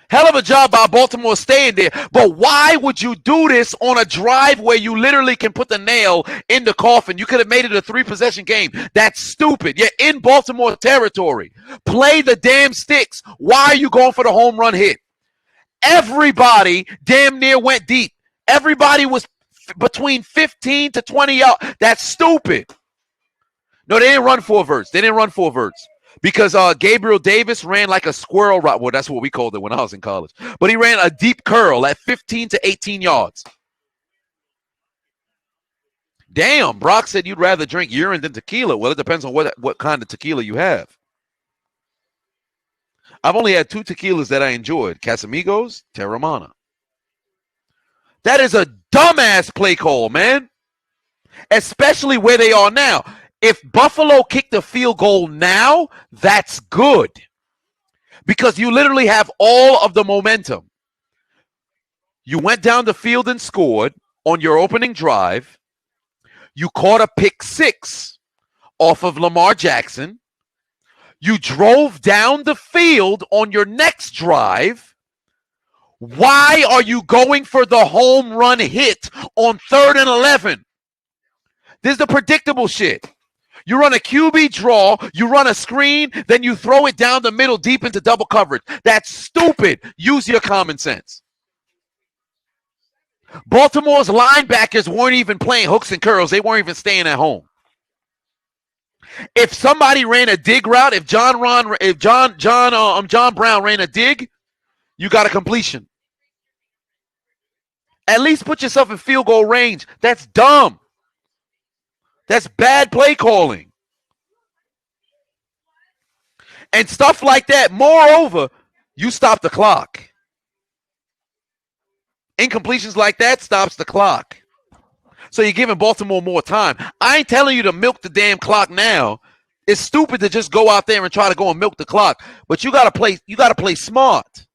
Hell of a job by Baltimore staying there. But why would you do this on a drive where you literally can put the nail in the coffin? You could have made it a 3-possession game. That's stupid. You're in Baltimore territory. Play the damn sticks. Why are you going for the home run hit? Everybody damn near went deep. Everybody was between 15 to 20 yards. That's stupid. No, they didn't run 4 verts. They didn't run 4 verts. Because Gabriel Davis ran like a squirrel route. Well, that's what we called it when I was in college. But he ran a deep curl at 15 to 18 yards. Damn, Brock said you'd rather drink urine than tequila. Well, it depends on what kind of tequila you have. I've only had 2 tequilas that I enjoyed. Casamigos, Terramana. That is a dumbass play call, man. Especially where they are now. If Buffalo kicked a field goal now, that's good. Because you literally have all of the momentum. You went down the field and scored on your opening drive. You caught a pick 6 off of Lamar Jackson. You drove down the field on your next drive. Why are you going for the home run hit on 3rd and 11? This is the predictable shit. You run a QB draw, you run a screen, then you throw it down the middle deep into double coverage. That's stupid. Use your common sense. Baltimore's linebackers weren't even playing hooks and curls. They weren't even staying at home. If somebody ran a dig route, if John Brown ran a dig, you got a completion. At least put yourself in field goal range. That's dumb. That's bad play calling. And stuff like that. Moreover, you stop the clock. Incompletions like that stops the clock. So you're giving Baltimore more time. I ain't telling you to milk the damn clock now. It's stupid to just go out there and try to go and milk the clock. But you gotta play smart.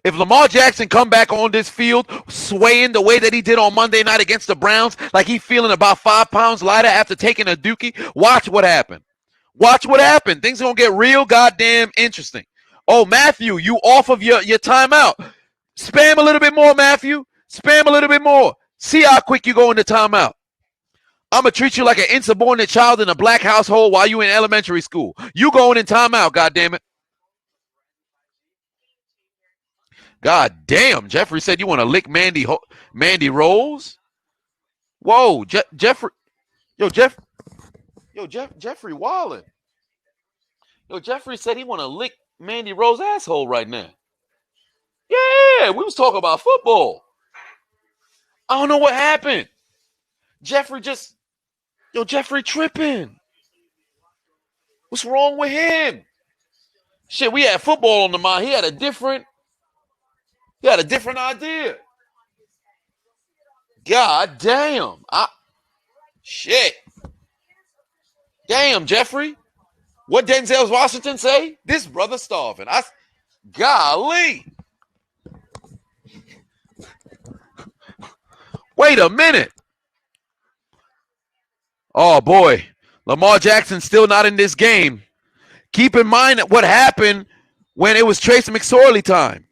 If Lamar Jackson come back on this field swaying the way that he did on Monday night against the Browns, like he feeling about 5 pounds lighter after taking a dookie, watch what happened. Watch what happened. Things are going to get real goddamn interesting. Oh, Matthew, you off of your timeout. Spam a little bit more, Matthew. Spam a little bit more. See how quick you go into timeout. I'm going to treat you like an insubordinate child in a black household while you in elementary school. You going in timeout, goddammit. God damn, Jeffrey said you want to lick Mandy Rose? Whoa, Jeffrey. Jeffrey Wallen. Jeffrey said he want to lick Mandy Rose's asshole right now. Yeah, we was talking about football. I don't know what happened. Jeffrey tripping. What's wrong with him? Shit, we had football on the mind. He had a different idea. God damn. Shit. Damn, Jeffrey. What Denzel Washington say? This brother starving. Golly. Wait a minute. Oh, boy. Lamar Jackson still not in this game. Keep in mind what happened when it was Trace McSorley time.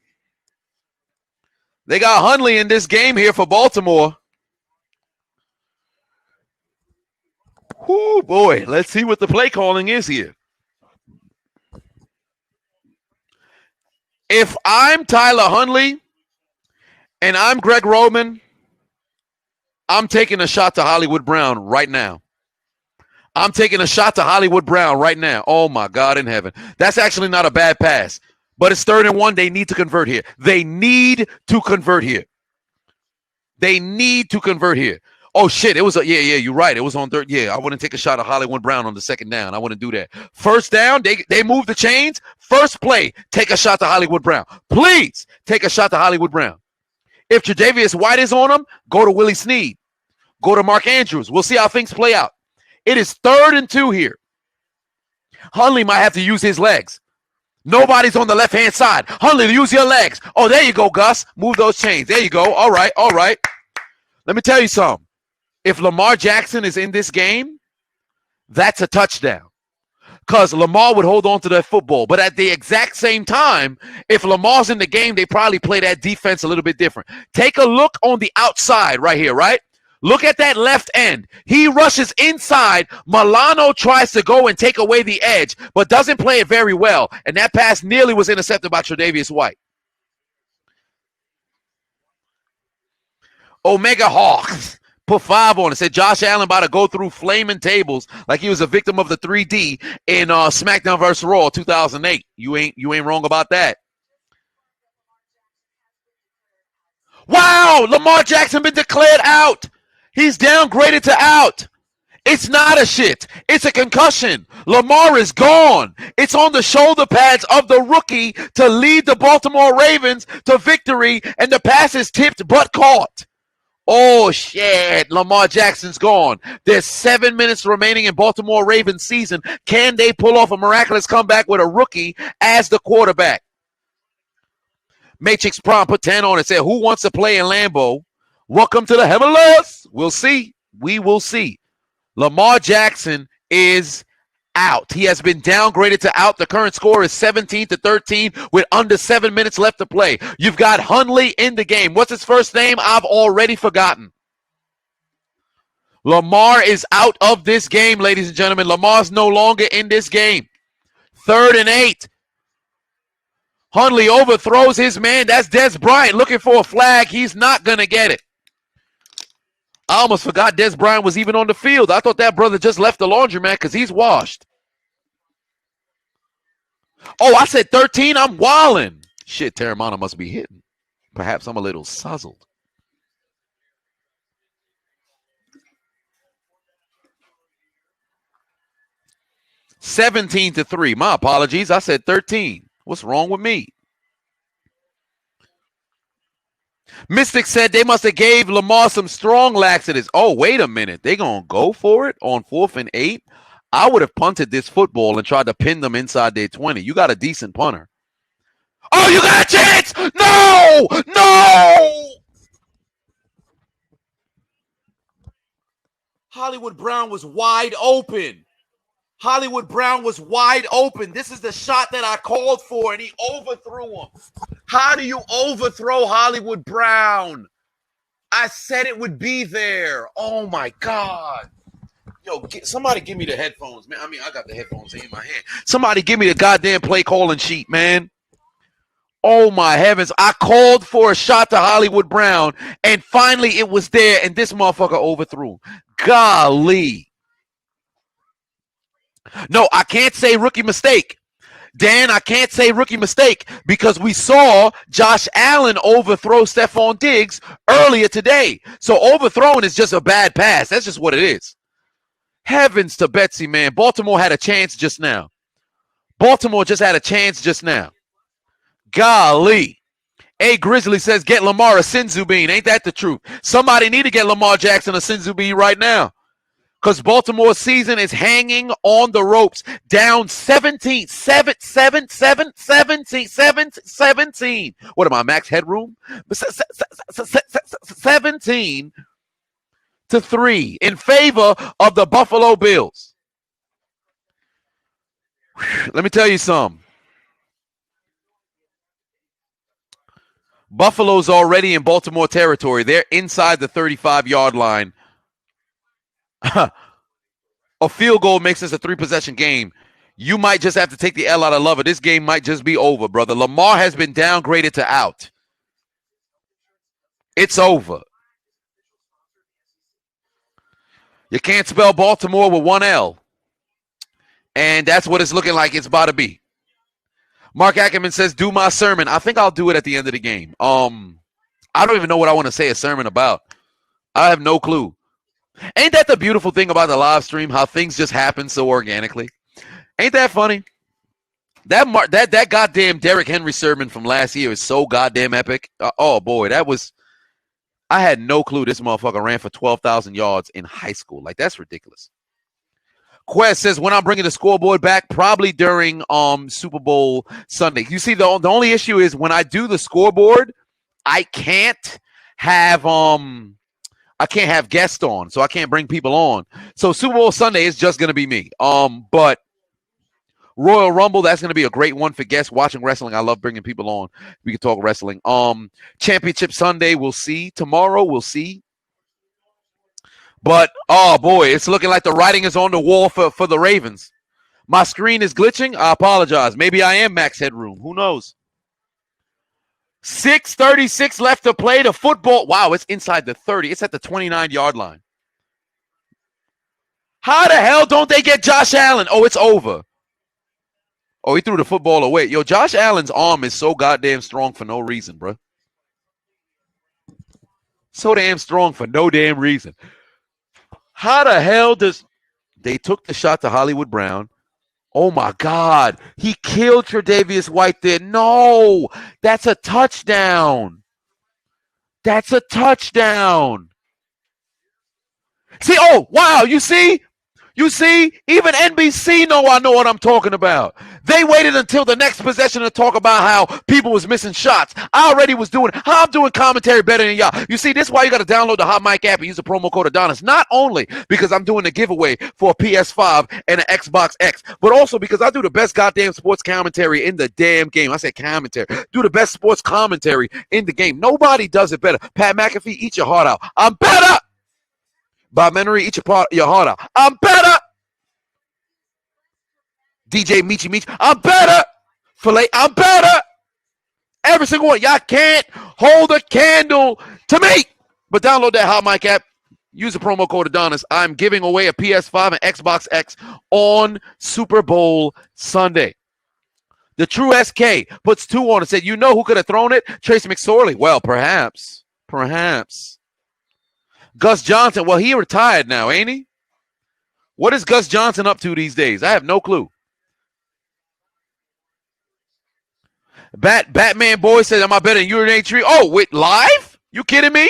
They got Hundley in this game here for Baltimore. Whoo, boy. Let's see what the play calling is here. If I'm Tyler Huntley and I'm Greg Roman, I'm taking a shot to Hollywood Brown right now. I'm taking a shot to Hollywood Brown right now. Oh, my God in heaven. That's actually not a bad pass. But it's 3rd and 1. They need to convert here. They need to convert here. They need to convert here. Oh, shit. It was you're right. It was on 3rd. Yeah, I wouldn't take a shot at Hollywood Brown on the 2nd down. I wouldn't do that. 1st down, they move the chains. First play, take a shot to Hollywood Brown. Please take a shot to Hollywood Brown. If Tre'Davious White is on him, go to Willie Snead. Go to Mark Andrews. We'll see how things play out. It is 3rd and 2 here. Hundley might have to use his legs. Nobody's on the left-hand side. Hundley, use your legs. Oh, there you go, Gus. Move those chains. There you go. All right. Let me tell you something. If Lamar Jackson is in this game, that's a touchdown. Because Lamar would hold on to that football. But at the exact same time, if Lamar's in the game, they probably play that defense a little bit different. Take a look on the outside right here, right? Look at that left end. He rushes inside. Milano tries to go and take away the edge, but doesn't play it very well. And that pass nearly was intercepted by Tre'Davious White. Omega Hawks put 5 on it. Said Josh Allen about to go through flaming tables like he was a victim of the 3D in SmackDown vs. Raw 2008. You ain't wrong about that. Wow, Lamar Jackson been declared out. He's downgraded to out. It's not a shit. It's a concussion. Lamar is gone. It's on the shoulder pads of the rookie to lead the Baltimore Ravens to victory, and the pass is tipped but caught. Oh, shit. Lamar Jackson's gone. There's 7 minutes remaining in Baltimore Ravens season. Can they pull off a miraculous comeback with a rookie as the quarterback? Matrix Prom put 10 on it. Said, who wants to play in Lambeau? Welcome to the Heavenless. We'll see. We will see. Lamar Jackson is out. He has been downgraded to out. The current score is 17-13 with under 7 minutes left to play. You've got Hundley in the game. What's his first name? I've already forgotten. Lamar is out of this game, ladies and gentlemen. Lamar's no longer in this game. 3rd and 8. Hundley overthrows his man. That's Des Bryant looking for a flag. He's not going to get it. I almost forgot Des Bryant was even on the field. I thought that brother just left the laundromat because he's washed. Oh, I said 13. I'm wildin'. Shit, Terramana must be hitting. Perhaps I'm a little suzzled. $17-3. My apologies. I said 13. What's wrong with me? Mystic said they must have gave Lamar some strong laxatives. Oh, wait a minute. They going to go for it on 4th and 8? I would have punted this football and tried to pin them inside their 20. You got a decent punter. Oh, you got a chance! No! No! Hollywood Brown was wide open. Hollywood Brown was wide open. This is the shot that I called for, and he overthrew him. How do you overthrow Hollywood Brown? I said it would be there. Oh, my God. Yo, somebody give me the headphones, man. I mean, I got the headphones in my hand. Somebody give me the goddamn play calling sheet, man. Oh, my heavens. I called for a shot to Hollywood Brown, and finally it was there, and this motherfucker overthrew. Golly. No, I can't say rookie mistake. Dan, I can't say rookie mistake because we saw Josh Allen overthrow Stephon Diggs earlier today. So overthrowing is just a bad pass. That's just what it is. Heavens to Betsy, man. Baltimore had a chance just now. Baltimore just had a chance just now. Golly. A Grizzly says, get Lamar a Sinzu bean. Ain't that the truth? Somebody need to get Lamar Jackson a Sinzu bean right now. Because Baltimore's season is hanging on the ropes. Down 17. What am I, max headroom? 17-3 in favor of the Buffalo Bills. Let me tell you something. Buffalo's already in Baltimore territory. They're inside the 35-yard line. a field goal makes this a 3-possession game, you might just have to take the L out of love. This game might just be over, brother. Lamar has been downgraded to out. It's over. You can't spell Baltimore with one L. And that's what it's looking like it's about to be. Mark Ackerman says, do my sermon. I think I'll do it at the end of the game. I don't even know what I want to say a sermon about. I have no clue. Ain't that the beautiful thing about the live stream, how things just happen so organically? Ain't that funny? That goddamn Derrick Henry sermon from last year is so goddamn epic. Oh, boy, I had no clue this motherfucker ran for 12,000 yards in high school. Like, that's ridiculous. Quest says, when I'm bringing the scoreboard back, probably during Super Bowl Sunday. You see, the only issue is when I do the scoreboard, I can't have guests on, so I can't bring people on. So Super Bowl Sunday is just going to be me. But Royal Rumble, that's going to be a great one for guests watching wrestling. I love bringing people on. We can talk wrestling. Championship Sunday, we'll see. Tomorrow, we'll see. But, oh, boy, it's looking like the writing is on the wall for the Ravens. My screen is glitching. I apologize. Maybe I am max headroom. Who knows? 6:36 left to play. The football. Wow, it's inside the 30. It's at the 29-yard line. How the hell don't they get Josh Allen? Oh, it's over. Oh, he threw the football away. Yo, Josh Allen's arm is so goddamn strong for no reason, bro. So damn strong for no damn reason. How the hell does... They took the shot to Hollywood Brown. Oh, my God. He killed Tre'Davious White there. No, that's a touchdown. That's a touchdown. See, oh, wow, you see? You see, even NBC I know what I'm talking about. They waited until the next possession to talk about how people was missing shots. I already was doing, I'm doing commentary better than y'all. You see, this is why you got to download the Hot Mic app and use the promo code Adonis. Not only because I'm doing a giveaway for a PS5 and an Xbox X, but also because I do the best goddamn sports commentary in the damn game. I said commentary. Do the best sports commentary in the game. Nobody does it better. Pat McAfee, eat your heart out. I'm better. Bob Menery, eat your heart out. I'm better. DJ Michi, I'm better. Filet, I'm better. Every single one. Y'all can't hold a candle to me. But download that Hot Mic app. Use the promo code Adonis. I'm giving away a PS5 and Xbox X on Super Bowl Sunday. The True SK puts 2 on and said, you know who could have thrown it? Tracy McSorley. Well, perhaps. Gus Johnson, well, he retired now, ain't he? What is Gus Johnson up to these days? I have no clue. Batman Boy said, am I better than Urinate Tree? Oh, with live? You kidding me?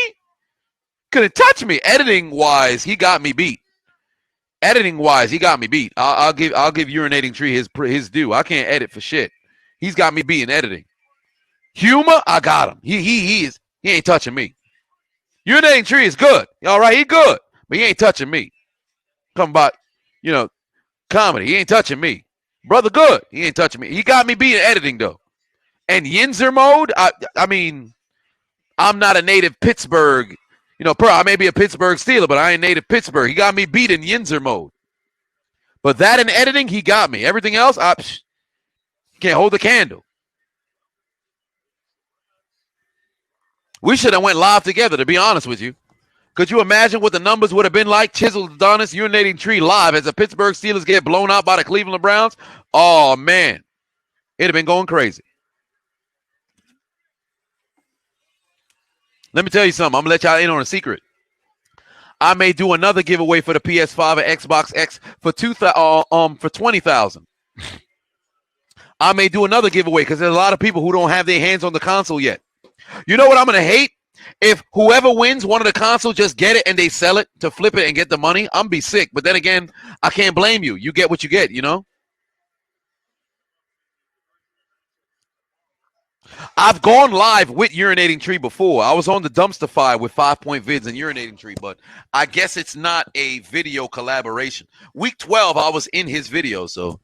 Couldn't touch me. Editing-wise, he got me beat. I'll give Urinating Tree his due. I can't edit for shit. He's got me beat in editing. Humor, I got him. He ain't touching me. Urinating Tree is good. All right, he good. But he ain't touching me. Come about, comedy. He ain't touching me. Brother good. He ain't touching me. He got me beating editing, though. And Yinzer mode, I mean, I'm not a native Pittsburgh. I may be a Pittsburgh Steeler, but I ain't native Pittsburgh. He got me beat in Yinzer mode. But that in editing, he got me. Everything else, I can't hold the candle. We should have went live together, to be honest with you. Could you imagine what the numbers would have been like? Chiseled Adonis, Urinating Tree live as the Pittsburgh Steelers get blown out by the Cleveland Browns. Oh, man. It'd have been going crazy. Let me tell you something. I'm going to let y'all in on a secret. I may do another giveaway for the PS5 and Xbox X for $20,000. I may do another giveaway because there's a lot of people who don't have their hands on the console yet. You know what I'm going to hate? If whoever wins one of the consoles just get it and they sell it to flip it and get the money, I'm going to be sick. But then again, I can't blame you. You get what you get, I've gone live with Urinating Tree before. I was on the Dumpster Fire with 5-point vids and Urinating Tree, but I guess it's not a video collaboration. Week 12, I was in his video, so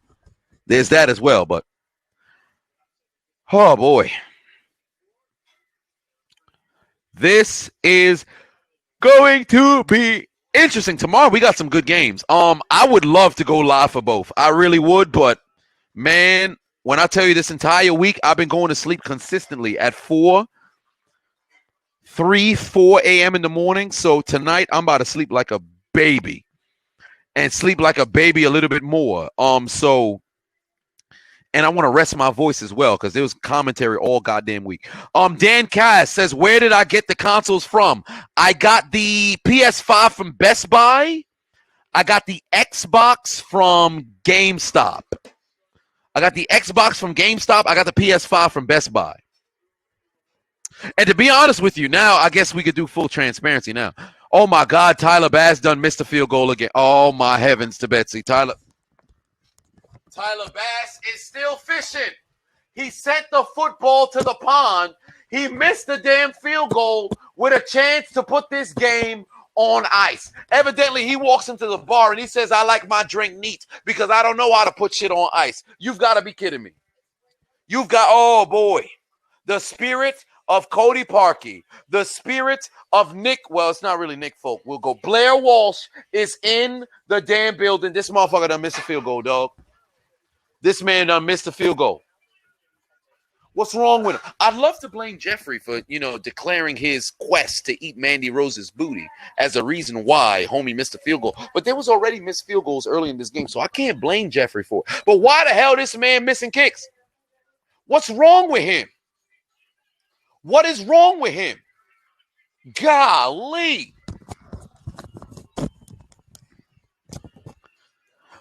there's that as well. But, oh, boy. This is going to be Interesting. Tomorrow we got some good games. I would love to go live for both. I really would, but man, when I tell you this entire week, I've been going to sleep consistently at 4 a.m. in the morning. So tonight I'm about to sleep like a baby and sleep like a baby a little bit more. And I want to rest my voice as well because there was commentary all goddamn week. Dan Cass says, where did I get the consoles from? I got the PS5 from Best Buy. I got the Xbox from GameStop. I got the PS5 from Best Buy. And to be honest with you, now I guess we could do full transparency now. Oh my God, Tyler Bass done missed a field goal again. Oh my heavens to Betsy. Tyler Bass is still fishing. He sent the football to the pond. He missed the damn field goal with a chance to put this game on ice. Evidently, he walks into the bar and he says, I like my drink neat because I don't know how to put shit on ice. You've got to be kidding me. Oh boy. The spirit of Cody Parkey, the spirit of Nick, well, it's not really Nick Folk. We'll go. Blair Walsh is in the damn building. This motherfucker done missed a field goal, dog. This man done missed a field goal. What's wrong with him? I'd love to blame Jeffrey for, declaring his quest to eat Mandy Rose's booty as a reason why homie missed a field goal. But there was already missed field goals early in this game, so I can't blame Jeffrey for it. But why the hell this man missing kicks? What's wrong with him? What is wrong with him? Golly.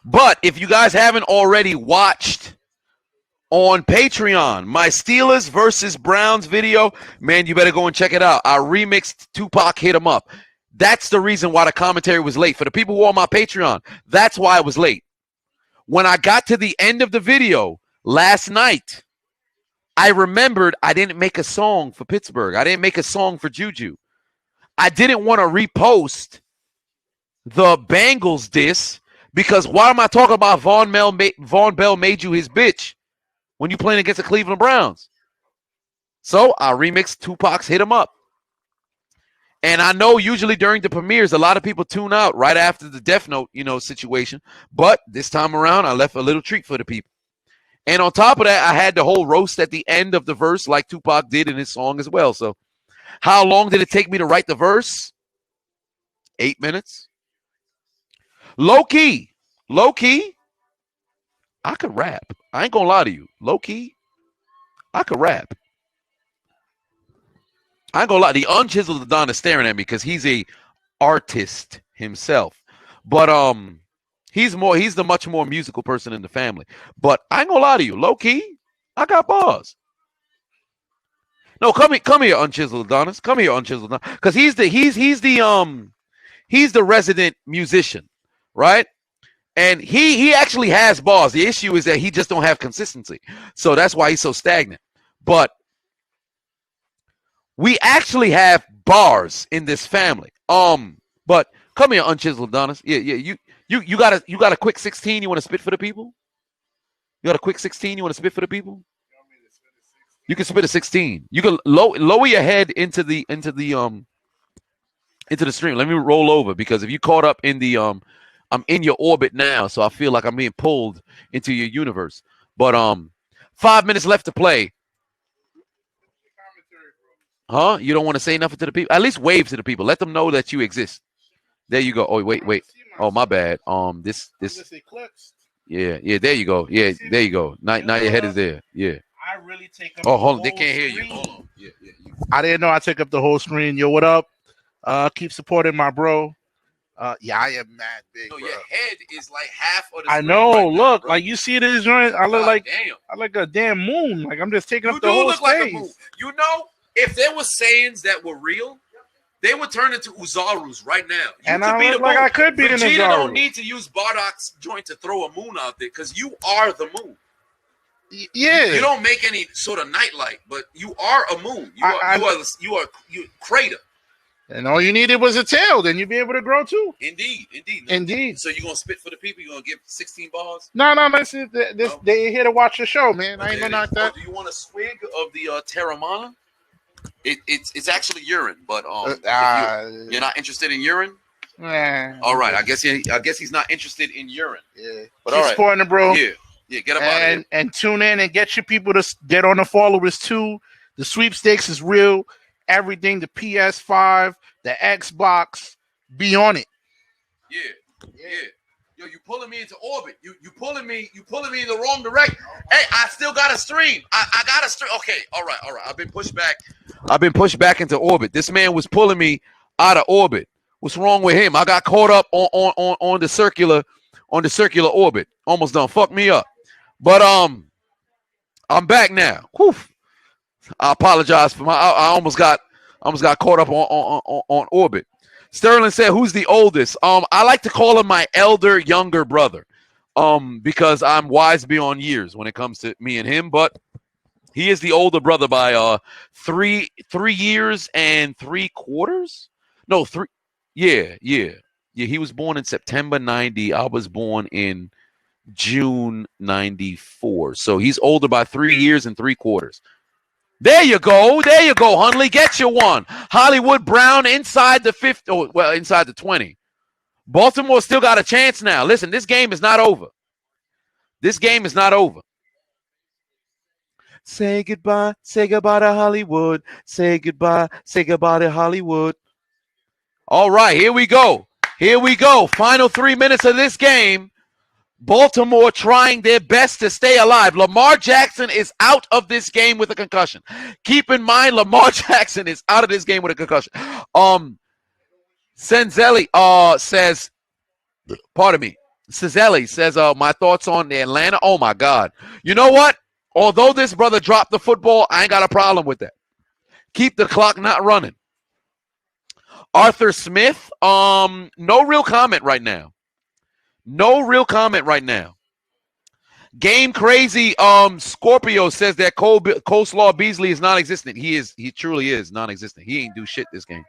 But if you guys haven't already watched on Patreon, my Steelers versus Browns video, man, you better go and check it out. I remixed Tupac Hit 'Em Up. That's the reason why the commentary was late. For the people who are on my Patreon, that's why it was late. When I got to the end of the video last night, I remembered I didn't make a song for Pittsburgh. I didn't make a song for Juju. I didn't want to repost the Bengals diss because why am I talking about Von Bell made you his bitch when you playing against the Cleveland Browns? So I remixed Tupac's Hit 'Em Up. And I know usually during the premieres, a lot of people tune out right after the Death Note, situation. But this time around, I left a little treat for the people. And on top of that, I had the whole roast at the end of the verse like Tupac did in his song as well. So how long did it take me to write the verse? 8 minutes. Low key, I could rap. I ain't gonna lie to you. Low key, I could rap. I ain't gonna lie. The Unchiseled Adonis staring at me because he's a artist himself. But he's the much more musical person in the family. But I ain't gonna lie to you. Low key, I got bars. No, come here, Unchiseled Adonis. Come here, Unchiseled Adonis. Because he's the resident musician, right? And he actually has bars. The issue is that he just don't have consistency. So that's why he's so stagnant. But we actually have bars in this family. But come here, Unchiseled Adonis. Yeah. You got a quick 16 you want to spit for the people? You got a quick 16 you want to spit for the people? You can spit a 16. You can lower your head into the stream. Let me roll over because if you caught up in the I'm in your orbit now, so I feel like I'm being pulled into your universe. But 5 minutes left to play. Huh? You don't want to say nothing to the people? At least wave to the people. Let them know that you exist. There you go. Oh, wait. Oh, my bad. This. Yeah. There you go. Yeah, there you go. Now your head is there. Yeah. I really take up. Oh, hold on. They can't hear you. Hold on. Yeah. I didn't know I took up the whole screen. Yo, what up? Keep supporting my bro. Yeah, I am mad big. No, bro. your head is like half of the I screen know. right now, Look, bro. like you see this joint. I look God like a damn moon. Like I'm just taking You up the do whole look space. like a moon. You know, if there were sayings that were real, they would turn into Uzarus right now. You And could I be look the like moon. I could be the Vegeta Nazaru. don't need to use Bardock's joint to throw a moon out there because you are the moon. Yeah. You don't make any sort of nightlight, but you are a moon. You are crater. And all you needed was a tail, then you'd be able to grow too. Indeed. So you're gonna spit for the people? You're gonna give 16 bars? No, listen. They here to watch the show, man. I ain't gonna knock that. Do you want a swig of the Terramana? It's actually urine, but if you're not interested in urine, All right, I guess he's not interested in urine. Yeah, but keep all right, supporting it, bro. Yeah, get up out of here. And tune in and get your people to get on the followers too. The sweepstakes is real. Everything, the PS5, the Xbox, be on it. Yeah. Yo, you pulling me into orbit. You pulling me in the wrong direction. Hey, I still got a stream. I got a stream. Okay, all right. I've been pushed back into orbit. This man was pulling me out of orbit. What's wrong with him? I got caught up on the circular orbit. Almost done fucked me up. But I'm back now. Whew. I apologize for I almost got caught up on orbit. Sterling said, "Who's the oldest?" I like to call him my younger brother, because I'm wise beyond years when it comes to me and him. But he is the older brother by 3 years and 3/4. No, 3. Yeah. He was born in September 90. I was born in June 94. So he's older by 3 years and 3/4. There you go, Hundley. Get you one. Hollywood Brown inside the 50. Oh, well, inside the 20. Baltimore still got a chance now. Listen, this game is not over. Say goodbye to Hollywood. Say goodbye to Hollywood. All right, here we go. Final 3 minutes of this game. Baltimore trying their best to stay alive. Lamar Jackson is out of this game with a concussion. Keep in mind, Lamar Jackson is out of this game with a concussion. Senzelli says, pardon me. Cizelli says, my thoughts on the Atlanta. Oh, my God. You know what? Although this brother dropped the football, I ain't got a problem with that. Keep the clock not running. Arthur Smith, no real comment right now. Game Crazy Scorpio says that Coleslaw Beasley is non-existent. He truly is non-existent. He ain't do shit this game.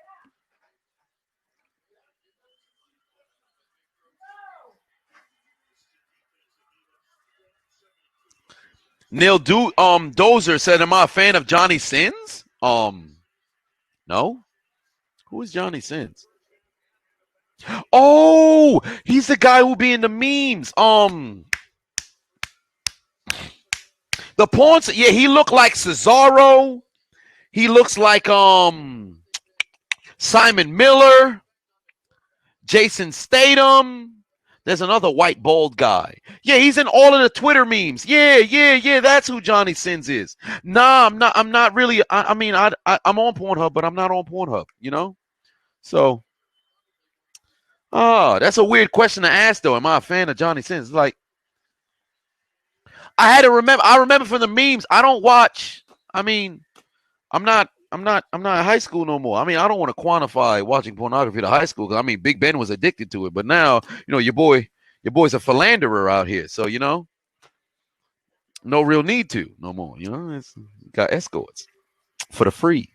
Neil Dozer said, "Am I a fan of Johnny Sins?" No. Who is Johnny Sins? Oh, he's the guy who be in the memes. The pawns. Yeah, he looked like Cesaro. He looks like Simon Miller, Jason Statham. There's another white bald guy. Yeah, he's in all of the Twitter memes. Yeah. That's who Johnny Sins is. Nah, I'm not really. I'm on Pornhub, but I'm not on Pornhub. You know, so. Oh, that's a weird question to ask, though. Am I a fan of Johnny Sins? Like, I remember from the memes. I don't watch. I'm not in high school no more. I don't want to quantify watching pornography to high school because Big Ben was addicted to it. But now, your boy's a philanderer out here. So, no real need to no more. It's got escorts for the free.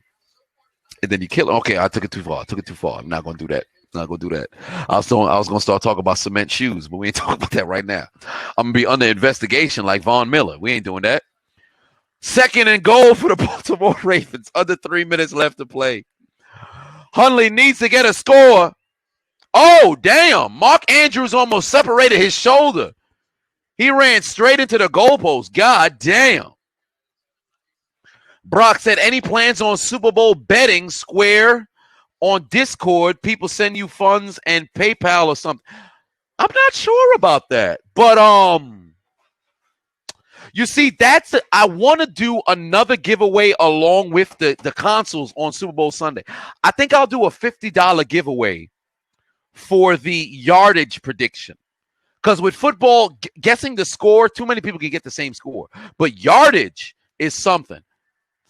And then you kill him. Okay, I took it too far. I'm not gonna do that. I was gonna start talking about cement shoes, but we ain't talking about that right now. I'm gonna be under investigation like Von Miller. We ain't doing that. 2nd and goal for the Baltimore Ravens. Under 3 minutes left to play. Hundley needs to get a score. Oh, damn. Mark Andrews almost separated his shoulder. He ran straight into the goalpost. God damn. Brock said, any plans on Super Bowl betting? Square on Discord, people send you funds and PayPal or something. I'm not sure about that. But you see, I want to do another giveaway along with the consoles on Super Bowl Sunday. I think I'll do a $50 giveaway for the yardage prediction. Because with football, guessing the score, too many people can get the same score. But yardage is something.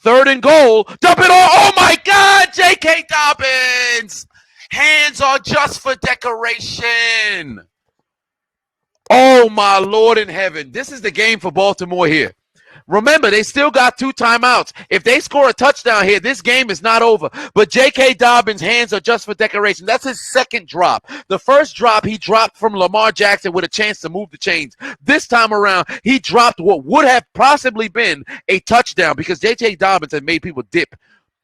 3rd and goal. Dump it all. Oh, my God. J.K. Dobbins. Hands are just for decoration. Oh, my Lord in heaven. This is the game for Baltimore here. Remember, they still got 2 timeouts. If they score a touchdown here, this game is not over. But J.K. Dobbins' hands are just for decoration. That's his 2nd drop. The first drop, he dropped from Lamar Jackson with a chance to move the chains. This time around, he dropped what would have possibly been a touchdown because J.K. Dobbins had made people dip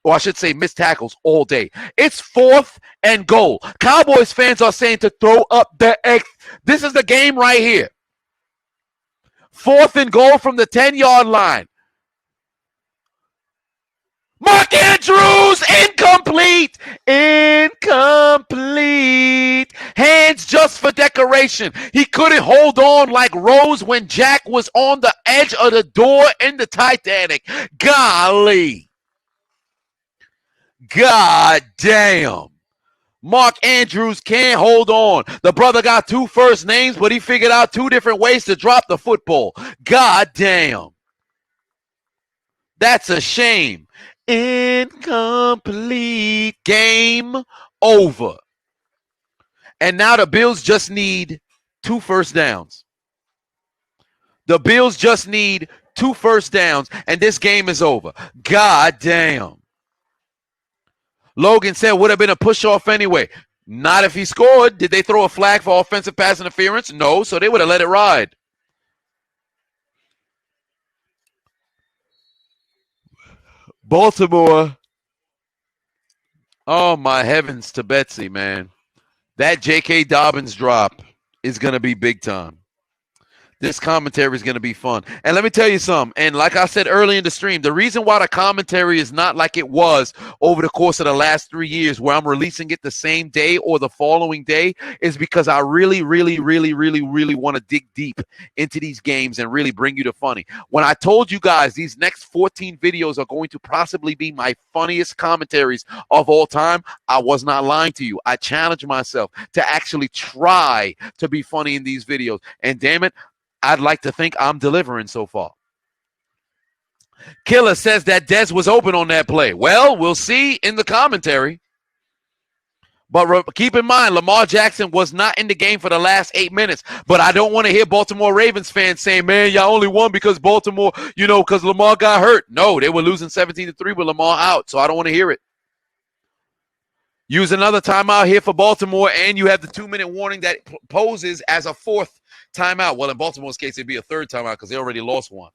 or I should say missed tackles all day. It's 4th and goal. Cowboys fans are saying to throw up the X. This is the game right here. 4th and goal from the 10-yard line. Mark Andrews, incomplete. Incomplete. Hands just for decoration. He couldn't hold on like Rose when Jack was on the edge of the door in the Titanic. Golly. God damn. Mark Andrews can't hold on. The brother got 2 first names, but he figured out 2 different ways to drop the football. God damn. That's a shame. Incomplete. Game over. And now the Bills just need 2 first downs. The Bills just need 2 first downs, and this game is over. God damn. Logan said would have been a push-off anyway. Not if he scored. Did they throw a flag for offensive pass interference? No, so they would have let it ride. Baltimore. Oh, my heavens to Betsy, man. That J.K. Dobbins drop is going to be big time. This commentary is going to be fun. And let me tell you something. And like I said early in the stream, the reason why the commentary is not like it was over the course of the last 3 years where I'm releasing it the same day or the following day is because I really want to dig deep into these games and really bring you the funny. When I told you guys these next 14 videos are going to possibly be my funniest commentaries of all time, I was not lying to you. I challenged myself to actually try to be funny in these videos. And damn it, I'd like to think I'm delivering so far. Killer says that Dez was open on that play. Well, we'll see in the commentary. But keep in mind, Lamar Jackson was not in the game for the last 8 minutes. But I don't want to hear Baltimore Ravens fans saying, man, y'all only won because Baltimore, because Lamar got hurt. No, they were losing 17-3 with Lamar out. So I don't want to hear it. Use another timeout here for Baltimore, and you have the 2-minute warning that poses as a 4th timeout. Well, in Baltimore's case, it'd be a 3rd timeout because they already lost one.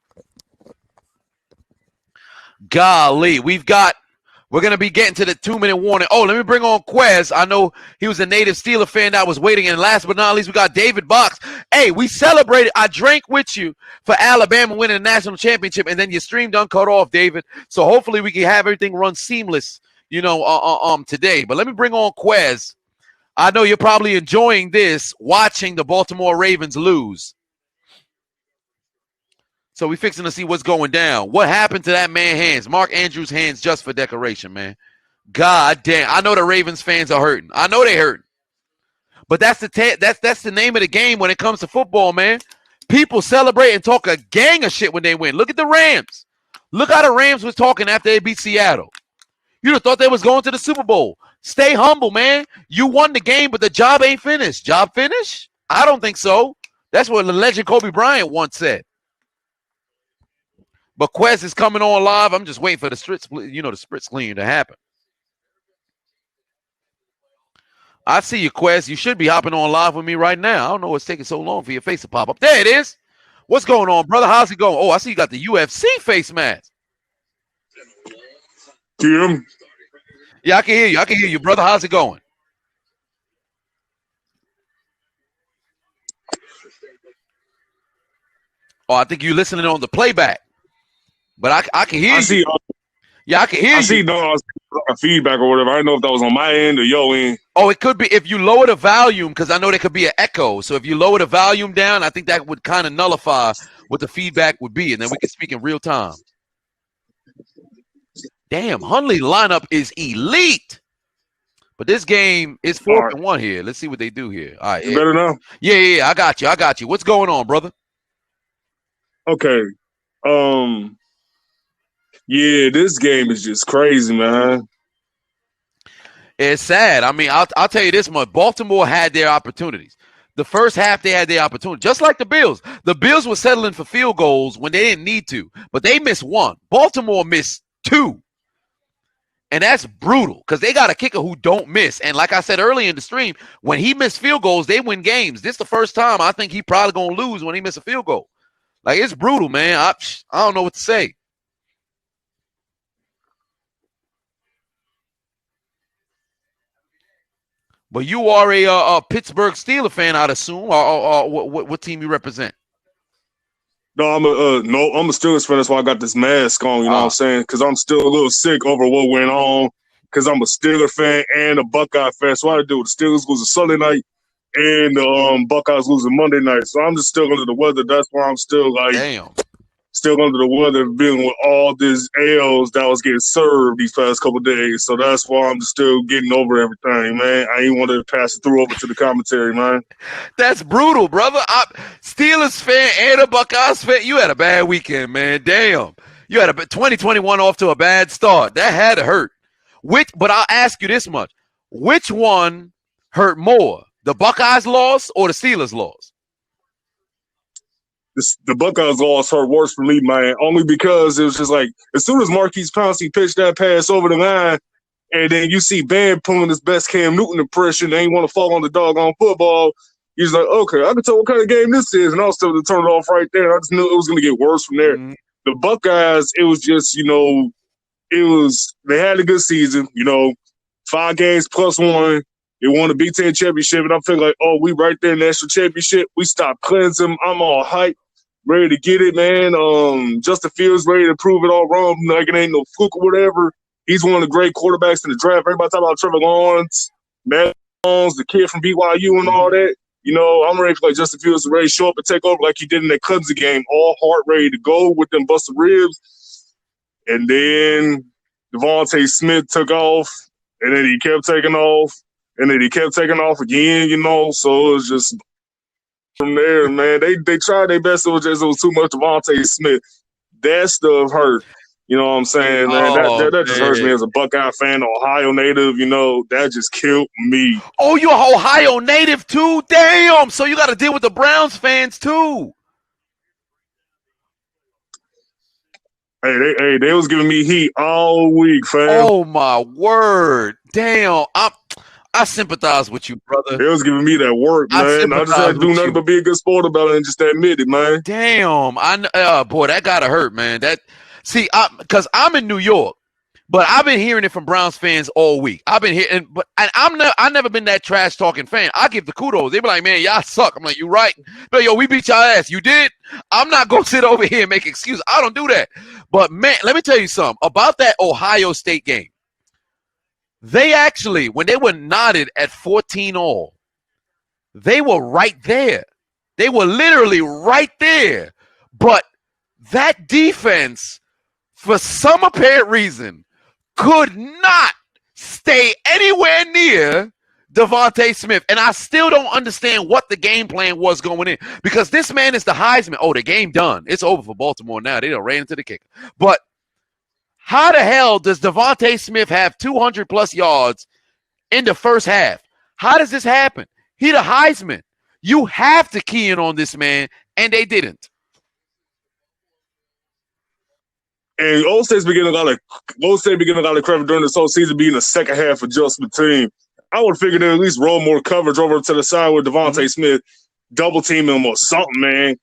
Golly, we're going to be getting to the 2-minute warning. Oh, let me bring on Quez. I know he was a native Steeler fan that was waiting. And last but not least, we got David Box. Hey, we celebrated. I drank with you for Alabama winning the national championship, and then your stream done cut off, David. So hopefully we can have everything run seamless, today. But let me bring on Quez. I know you're probably enjoying this, watching the Baltimore Ravens lose. So we're fixing to see what's going down. What happened to that man's hands? Mark Andrews' hands just for decoration, man. God damn. I know the Ravens fans are hurting. I know they're hurting. But that's the name of the game when it comes to football, man. People celebrate and talk a gang of shit when they win. Look at the Rams. Look how the Rams was talking after they beat Seattle. You'd have thought they was going to the Super Bowl. Stay humble, man. You won the game, but the job ain't finished. Job finished? I don't think so. That's what the legend Kobe Bryant once said. But Quez is coming on live. I'm just waiting for the split screen to happen. I see you, Quez. You should be hopping on live with me right now. I don't know what's taking so long for your face to pop up. There it is. What's going on, brother? How's it going? Oh, I see you got the UFC face mask. Tim? Yeah, I can hear you. I can hear you, brother. How's it going? Oh, I think you're listening on the playback. But I can hear you. Yeah, I can hear you. I see feedback or whatever. I don't know if that was on my end or your end. Oh, it could be if you lower the volume, because I know there could be an echo. So if you lower the volume down, I think that would kind of nullify what the feedback would be, and then we can speak in real time. Damn, Hundley lineup is elite. But this game is 4-1 here. Let's see what they do here. All right. You better know. Yeah, I got you. What's going on, brother? Okay. Yeah, this game is just crazy, man. It's sad. I mean, I'll tell you this much. Baltimore had their opportunities. The first half, they had their opportunity, just like the Bills. The Bills were settling for field goals when they didn't need to, but they missed one. Baltimore missed two. And that's brutal because they got a kicker who don't miss. And like I said earlier in the stream, when he missed field goals, they win games. This is the first time I think he probably going to lose when he misses a field goal. Like, it's brutal, man. I don't know what to say. But you are a Pittsburgh Steelers fan, I'd assume. Or what team you represent? No, I'm a Steelers fan. That's why I got this mask on. You know what I'm saying? Because I'm still a little sick over what went on. Because I'm a Steelers fan and a Buckeye fan. So I do. The Steelers lose a Sunday night, and the Buckeyes lose a Monday night. So I'm just still under the weather. That's why I'm still still under the weather, dealing with all these L's that was getting served these past couple of days. So that's why I'm just still getting over everything, man. I ain't want to pass it through over to the commentary, man. That's brutal, brother. Steelers fan and a Buckeyes fan. You had a bad weekend, man. Damn. You had a 2021 off to a bad start. That had to hurt. But I'll ask you this much. Which one hurt more? The Buckeyes loss or the Steelers loss? The Buckeyes loss hurt worse for me, man, only because it was just like, as soon as Marquise Pouncey pitched that pass over the line, and then you see Van pulling his best Cam Newton impression, they ain't want to fall on the doggone football. He's like, okay, I can tell what kind of game this is, and I was still to turn it off right there. I just knew it was going to get worse from there. Mm-hmm. The Buckeyes, it was just, they had a good season, 5 games plus 1. They won a Big Ten championship, and I feel like, we right there in the national championship. We stopped cleansing. I'm all hyped. Ready to get it, man. Justin Fields ready to prove it all wrong. Like it ain't no fluke or whatever. He's one of the great quarterbacks in the draft. Everybody talking about Trevor Lawrence, Matt Jones, the kid from BYU and all that. I'm ready for Justin Fields to ready to show up and take over like he did in that Clemson game. All heart ready to go with them busted ribs. And then Devontae Smith took off, and then he kept taking off, and then he kept taking off again, So it was just from there, man. They tried their best. It was too much Devontae Smith. That stuff hurt. You know what I'm saying, man? That just hurts me as a Buckeye fan, Ohio native. That just killed me. Oh, you're an Ohio native too? Damn! So you got to deal with the Browns fans too. Hey, they was giving me heat all week, fam. Oh my word! Damn, I sympathize with you, brother. They was giving me that work, man. I just had to do nothing but be a good sport about it and just admit it, man. Damn, boy, that gotta hurt, man. Because I'm in New York, but I've been hearing it from Browns fans all week. I've been hearing, I've never been that trash talking fan. I give the kudos. They be like, man, y'all suck. I'm like, you right? But yo, we beat y'all ass. You did. I'm not gonna sit over here and make excuses. I don't do that. But man, let me tell you something about that Ohio State game. They actually, when they were knotted at 14-all, they were right there. They were literally right there. But that defense, for some apparent reason, could not stay anywhere near Devontae Smith. And I still don't understand what the game plan was going in. Because this man is the Heisman. Oh, the game done. It's over for Baltimore now. They done ran into the kicker. But how the hell does Devontae Smith have 200-plus yards in the first half? How does this happen? He the Heisman. You have to key in on this man, and they didn't. And Old State's been getting a lot of credit during this whole season being a second half adjustment team. I would figure they'd at least roll more coverage over to the side with Devontae Smith, double team him or something, man.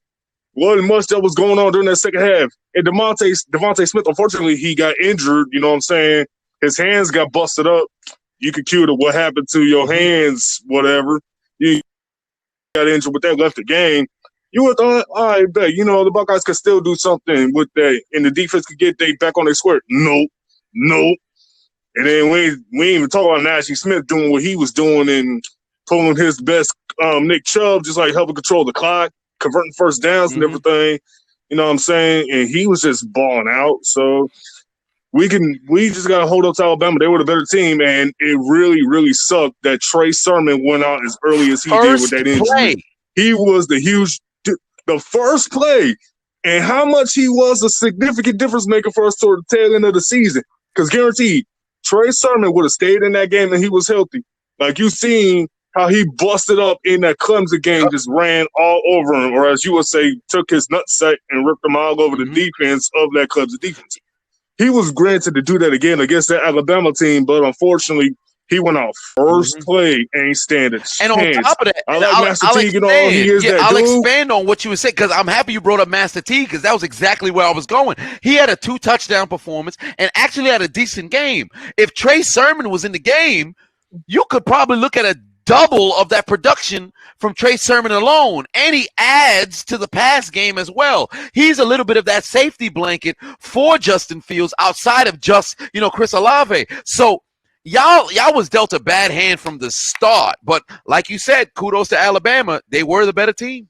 Wasn't much that was going on during that second half. And Devontae Smith, unfortunately, he got injured. You know what I'm saying? His hands got busted up. You could cue to what happened to your hands, whatever. You got injured with that, left the game. You would thought, all right, bet, the Buckeyes could still do something with that, and the defense could get they back on their square. Nope. And then we ain't even talk about Najee Smith doing what he was doing and pulling his best Nick Chubb, just like helping control the clock, converting first downs and everything. You know what I'm saying? And he was just balling out. So we just got to hold up to Alabama. They were the better team, and it really, really sucked that Trey Sermon went out as early as he did with that injury. He was the first play, and how much he was a significant difference maker for us toward the tail end of the season. Because guaranteed, Trey Sermon would have stayed in that game and he was healthy. Like you seen how he busted up in that Clemson game, just ran all over him, or as you would say, took his nutsack and ripped him all over the defense of that Clemson defense. He was granted to do that again against that Alabama team, but unfortunately, he went out first play, ain't standing a chance. And on top of that, I like Master Teague and all. He is that I'll dude. expand on what you were saying because I'm happy you brought up Master Teague because that was exactly where I was going. He had a 2-touchdown performance and actually had a decent game. If Trey Sermon was in the game, you could probably look at a double of that production from Trey Sermon alone, and he adds to the pass game as well. He's a little bit of that safety blanket for Justin Fields outside of just, Chris Olave. So y'all was dealt a bad hand from the start, but like you said, kudos to Alabama. They were the better team.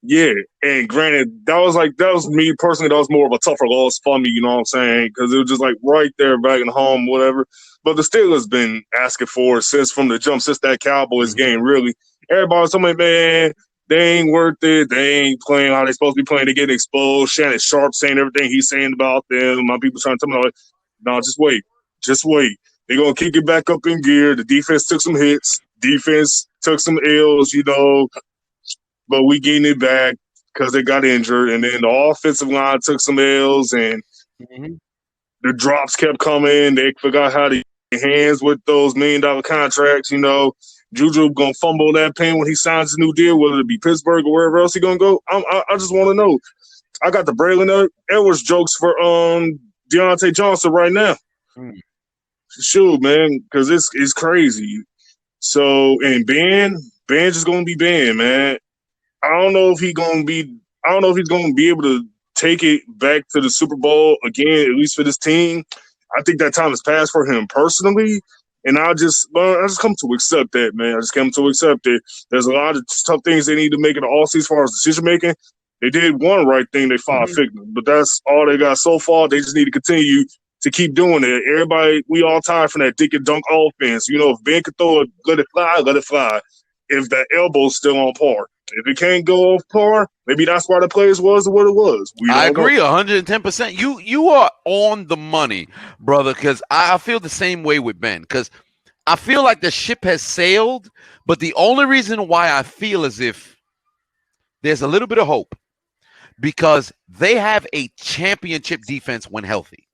Yeah, and granted, that was me personally. That was more of a tougher loss for me, you know what I'm saying? Because it was just like right there back in home, whatever. But the Steelers been asking for it since from the jump, since that Cowboys game, really. Everybody's telling me, man, they ain't worth it. They ain't playing how they supposed to be playing. They getting exposed. Shannon Sharp saying everything he's saying about them. My people trying to tell me, like, no, just wait. Just wait. They're going to kick it back up in gear. The defense took some hits. Defense took some L's, but we gained it back because they got injured. And then the offensive line took some L's, and the drops kept coming. They forgot how to get hands with those $1 million contracts. Juju going to fumble that pen when he signs a new deal, whether it be Pittsburgh or wherever else he going to go. I just want to know. I got the Braylon Edwards jokes for Deontay Johnson right now. Shoot, man, because it's crazy. So, and Ben just going to be Ben, man. I don't know if he's going to be able to take it back to the Super Bowl again, at least for this team. I think that time has passed for him personally, and I just come to accept that, man. I just come to accept it. There's a lot of tough things they need to make in the offseason as far as decision making. They did one right thing, they fired Fickner, but that's all they got so far. They just need to continue to keep doing it. Everybody, we all tired from that dick and dunk offense. If Ben could throw it, let it fly, let it fly. If that elbow's still on par. If it can't go off par, maybe that's why the players was what it was. I agree 110%. You are on the money, brother, because I feel the same way with Ben, because I feel like the ship has sailed, but the only reason why I feel as if there's a little bit of hope, because they have a championship defense when healthy.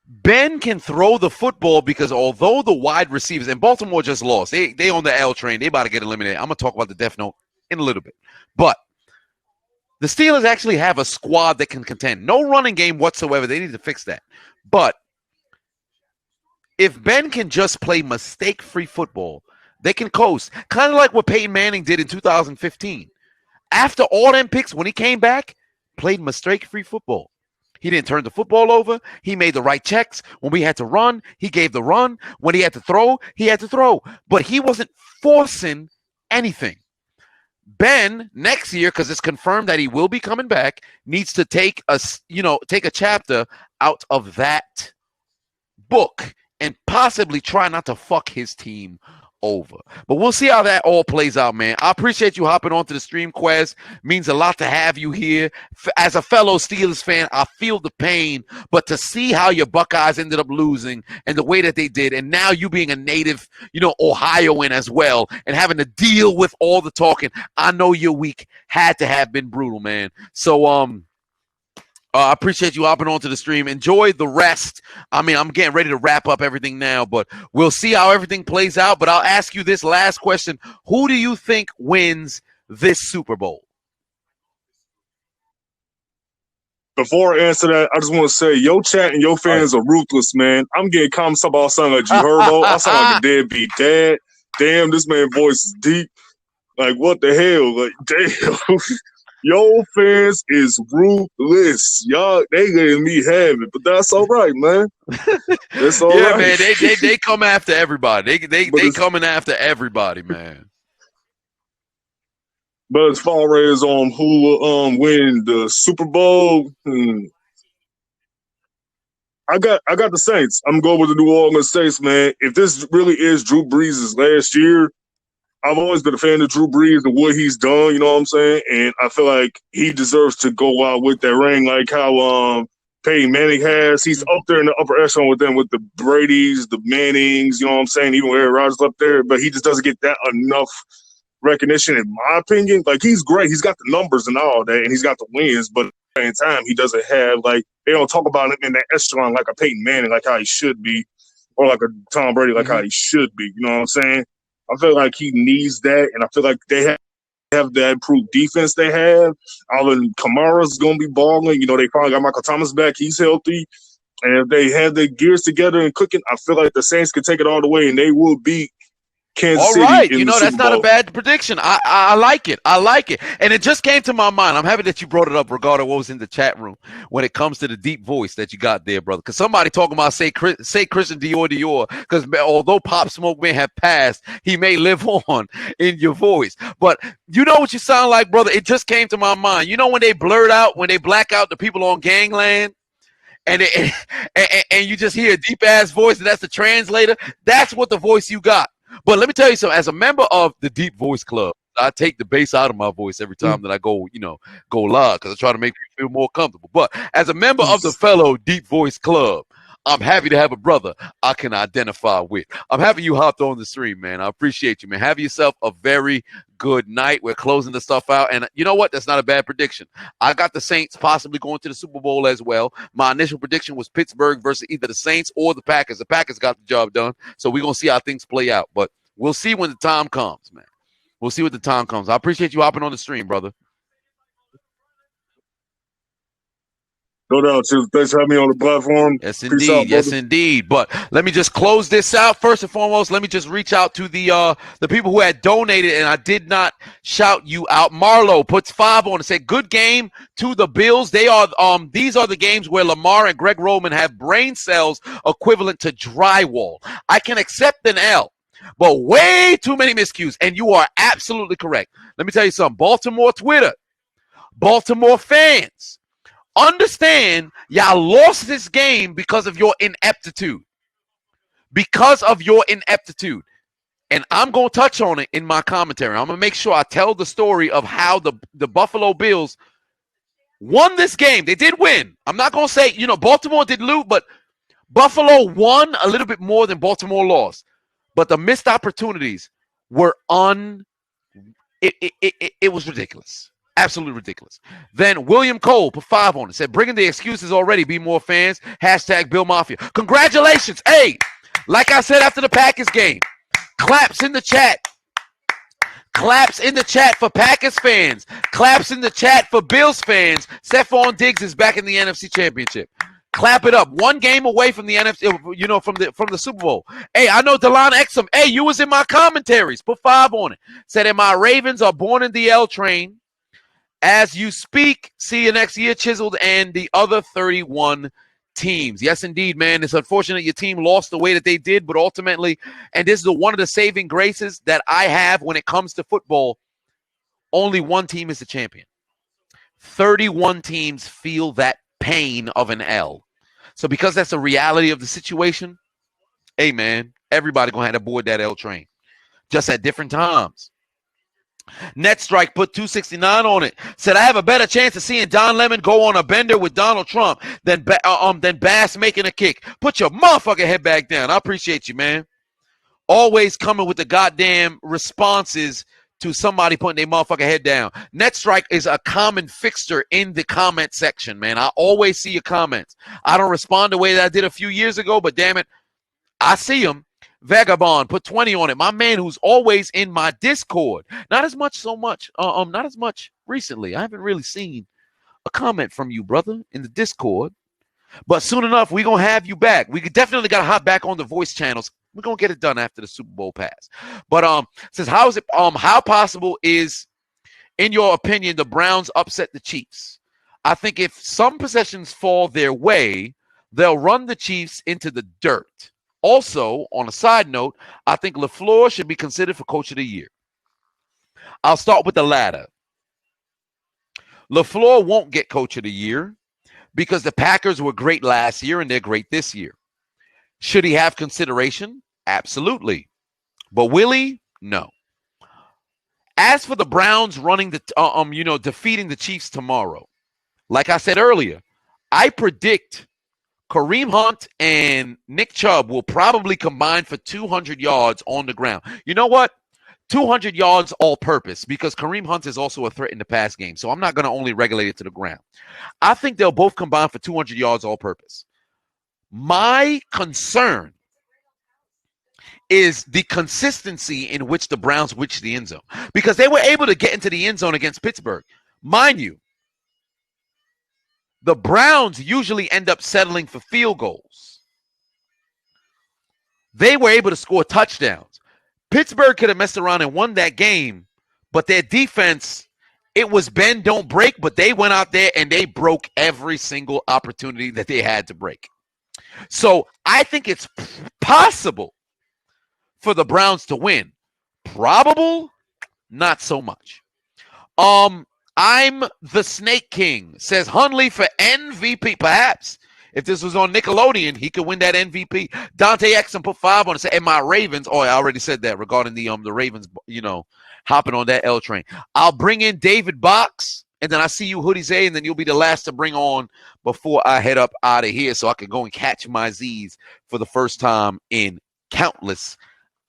Ben can throw the football because although the wide receivers, and Baltimore just lost, they on the L train, they about to get eliminated. I'm going to talk about the Death Note in a little bit. But the Steelers actually have a squad that can contend. No running game whatsoever. They need to fix that. But if Ben can just play mistake-free football, they can coast. Kind of like what Peyton Manning did in 2015. After all them picks, when he came back, played mistake-free football. He didn't turn the football over. He made the right checks. When we had to run, he gave the run. When he had to throw, he had to throw. But he wasn't forcing anything. Ben, next year, because it's confirmed that he will be coming back, needs to take a chapter out of that book and possibly try not to fuck his team over. But we'll see how that all plays out, man. I appreciate you hopping onto the stream, Quez. Means a lot to have you here. As a fellow Steelers fan, I feel the pain, but to see how your Buckeyes ended up losing and the way that they did, and now you being a native, Ohioan as well, and having to deal with all the talking, I know your week had to have been brutal, man. So, I appreciate you hopping onto the stream. Enjoy the rest. I mean, I'm getting ready to wrap up everything now, but we'll see how everything plays out. But I'll ask you this last question. Who do you think wins this Super Bowl? Before I answer that, I just want to say, your chat and your fans are ruthless, man. I'm getting comments about sounding like G Herbo. I sound like a deadbeat dad. Damn, this man's voice is deep. Like, what the hell? Like, damn. Your fans is ruthless. Y'all, they letting me have it, but that's all right, man. That's all right. Man. They come after everybody. They coming after everybody, man. But as far as who will win the Super Bowl, I got the Saints. I'm going with the New Orleans Saints, man. If this really is Drew Brees' last year, I've always been a fan of Drew Brees and what he's done, you know what I'm saying? And I feel like he deserves to go out with that ring like how Peyton Manning has. He's up there in the upper echelon with them, with the Bradys, the Mannings, you know what I'm saying? Even Aaron Rodgers up there, but he just doesn't get that enough recognition, in my opinion. Like, he's great. He's got the numbers and all that, and he's got the wins, but at the same time, he doesn't have, like, they don't talk about him in that echelon like a Peyton Manning, like how he should be, or like a Tom Brady, like how he should be, you know what I'm saying? I feel like he needs that, and I feel like they have that improved defense they have. Alvin Kamara's going to be balling. They finally got Michael Thomas back. He's healthy. And if they have their gears together and cooking, I feel like the Saints can take it all the way, and they will beat Kansas All City right, in the Super that's not a Bowl. bad prediction. I like it. I like it, and it just came to my mind. I'm happy that you brought it up regarding what was in the chat room when it comes to the deep voice that you got there, brother. Because somebody talking about say Christian Dior, because although Pop Smoke may have passed, he may live on in your voice. But you know what you sound like, brother? It just came to my mind. You know when they black out the people on Gangland? And you just hear a deep ass voice, and that's the translator. That's what the voice you got. But let me tell you something. As a member of the Deep Voice Club, I take the bass out of my voice every time that I go live because I try to make you feel more comfortable. But as a member of the fellow Deep Voice Club, I'm happy to have a brother I can identify with. I'm happy you hopped on the stream, man. I appreciate you, man. Have yourself a very good night. We're closing the stuff out. And you know what? That's not a bad prediction. I got the Saints possibly going to the Super Bowl as well. My initial prediction was Pittsburgh versus either the Saints or the Packers. The Packers got the job done. So we're going to see how things play out. But we'll see when the time comes, man. We'll see when the time comes. I appreciate you hopping on the stream, brother. No doubt, too. Thanks for having me on the platform. Yes, indeed. Yes, indeed. But let me just close this out. First and foremost, let me just reach out to the people who had donated, and I did not shout you out. Marlo puts 5 on and said, "Good game to the Bills. They are these are the games where Lamar and Greg Roman have brain cells equivalent to drywall. I can accept an L, but way too many miscues." And you are absolutely correct. Let me tell you something. Baltimore Twitter, Baltimore fans, understand y'all lost this game because of your ineptitude. Because of your ineptitude. And I'm going to touch on it in my commentary. I'm going to make sure I tell the story of how the Buffalo Bills won this game. They did win. I'm not going to say, Baltimore did lose, but Buffalo won a little bit more than Baltimore lost. But the missed opportunities were it was ridiculous. Absolutely ridiculous. Then William Cole put 5 on it. Said, "Bringing the excuses already. Be more fans. Hashtag Bill Mafia." Congratulations. Hey, like I said after the Packers game, claps in the chat. Claps in the chat for Packers fans. Claps in the chat for Bills fans. Stephon Diggs is back in the NFC Championship. Clap it up. 1 game away from the NFC, from the Super Bowl. Hey, I know Delon Exum. Hey, you was in my commentaries. Put 5 on it. Said, "And my Ravens are born in the L train. As you speak, see you next year, Chiseled and the other 31 teams." Yes, indeed, man. It's unfortunate your team lost the way that they did, but ultimately, and this is one of the saving graces that I have when it comes to football, only one team is the champion. 31 teams feel that pain of an L. So because that's the reality of the situation, hey, man, everybody going to have to board that L train, just at different times. Net Strike put 269 on it. Said, "I have a better chance of seeing Don Lemon go on a bender with Donald Trump than Bass making a kick." Put your motherfucking head back down. I appreciate you, man. Always coming with the goddamn responses to somebody putting their motherfucking head down. Net Strike is a common fixture in the comment section, man. I always see your comments. I don't respond the way that I did a few years ago, but damn it, I see them. Vagabond put 20 on it. My man who's always in my Discord. Not as much recently. I haven't really seen a comment from you, brother, in the Discord. But soon enough, we're going to have you back. We definitely got to hop back on the voice channels. We're going to get it done after the Super Bowl pass. But says, how possible is, in your opinion, the Browns upset the Chiefs? I think if some possessions fall their way, they'll run the Chiefs into the dirt. Also, on a side note, I think LaFleur should be considered for Coach of the Year. I'll start with the latter. LaFleur won't get Coach of the Year because the Packers were great last year and they're great this year. Should he have consideration? Absolutely. But will he? No. As for the Browns running defeating the Chiefs tomorrow, like I said earlier, I predict Kareem Hunt and Nick Chubb will probably combine for 200 yards on the ground. You know what? 200 yards all-purpose, because Kareem Hunt is also a threat in the pass game, so I'm not going to only regulate it to the ground. I think they'll both combine for 200 yards all-purpose. My concern is the consistency in which the Browns reach the end zone, because they were able to get into the end zone against Pittsburgh. Mind you, The Browns usually end up settling for field goals. They were able to score touchdowns. Pittsburgh could have messed around and won that game, but their defense, it was bend, don't break, but they went out there and they broke every single opportunity that they had to break. So I think it's possible for the Browns to win. Probable, not so much. I'm the Snake King, says Hundley for MVP. Perhaps if this was on Nickelodeon, he could win that MVP. Dante Exum put 5 on it. And my Ravens, I already said that regarding the Ravens, hopping on that L train. I'll bring in David Box, and then I see you, Hoodies A, and then you'll be the last to bring on before I head up out of here so I can go and catch my Z's for the first time in countless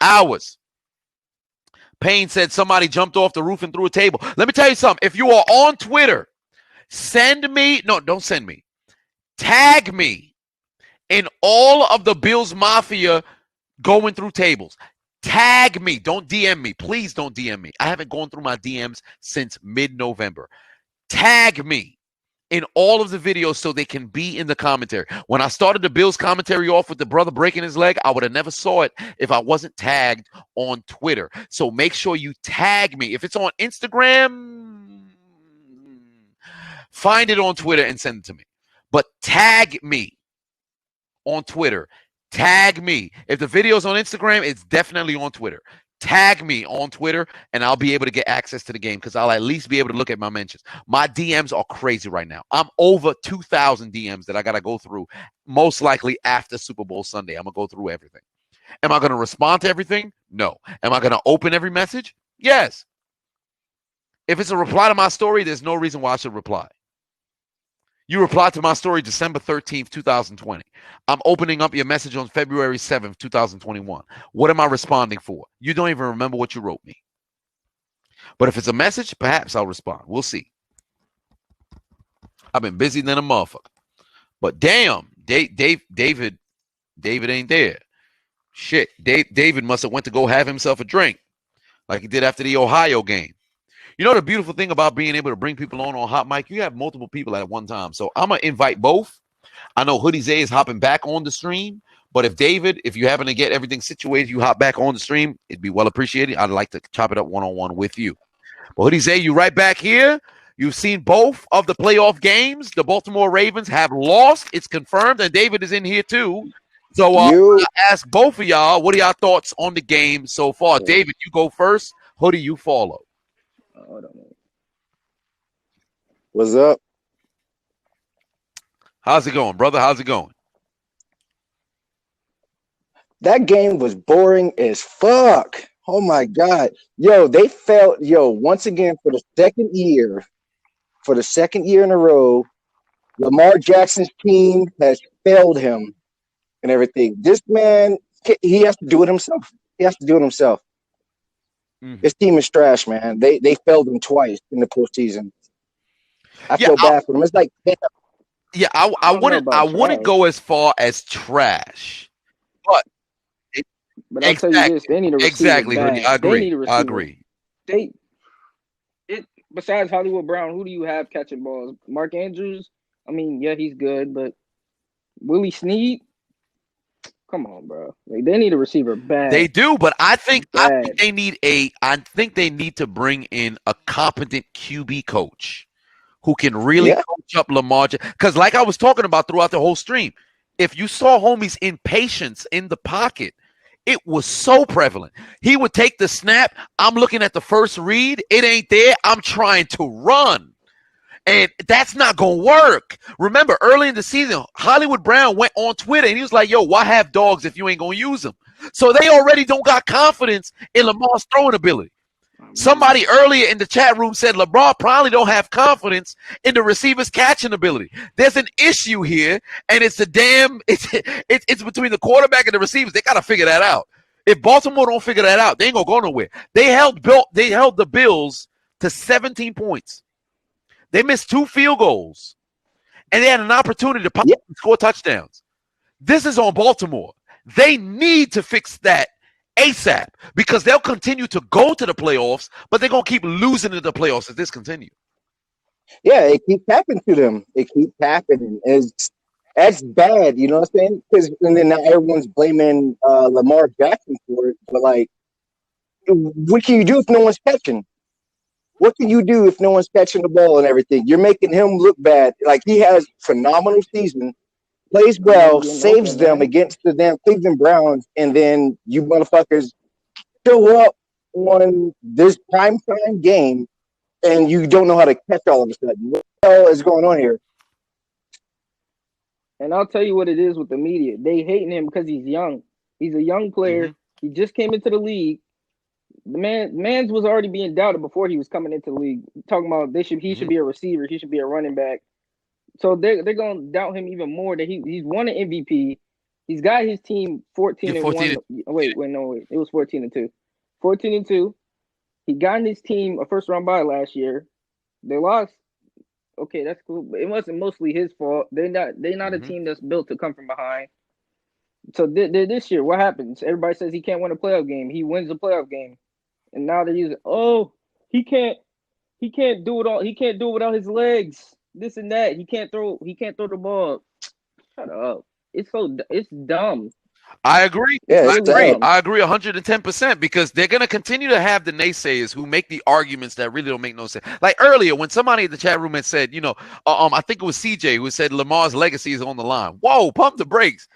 hours. Payne said somebody jumped off the roof and threw a table. Let me tell you something. If you are on Twitter, don't send me. Tag me in all of the Bills Mafia going through tables. Tag me. Don't DM me. Please don't DM me. I haven't gone through my DMs since mid-November. Tag me in all of the videos so they can be in the commentary. When I started the Bills commentary off with the brother breaking his leg, I would have never saw it if I wasn't tagged on Twitter. So make sure you tag me. If it's on Instagram, find it on Twitter and send it to me. But tag me on Twitter. Tag me. If the video's on Instagram, it's definitely on Twitter. Tag me on Twitter, and I'll be able to get access to the game because I'll at least be able to look at my mentions. My DMs are crazy right now. I'm over 2,000 DMs that I got to go through, most likely after Super Bowl Sunday. I'm going to go through everything. Am I going to respond to everything? No. Am I going to open every message? Yes. If it's a reply to my story, there's no reason why I should reply. You replied to my story December 13th, 2020. I'm opening up your message on February 7th, 2021. What am I responding for? You don't even remember what you wrote me. But if it's a message, perhaps I'll respond. We'll see. I've been busy than a motherfucker. But damn, David ain't there. Shit, David must have went to go have himself a drink like he did after the Ohio game. You know the beautiful thing about being able to bring people on Hot Mic? You have multiple people at one time. So I'm going to invite both. I know Hoodies A is hopping back on the stream. But if you happen to get everything situated, you hop back on the stream, it'd be well appreciated. I'd like to chop it up one-on-one with you. But Hoodies A, you right back here. You've seen both of the playoff games. The Baltimore Ravens have lost. It's confirmed. And David is in here too. So I ask both of y'all, what are y'all thoughts on the game so far? David, you go first. Hoodie, you follow. What's up? How's it going, brother? How's it going? That game was boring as fuck. Oh my God. They failed. Once again for the second year in a row, Lamar Jackson's team has failed him and everything. This man, he has to do it himself. His team is trash, man. They failed him twice in the postseason. I feel bad for them. It's like, damn. Yeah, I wouldn't go as far as trash, but I'll tell you this: they need a receiver. Exactly, I agree. Besides Hollywood Brown, who do you have catching balls? Mark Andrews. I mean, yeah, he's good, but Willie Snead. Come on, bro. They need a receiver bad. They do, but I think they need to bring in a competent QB coach who can really coach up Lamar. Because like I was talking about throughout the whole stream, if you saw homie's impatience in the pocket, it was so prevalent. He would take the snap. I'm looking at the first read. It ain't there. I'm trying to run. And that's not going to work. Remember, early in the season, Hollywood Brown went on Twitter and he was like, yo, why have dogs if you ain't going to use them? So they already don't got confidence in Lamar's throwing ability. Somebody earlier in the chat room said LeBron probably don't have confidence in the receiver's catching ability. There's an issue here, and it's between the quarterback and the receivers. They got to figure that out. If Baltimore don't figure that out, they ain't going to go nowhere. They held the Bills to 17 points. They missed 2 field goals, and they had an opportunity to score touchdowns. This is on Baltimore. They need to fix that ASAP because they'll continue to go to the playoffs, but they're going to keep losing in the playoffs if this continues. Yeah, it keeps happening to them. It keeps happening. That's bad, you know what I'm saying? Because and then now everyone's blaming Lamar Jackson for it. But like, what can you do if no one's catching? What can you do if no one's catching the ball and everything? You're making him look bad. Like he has phenomenal season, plays And then well, getting saves open, them man. against the damn Cleveland Browns, and then you motherfuckers show up on this primetime game and you don't know how to catch all of a sudden. What the hell is going on here? And I'll tell you what it is with the media. They hating him because he's young. He's a young player. He just came into the league. The man's was already being doubted before he was coming into the league. Talking about he should be a receiver. He should be a running back. So they're gonna doubt him even more that he's won an MVP. He's got his team 14 and 1. Wait, no. It was 14-2. 14-2. He got in his team a first round bye last year. They lost. Okay, that's cool. But it wasn't mostly his fault. They're not a team that's built to come from behind. So this year, what happens? Everybody says he can't win a playoff game. He wins a playoff game. And now they're using, he can't do it all. He can't do it without his legs. This and that. He can't throw the ball. Shut up. It's dumb. I agree. Yeah, I agree 110% because they're going to continue to have the naysayers who make the arguments that really don't make no sense. Like earlier when somebody in the chat room had said, I think it was CJ who said Lamar's legacy is on the line. Whoa, pump the brakes.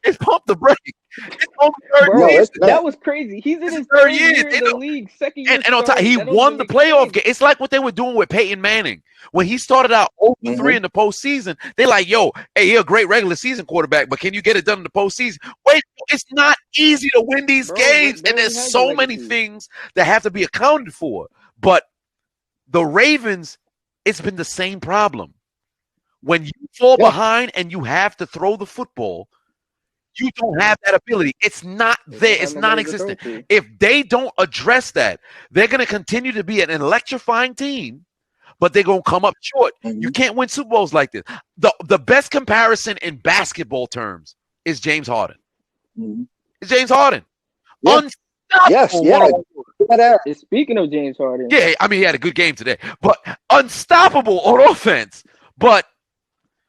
It's pump the brakes. It's only third year. That was crazy. He's in his third year in the league, second year. And on top, he won the playoff game. It's like what they were doing with Peyton Manning. When he started out 0-3 in the postseason, they're like, yo, hey, you're a great regular season quarterback, but can you get it done in the postseason? Wait, it's not easy to win these games. And there's so many things that have to be accounted for. But the Ravens, it's been the same problem. When you fall behind and you have to throw the football, you don't have that ability. It's not there. It's non-existent. If they don't address that, they're going to continue to be an electrifying team, but they're going to come up short. You can't win Super Bowls like this. The best comparison in basketball terms is James Harden. It's James Harden. Unstoppable. Speaking of James Harden. Yeah, I mean, he had a good game today, but unstoppable on offense. But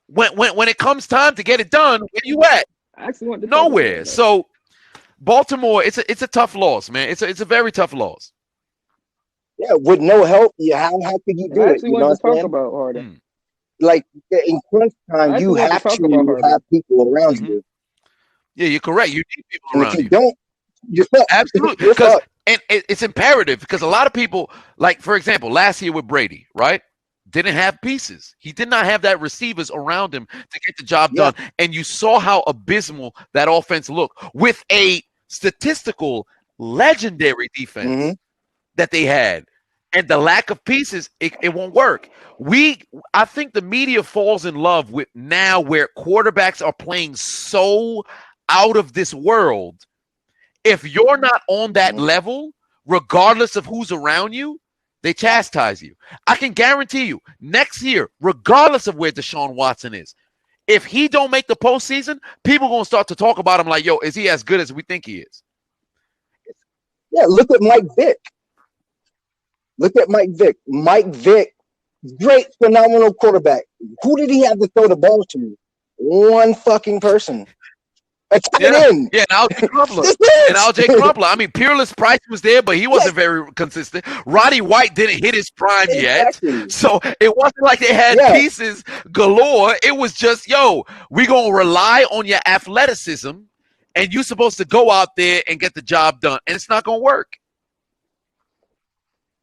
when it comes time to get it done, where you at? Nowhere. So Baltimore, it's a tough loss, man. It's a very tough loss. Yeah, with no help, how could you do it? You know what I'm talking about, Harden. Like in crunch time, you have to have people around you. Yeah, you're correct. You need people around you. If you don't, you're fucked. Absolutely. Because and it's imperative because a lot of people, like for example, last year with Brady, right? Didn't have pieces. He did not have that receivers around him to get the job done. And you saw how abysmal that offense looked with a statistical legendary defense that they had. And the lack of pieces, it won't work. I think the media falls in love with now where quarterbacks are playing so out of this world. If you're not on that level, regardless of who's around you, they chastise you. I can guarantee you, next year, regardless of where Deshaun Watson is, if he don't make the postseason, people are going to start to talk about him like, yo, is he as good as we think he is? Yeah, look at Mike Vick. Mike Vick, great, phenomenal quarterback. Who did he have to throw the ball to? One fucking person. And Alge Crumpler. I mean, Peerless Price was there, but he wasn't very consistent. Roddy White didn't hit his prime yet. So it wasn't like they had pieces galore. It was just, yo, we're going to rely on your athleticism, and you're supposed to go out there and get the job done. And it's not going to work.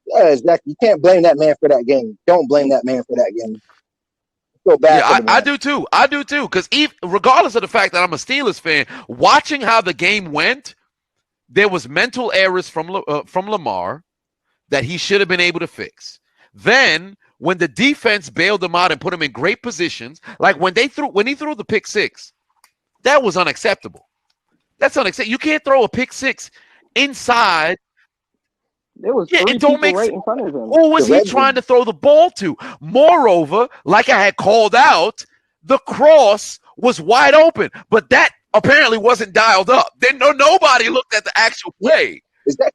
Yeah, exactly. You can't blame that man for that game. Don't blame that man for that game. Feel bad. Yeah, I do too. Because regardless of the fact that I'm a Steelers fan, watching how the game went, there was mental errors from Lamar that he should have been able to fix. Then when the defense bailed him out and put him in great positions, like when he threw the pick six, that was unacceptable. That's unacceptable. You can't throw a pick six inside. There was it don't make right in front of him. Who was he trying to throw the ball to? Moreover, like I had called out, the cross was wide open, but that apparently wasn't dialed up. Then nobody looked at the actual play.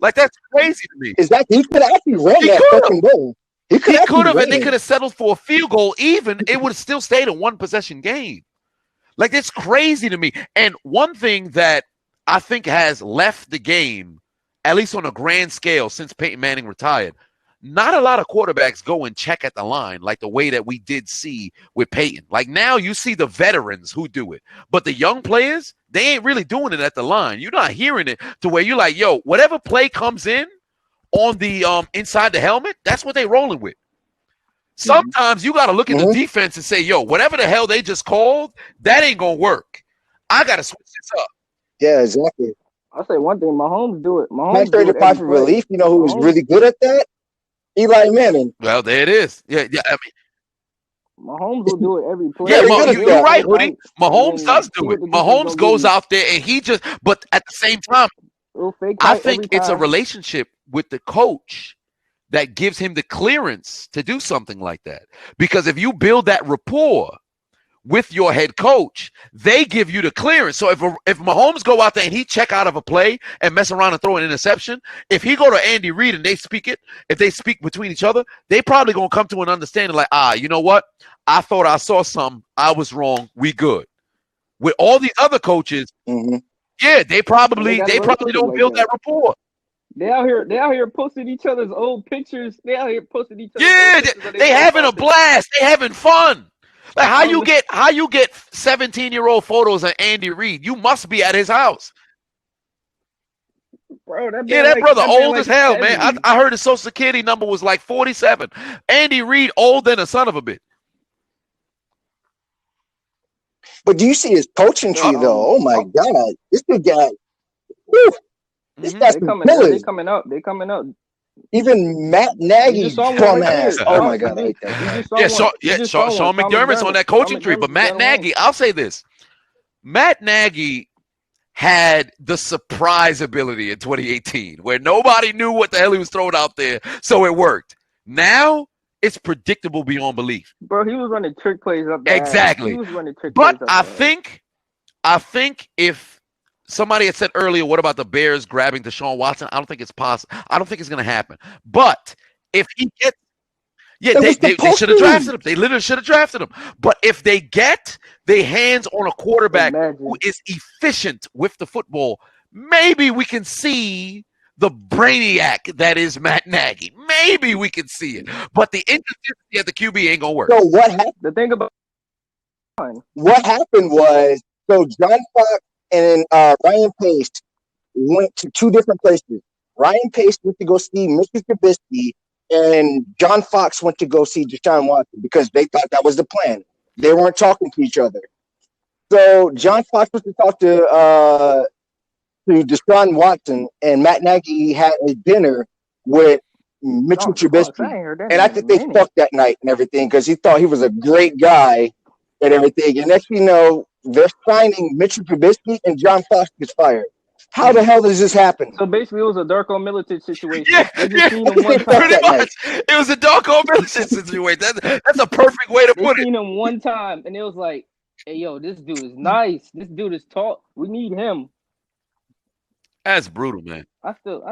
That's crazy to me. He could actually run that fucking ball. He could have, and they win. could have settled for a field goal. Even it would have still stayed a 1-possession game. Like, it's crazy to me. And one thing that I think has left the game, at least on a grand scale, since Peyton Manning retired, not a lot of quarterbacks go and check at the line like the way that we did see with Peyton. Like, now you see the veterans who do it, but the young players, they ain't really doing it at the line. You're not hearing it to where you're like, yo, whatever play comes in on the inside the helmet, that's what they rolling with. Sometimes you got to look at the defense and say, yo, whatever the hell they just called, that ain't going to work. I got to switch this up. Yeah, exactly. I'll say one thing. Mahomes do it. Mahomes traded for relief. You know who was really good at that? Eli Manning. Well, there it is. Yeah. I mean, Mahomes will do it every play. Yeah, you're right, Woody. Mahomes does do it. Mahomes goes out there and he just, but at the same time, I think it's a relationship with the coach that gives him the clearance to do something like that. Because if you build that rapport with your head coach, they give you the clearance. So if Mahomes go out there and he check out of a play and mess around and throw an interception, if he go to Andy Reid and they speak it, if they speak between each other, they probably going to come to an understanding like, you know what? I thought I saw something. I was wrong. We good. With all these other coaches, yeah, they probably don't build that rapport. They out here posting each other's old pictures. They out here posting each other's old pictures. They having a blast. They having fun. Like, how you get 17-year-old photos of Andy Reid? You must be at his house. Bro, that brother old as hell, 70. Man. I heard his social security number was like 47. Andy Reid old than a son of a bitch. But do you see his coaching tree though? Oh my God, this big guy. Woo. They coming up. Even Matt Nagy's dumbass. Oh my God, I hate that. Sean McDermott's on that coaching tree. But Matt Nagy, I'll say this: Matt Nagy had the surprise ability in 2018, where nobody knew what the hell he was throwing out there, so it worked. Now it's predictable beyond belief. Bro, he was running trick plays up there. Exactly. He was running trick but plays up I think if somebody had said earlier, what about the Bears grabbing Deshaun Watson? I don't think it's possible. I don't think it's going to happen. But if he gets, they should have drafted him. They literally should have drafted him. But if they get their hands on a quarterback who is efficient with the football, maybe we can see the brainiac that is Matt Nagy. Maybe we can see it. But the inconsistency at the QB ain't going to work. So what happened? The thing about what happened was, so John Fox and Ryan Pace went to two different places. Ryan Pace went to go see Mr. Trubisky, and John Fox went to go see Deshaun Watson because they thought that was the plan. They weren't talking to each other. So John Fox was to talk to Deshaun Watson, and Matt Nagy had a dinner with Mitchell Trubisky. And I think they fucked that night and everything because he thought he was a great guy and everything. And next thing you know, they're signing Mitchell Trubisky and John Fox gets fired. How the hell does this happen? So basically, it was a Darko Milicic situation. Pretty much. It was a Darko Milicic situation. That's a perfect way to put it. They seen him one time, and it was like, hey, yo, this dude is nice. This dude is tall. We need him. That's brutal, man. I still.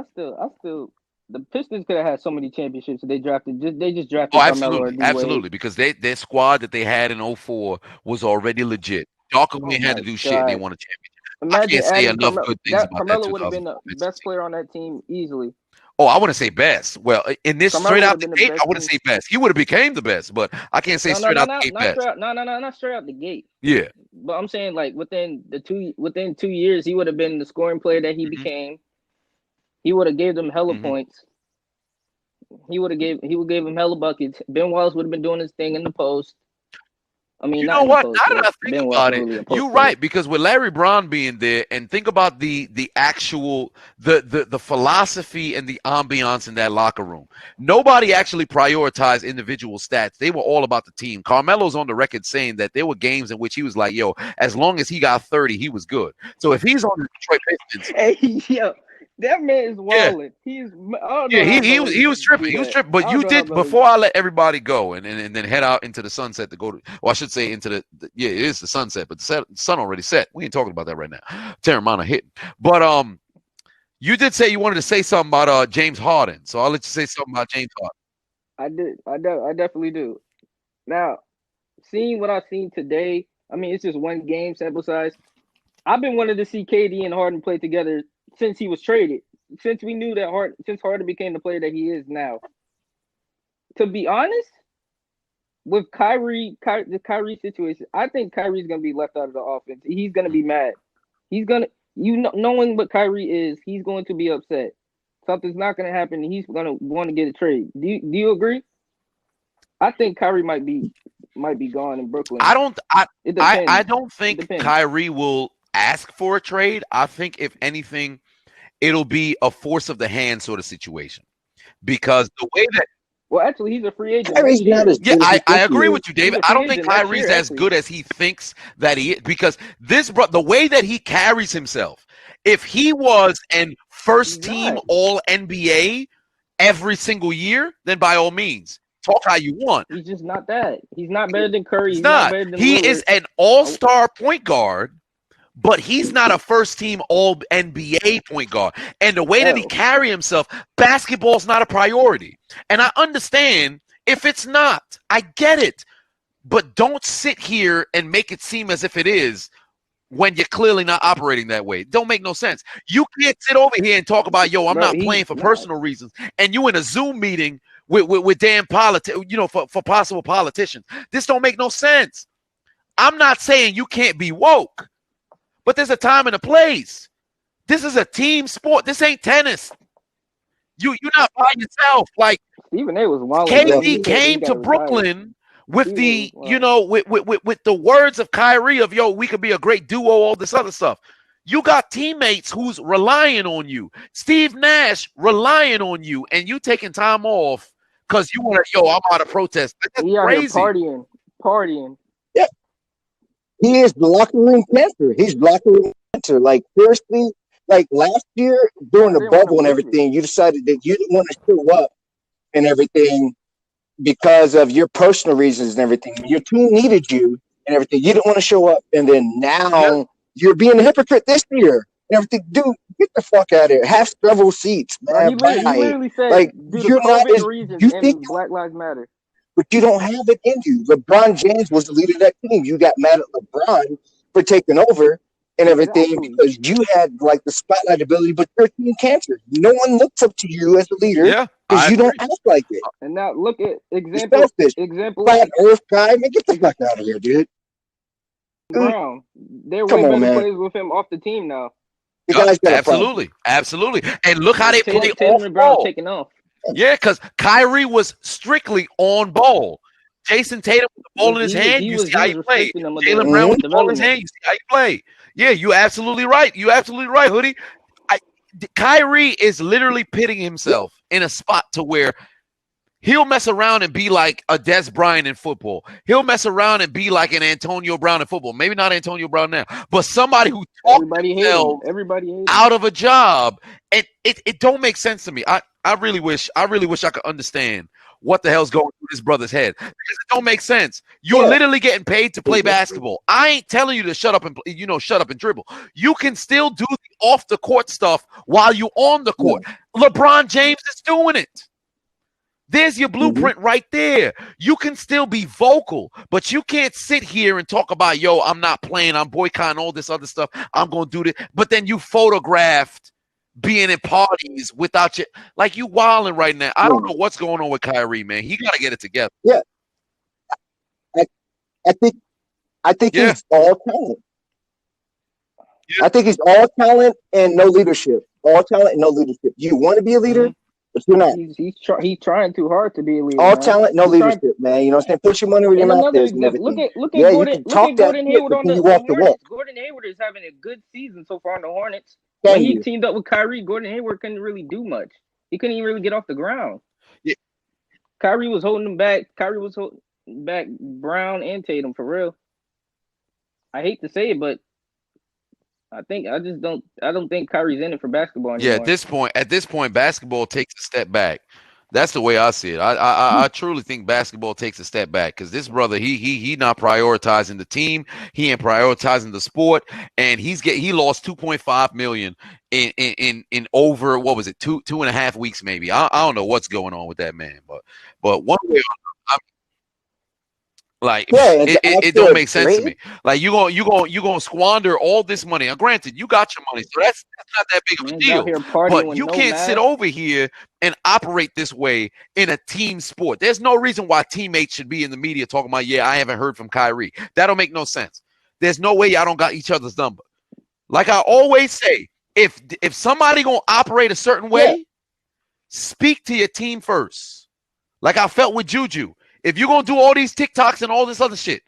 The Pistons could have had so many championships that they just drafted. Oh, absolutely, because their squad that they had in 2004 was already legit. Darko ain't had to do shit, and they won a championship. I can't say enough good things about that. Carmelo would have been the best player on that team easily. Oh, I wouldn't say best. Well, in this straight out the gate, I wouldn't say best. He would have became the best, but I can't say straight out the gate best. Not straight out the gate. Yeah. But I'm saying like within 2 years, he would have been the scoring player that he became. He would have gave them hella points. He would give him hella buckets. Ben Wallace would have been doing his thing in the post. I mean, you know what? Now that I think about it, you're right, because with Larry Brown being there, and think about the actual the philosophy and the ambiance in that locker room. Nobody actually prioritized individual stats. They were all about the team. Carmelo's on the record saying that there were games in which he was like, "Yo, as long as he got 30, he was good." So if he's on the Detroit Pistons, hey, yo. That man is wilding. He was tripping. He was tripping. But you did before I let everybody go and then head out into the sunset to go to. Well, I should say into the it is the sunset, but the sun already set. We ain't talking about that right now. Terramana hitting. But you did say you wanted to say something about James Harden, so I'll let you say something about James Harden. I did. I definitely do. Now, seeing what I've seen today, I mean, it's just one game sample size. I've been wanting to see KD and Harden play together since he was traded. Since we knew that since Harden became the player that he is now. To be honest, with the Kyrie situation, I think Kyrie's gonna be left out of the offense. He's gonna be mad. He's gonna, knowing what Kyrie is, he's going to be upset. Something's not gonna happen. And he's gonna want to get a trade. Do you agree? I think Kyrie might be gone in Brooklyn. I don't. It depends. I don't think Kyrie will ask for a trade. I think if anything, it'll be a force of the hand sort of situation, because the way that. Well, actually, he's a free agent. Kyrie's not as good as I agree with you, David. I don't think Kyrie's as actually good as he thinks that he is, because the way that he carries himself, if he was an first team All NBA every single year, then by all means, talk how you want. He's just not that. He's not better than Curry. He's not. Better than he Lillard. is an all-star point guard, but he's not a first-team All-NBA point guard. And the way that he carry himself, basketball's not a priority. And I understand if it's not. I get it. But don't sit here and make it seem as if it is when you're clearly not operating that way. Don't make no sense. You can't sit over here and talk about, I'm not playing for personal reasons, and you in a Zoom meeting with damn for possible politicians. This don't make no sense. I'm not saying you can't be woke, but there's a time and a place. This is a team sport. This ain't tennis. You're not by yourself. Like Stephen A was wild. KD came to Brooklyn with the with the words of Kyrie of we could be a great duo, all this other stuff. You got teammates who's relying on you. Steve Nash relying on you, and you taking time off because you want to, I'm out of protest. That's crazy. Partying. Yeah. He is the locker room cancer. He's locker room cancer. Like, seriously, like last year during the bubble and everything, you decided that you didn't want to show up and everything because of your personal reasons and everything. Your team needed you and everything. You didn't want to show up. And then now you're being a hypocrite this year and everything. Dude, get the fuck out of here. Have several seats, man. He literally said, like, you're not as, you think Black Lives Matter. But you don't have it in you. LeBron James was the leader of that team. You got mad at LeBron for taking over and everything because you had like the spotlight ability, but you're a team cancer. No one looks up to you as a leader because you don't act like it. And now look at example. Flat Earth guy, man, get the fuck out of here, dude. Brown, they're way better players with him off the team now. Absolutely. And look how they play off ball. Taking off. Yeah, because Kyrie was strictly on ball. Jason Tatum with the ball in his hand, you see how he played. Jaylen Brown with the ball in his hand, you see how he played. Yeah, you absolutely right. Hoodie. Kyrie is literally pitting himself in a spot to where he'll mess around and be like a Des Bryant in football. He'll mess around and be like an Antonio Brown in football. Maybe not Antonio Brown now, but somebody who talked themselves out of a job. And it don't make sense to me. I really wish I could understand what the hell's going through this brother's head, because it don't make sense. You're literally getting paid to play basketball. I ain't telling you to shut up and dribble. You can still do the off the court stuff while you on the court. LeBron James is doing it. There's your blueprint right there. You can still be vocal, but you can't sit here and talk about, I'm not playing, I'm boycotting all this other stuff, I'm going to do this. But then you photographed being in parties without you. Like, you wilding right now. I don't know what's going on with Kyrie, man. He got to get it together. Yeah. I think he's all talent. Yeah. I think he's all talent and no leadership. All talent and no leadership. You want to be a leader? But you're not. He's trying too hard to be a leader. All talent, no leadership, man. You know what I'm saying? Put your money where your mouth is. Look at Gordon Hayward on the Hornets. Gordon Hayward is having a good season so far on the Hornets. When he teamed up with Kyrie, Gordon Hayward couldn't really do much. He couldn't even really get off the ground. Yeah. Kyrie was holding him back. Kyrie was holding back Brown and Tatum, for real. I hate to say it, but I don't think Kyrie's in it for basketball anymore. Yeah, at this point, basketball takes a step back. That's the way I see it. I truly think basketball takes a step back because this brother, he not prioritizing the team. He ain't prioritizing the sport, and he lost 2.5 million in over, what was it, 2.5 weeks maybe. I don't know what's going on with that man, but one way or another, like it don't make sense to me. Like you gonna squander all this money. Now, granted, you got your money, so that's not that big of a Man's out deal. here partying But with you no can't sit mask. over here and operate this way in a team sport. There's no reason why teammates should be in the media talking about, yeah, I haven't heard from Kyrie. That don't make no sense. There's no way y'all don't got each other's number. Like I always say, if somebody gonna operate a certain way, speak to your team first. Like I felt with Juju. If you're going to do all these TikToks and all this other shit,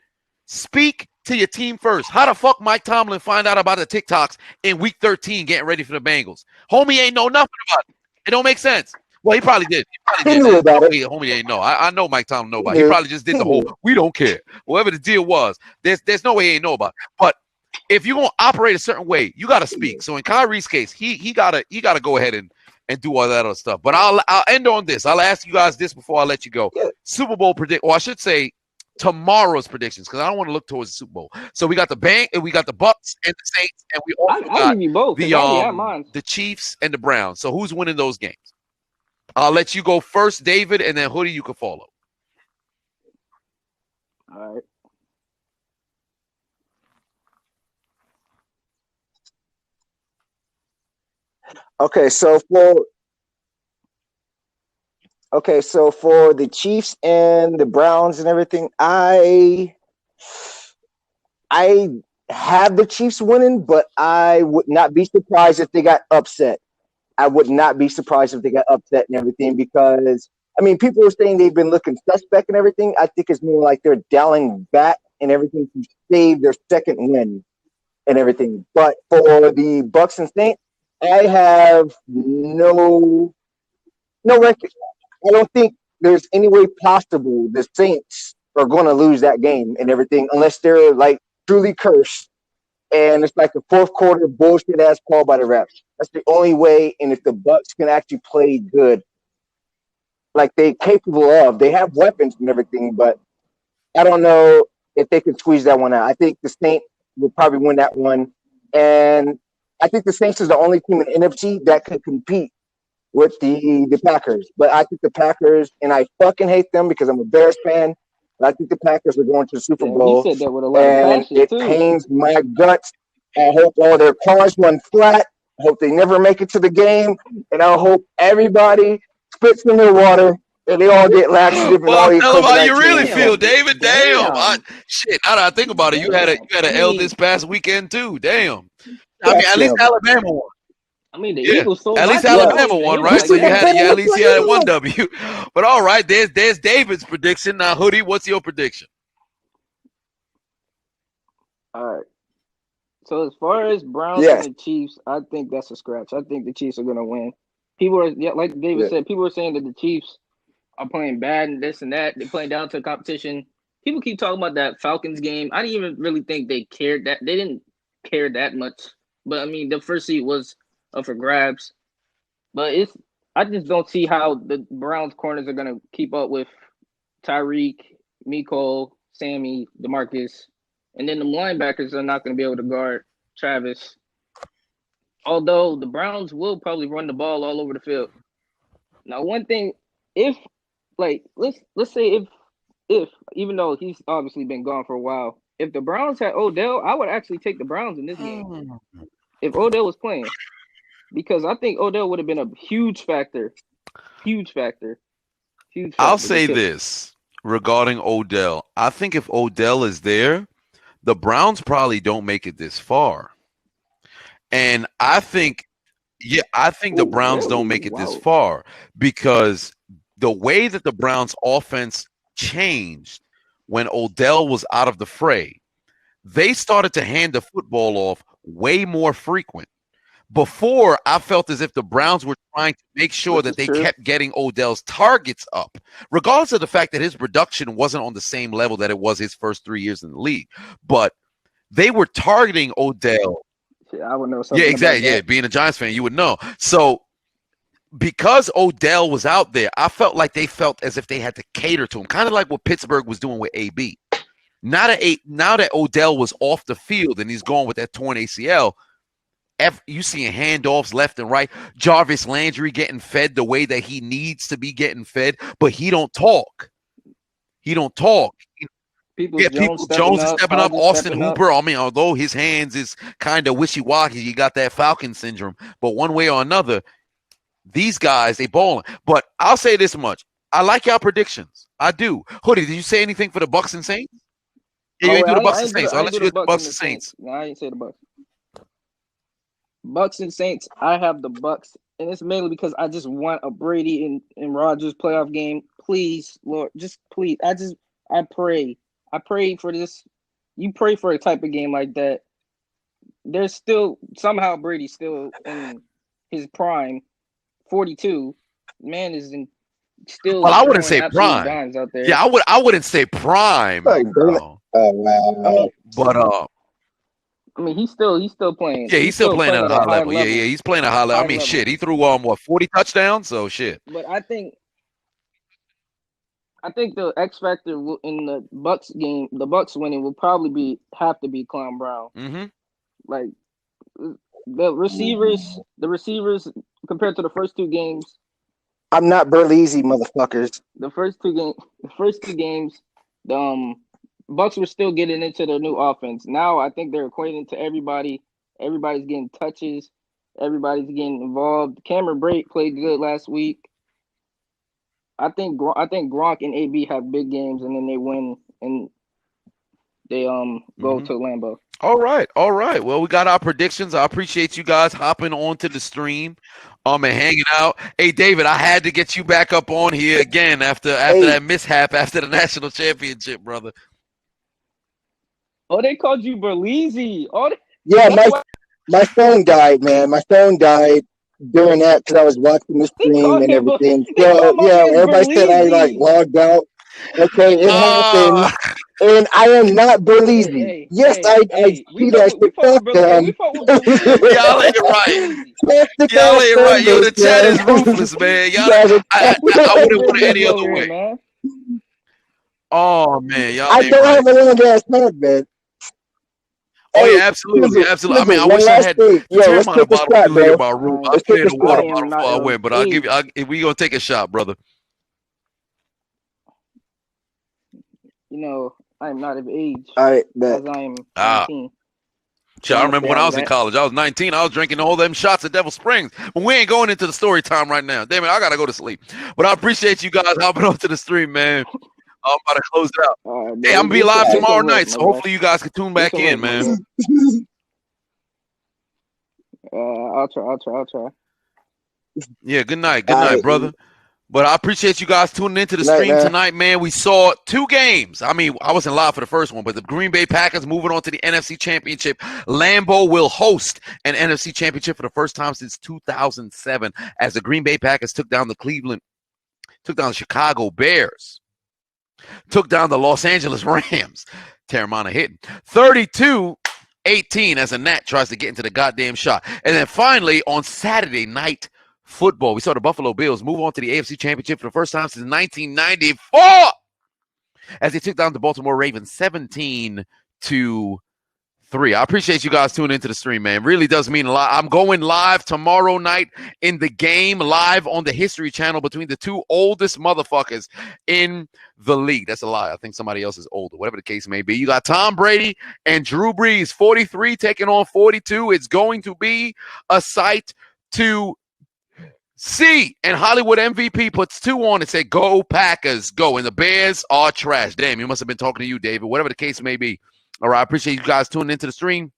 speak to your team first. How the fuck Mike Tomlin find out about the TikToks in week 13 getting ready for the Bengals? Homie ain't know nothing about it. It don't make sense. Well, he probably did. He knew about it. Homie ain't know. I know Mike Tomlin know about it. He probably just did the whole, we don't care. Whatever the deal was, there's no way he ain't know about it. But if you're going to operate a certain way, you got to speak. So in Kyrie's case, he gotta go ahead and do all that other stuff. But I'll end on this. I'll ask you guys this before I let you go. Super Bowl predict, or I should say tomorrow's predictions, because I don't want to look towards the Super Bowl. So we got the Bucks and the Saints, and we also I'll give you both. the Chiefs and the Browns. So who's winning those games? I'll let you go first, David, and then Hoodie, you can follow. All right. Okay, so for the Chiefs and the Browns and everything, I have the Chiefs winning, but I would not be surprised if they got upset. I would not be surprised if they got upset and everything, because I mean, people are saying they've been looking suspect and everything. I think it's more like they're dialing back and everything to save their second win and everything. But for the Bucks and Saints, I have no record. I don't think there's any way possible the Saints are going to lose that game and everything unless they're like truly cursed and it's like a fourth quarter bullshit ass call by the refs. That's the only way. And if the Bucks can actually play good, like they're capable of, they have weapons and everything, but I don't know if they can squeeze that one out. I think the Saints will probably win that one, and I think the Saints is the only team in NFC that could compete with the Packers. But I think the Packers, and I fucking hate them because I'm a Bears fan, but I think the Packers are going to the Super Bowl. He said that with a lot of And passion, it too. pains my guts. I hope all their cars run flat. I hope they never make it to the game. And I hope everybody spits in their water and they all get laxative and all Well, these tell them how you COVID-19. really feel, David. Damn. Damn. Shit, now that I think about it, you had an L this past weekend too. Damn. I mean, at least Alabama won. I mean, the Yeah. Eagles sold At least my team. Alabama won, They right? was So like, at least you had one W. But all right, there's David's prediction. Now, Hoodie, what's your prediction? all right. So as far as Browns Yes. and the Chiefs, I think that's a scratch. I think the Chiefs are going to win. People are, like David said, people are saying that the Chiefs are playing bad and this and that. They're playing down to the competition. People keep talking about that Falcons game. I didn't even really think they cared that. They didn't care that much. But I mean, the first seat was up for grabs. But I just don't see how the Browns corners are going to keep up with Tyreek, Miko, Sammy, DeMarcus. And then the linebackers are not going to be able to guard Travis. Although the Browns will probably run the ball all over the field. Now, one thing, let's say if even though he's obviously been gone for a while, if the Browns had Odell, I would actually take the Browns in this game. If Odell was playing, because I think Odell would have been a huge factor. Huge factor. I'll say this regarding Odell. I think if Odell is there, the Browns probably don't make it this far. And I think the Browns don't make it this far because the way that the Browns offense changed when Odell was out of the fray, they started to hand the football off way more frequent. Before, I felt as if the Browns were trying to make sure that they kept getting Odell's targets up, regardless of the fact that his production wasn't on the same level that it was his first 3 years in the league. But they were targeting Odell. I would know something. Yeah, exactly. Yeah, being a Giants fan, you would know. So because Odell was out there, I felt like they felt as if they had to cater to him, kind of like what Pittsburgh was doing with AB. Now that Odell was off the field and he's going with that torn ACL, you seeing handoffs left and right. Jarvis Landry getting fed the way that he needs to be getting fed, but he don't talk. He don't talk. People Jones is stepping up. Austin Hooper, I mean, although his hands is kind of wishy-washy, you got that Falcon syndrome. But one way or another, these guys, they balling. But I'll say this much. I like y'all predictions. I do. Hoodie, did you say anything for the Bucks and Saints? Yeah, you ain't do the Bucks and Saints. I'll let you do the Bucks and Saints. No, I ain't say the Bucks. Bucks and Saints, I have the Bucks. And it's mainly because I just want a Brady and Rodgers playoff game. Please, Lord, just please. I pray. I pray for this. You pray for a type of game like that. There's still somehow Brady's still in his prime, 42. Man is in still. Well, I wouldn't say prime. Out there. Yeah, I wouldn't say prime. Oh wow! But I mean, he's still playing. Yeah, he's still playing at a high level. Yeah, he's playing at a high level. I mean, shit, he threw 40 touchdowns. So shit. But I think the X factor in the Bucks game, the Bucks winning, will probably have to be Clown Brown. Mm-hmm. Like the receivers compared to the first two games. I'm not Burleasy, motherfuckers. The first two games, the Bucks were still getting into their new offense. Now I think they're equating to everybody. Everybody's getting touches. Everybody's getting involved. Cameron Brate played good last week. I think Gronk and AB have big games, and then they win and they go to Lambeau. All right. Well, we got our predictions. I appreciate you guys hopping onto the stream, and hanging out. Hey, David, I had to get you back up on here again after that mishap after the national championship, brother. Oh, they called you Berleezy. Oh, yeah, my phone died, man. My phone died during that because I was watching the stream and everything. So yeah, everybody said I logged out. Okay, it happened, and I am not Berleezy. Yes, I see that shit. Fuck them. Y'all ain't right. Y'all ain't right. Yo, the chat is ruthless, man. I wouldn't want it any other way. Man. Oh man, y'all. I don't have a long ass head, man. Oh yeah, absolutely. I mean, I wish I had a bottle in my room. I put in a water bottle before I went, but I'll give you. We gonna take a shot, brother. You know, I'm not of age. All right, because I'm 19. I remember when I was in college. I was 19. I was drinking all them shots at Devil Springs. But we ain't going into the story time right now. Damn it, I gotta go to sleep. But I appreciate you guys hopping onto the stream, man. I'm about to close it out. Hey, I'm gonna be live tomorrow night, so hopefully you guys can tune back in, man. I'll try. Yeah, good night, brother. But I appreciate you guys tuning into the stream tonight, man. We saw two games. I mean, I wasn't live for the first one, but the Green Bay Packers moving on to the NFC Championship. Lambeau will host an NFC Championship for the first time since 2007 as the Green Bay Packers took down the Chicago Bears. Took down the Los Angeles Rams. Terramana hitting 32-18 as a Nat tries to get into the goddamn shot. And then finally on Saturday night football, we saw the Buffalo Bills move on to the AFC Championship for the first time since 1994 as they took down the Baltimore Ravens 17-3. I appreciate you guys tuning into the stream, man. It really does mean a lot. I'm going live tomorrow night in the game, live on the History Channel between the two oldest motherfuckers in the league. That's a lie. I think somebody else is older, whatever the case may be. You got Tom Brady and Drew Brees, 43 taking on 42. It's going to be a sight to see. And Hollywood MVP puts 2 on and said, "Go Packers, go." And the Bears are trash. Damn, he must have been talking to you, David, whatever the case may be. All right, I appreciate you guys tuning into the stream.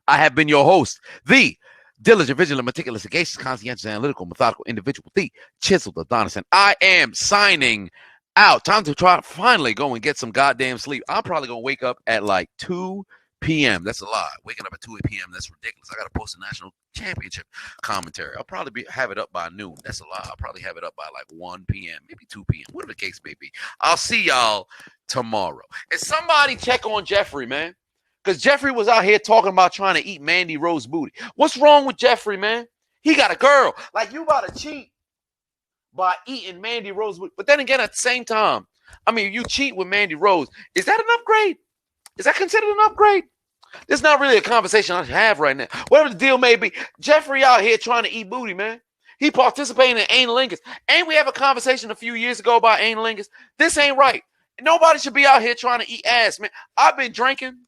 I have been your host, the diligent, vigilant, meticulous, sagacious, conscientious, analytical, methodical individual, the Chiseled Adonis, and I am signing out. Time to finally go and get some goddamn sleep. I'm probably going to wake up at like 2 p.m. That's a lie. Waking up at 2 p.m., that's ridiculous. I got to post a national championship commentary. I'll probably have it up by noon. That's a lie. I'll probably have it up by like 1 p.m., maybe 2 p.m., whatever the case may be. I'll see y'all tomorrow. And somebody check on Jeffrey, man, because Jeffrey was out here talking about trying to eat Mandy Rose booty. What's wrong with Jeffrey, man? He got a girl. Like, you about to cheat by eating Mandy Rose. But then again, at the same time, I mean, you cheat with Mandy Rose. Is that an upgrade? Is that considered an upgrade? There's not really a conversation I should have right now. Whatever the deal may be, Jeffrey out here trying to eat booty, man. He participating in analingus. Ain't we have a conversation a few years ago about analingus? This ain't right. Nobody should be out here trying to eat ass, man. I've been drinking.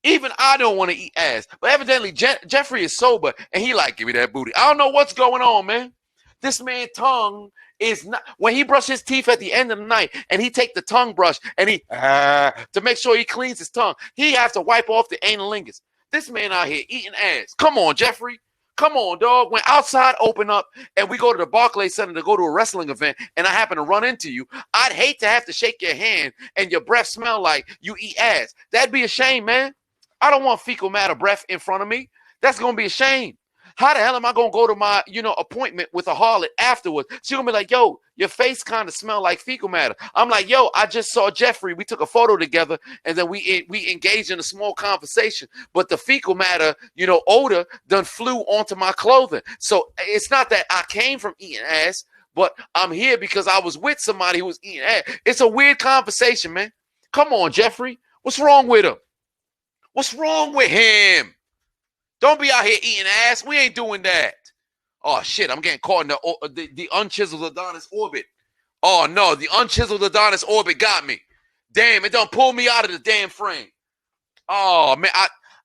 Even I don't want to eat ass. But evidently, Jeffrey is sober, and he like, give me that booty. I don't know what's going on, man. This man's tongue is not, when he brush his teeth at the end of the night, and he take the tongue brush, and he, to make sure he cleans his tongue, he has to wipe off the analingus. This man out here eating ass. Come on, Jeffrey. Come on, dog. When outside open up, and we go to the Barclays Center to go to a wrestling event, and I happen to run into you, I'd hate to have to shake your hand, and your breath smell like you eat ass. That'd be a shame, man. I don't want fecal matter breath in front of me. That's going to be a shame. How the hell am I going to go to my, appointment with a harlot afterwards? She's going to be like, yo, your face kind of smell like fecal matter. I'm like, yo, I just saw Jeffrey. We took a photo together, and then we engaged in a small conversation. But the fecal matter, odor done flew onto my clothing. So it's not that I came from eating ass, but I'm here because I was with somebody who was eating ass. It's a weird conversation, man. Come on, Jeffrey. What's wrong with him? What's wrong with him? Don't be out here eating ass. We ain't doing that. Oh, shit. I'm getting caught in the unchiseled Adonis orbit. Oh, no. The unchiseled Adonis orbit got me. Damn, it done pulled me out of the damn frame. Oh, man.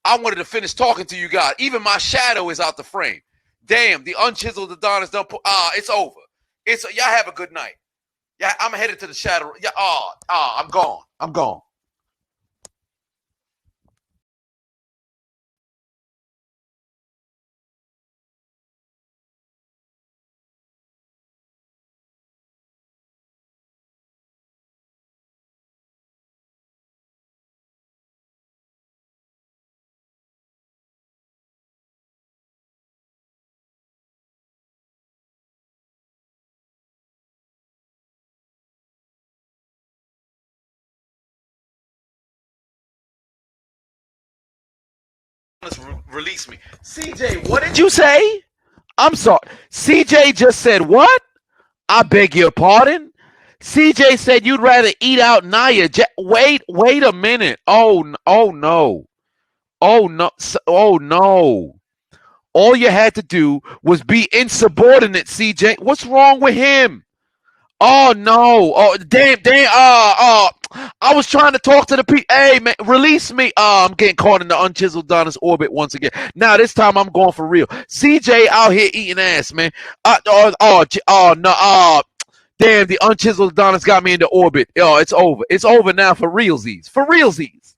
I wanted to finish talking to you guys. Even my shadow is out the frame. Damn, the unchiseled Adonis done pull. It's over. Y'all have a good night. Yeah, I'm headed to the shadow. Yeah, I'm gone. I'm gone. Release me. CJ, what did you say? I'm sorry. CJ just said what? I beg your pardon? CJ said you'd rather eat out Naya. Wait a minute. Oh no. Oh no. Oh no. All you had to do was be insubordinate, CJ. What's wrong with him? Oh no! Oh damn! I was trying to talk to the people. Hey man, release me! I'm getting caught in the unchiseled Adonis orbit once again. Now this time I'm going for real. CJ out here eating ass, man. No! Damn! The unchiseled Adonis got me into orbit. Oh, it's over. It's over now for realsies. For realsies.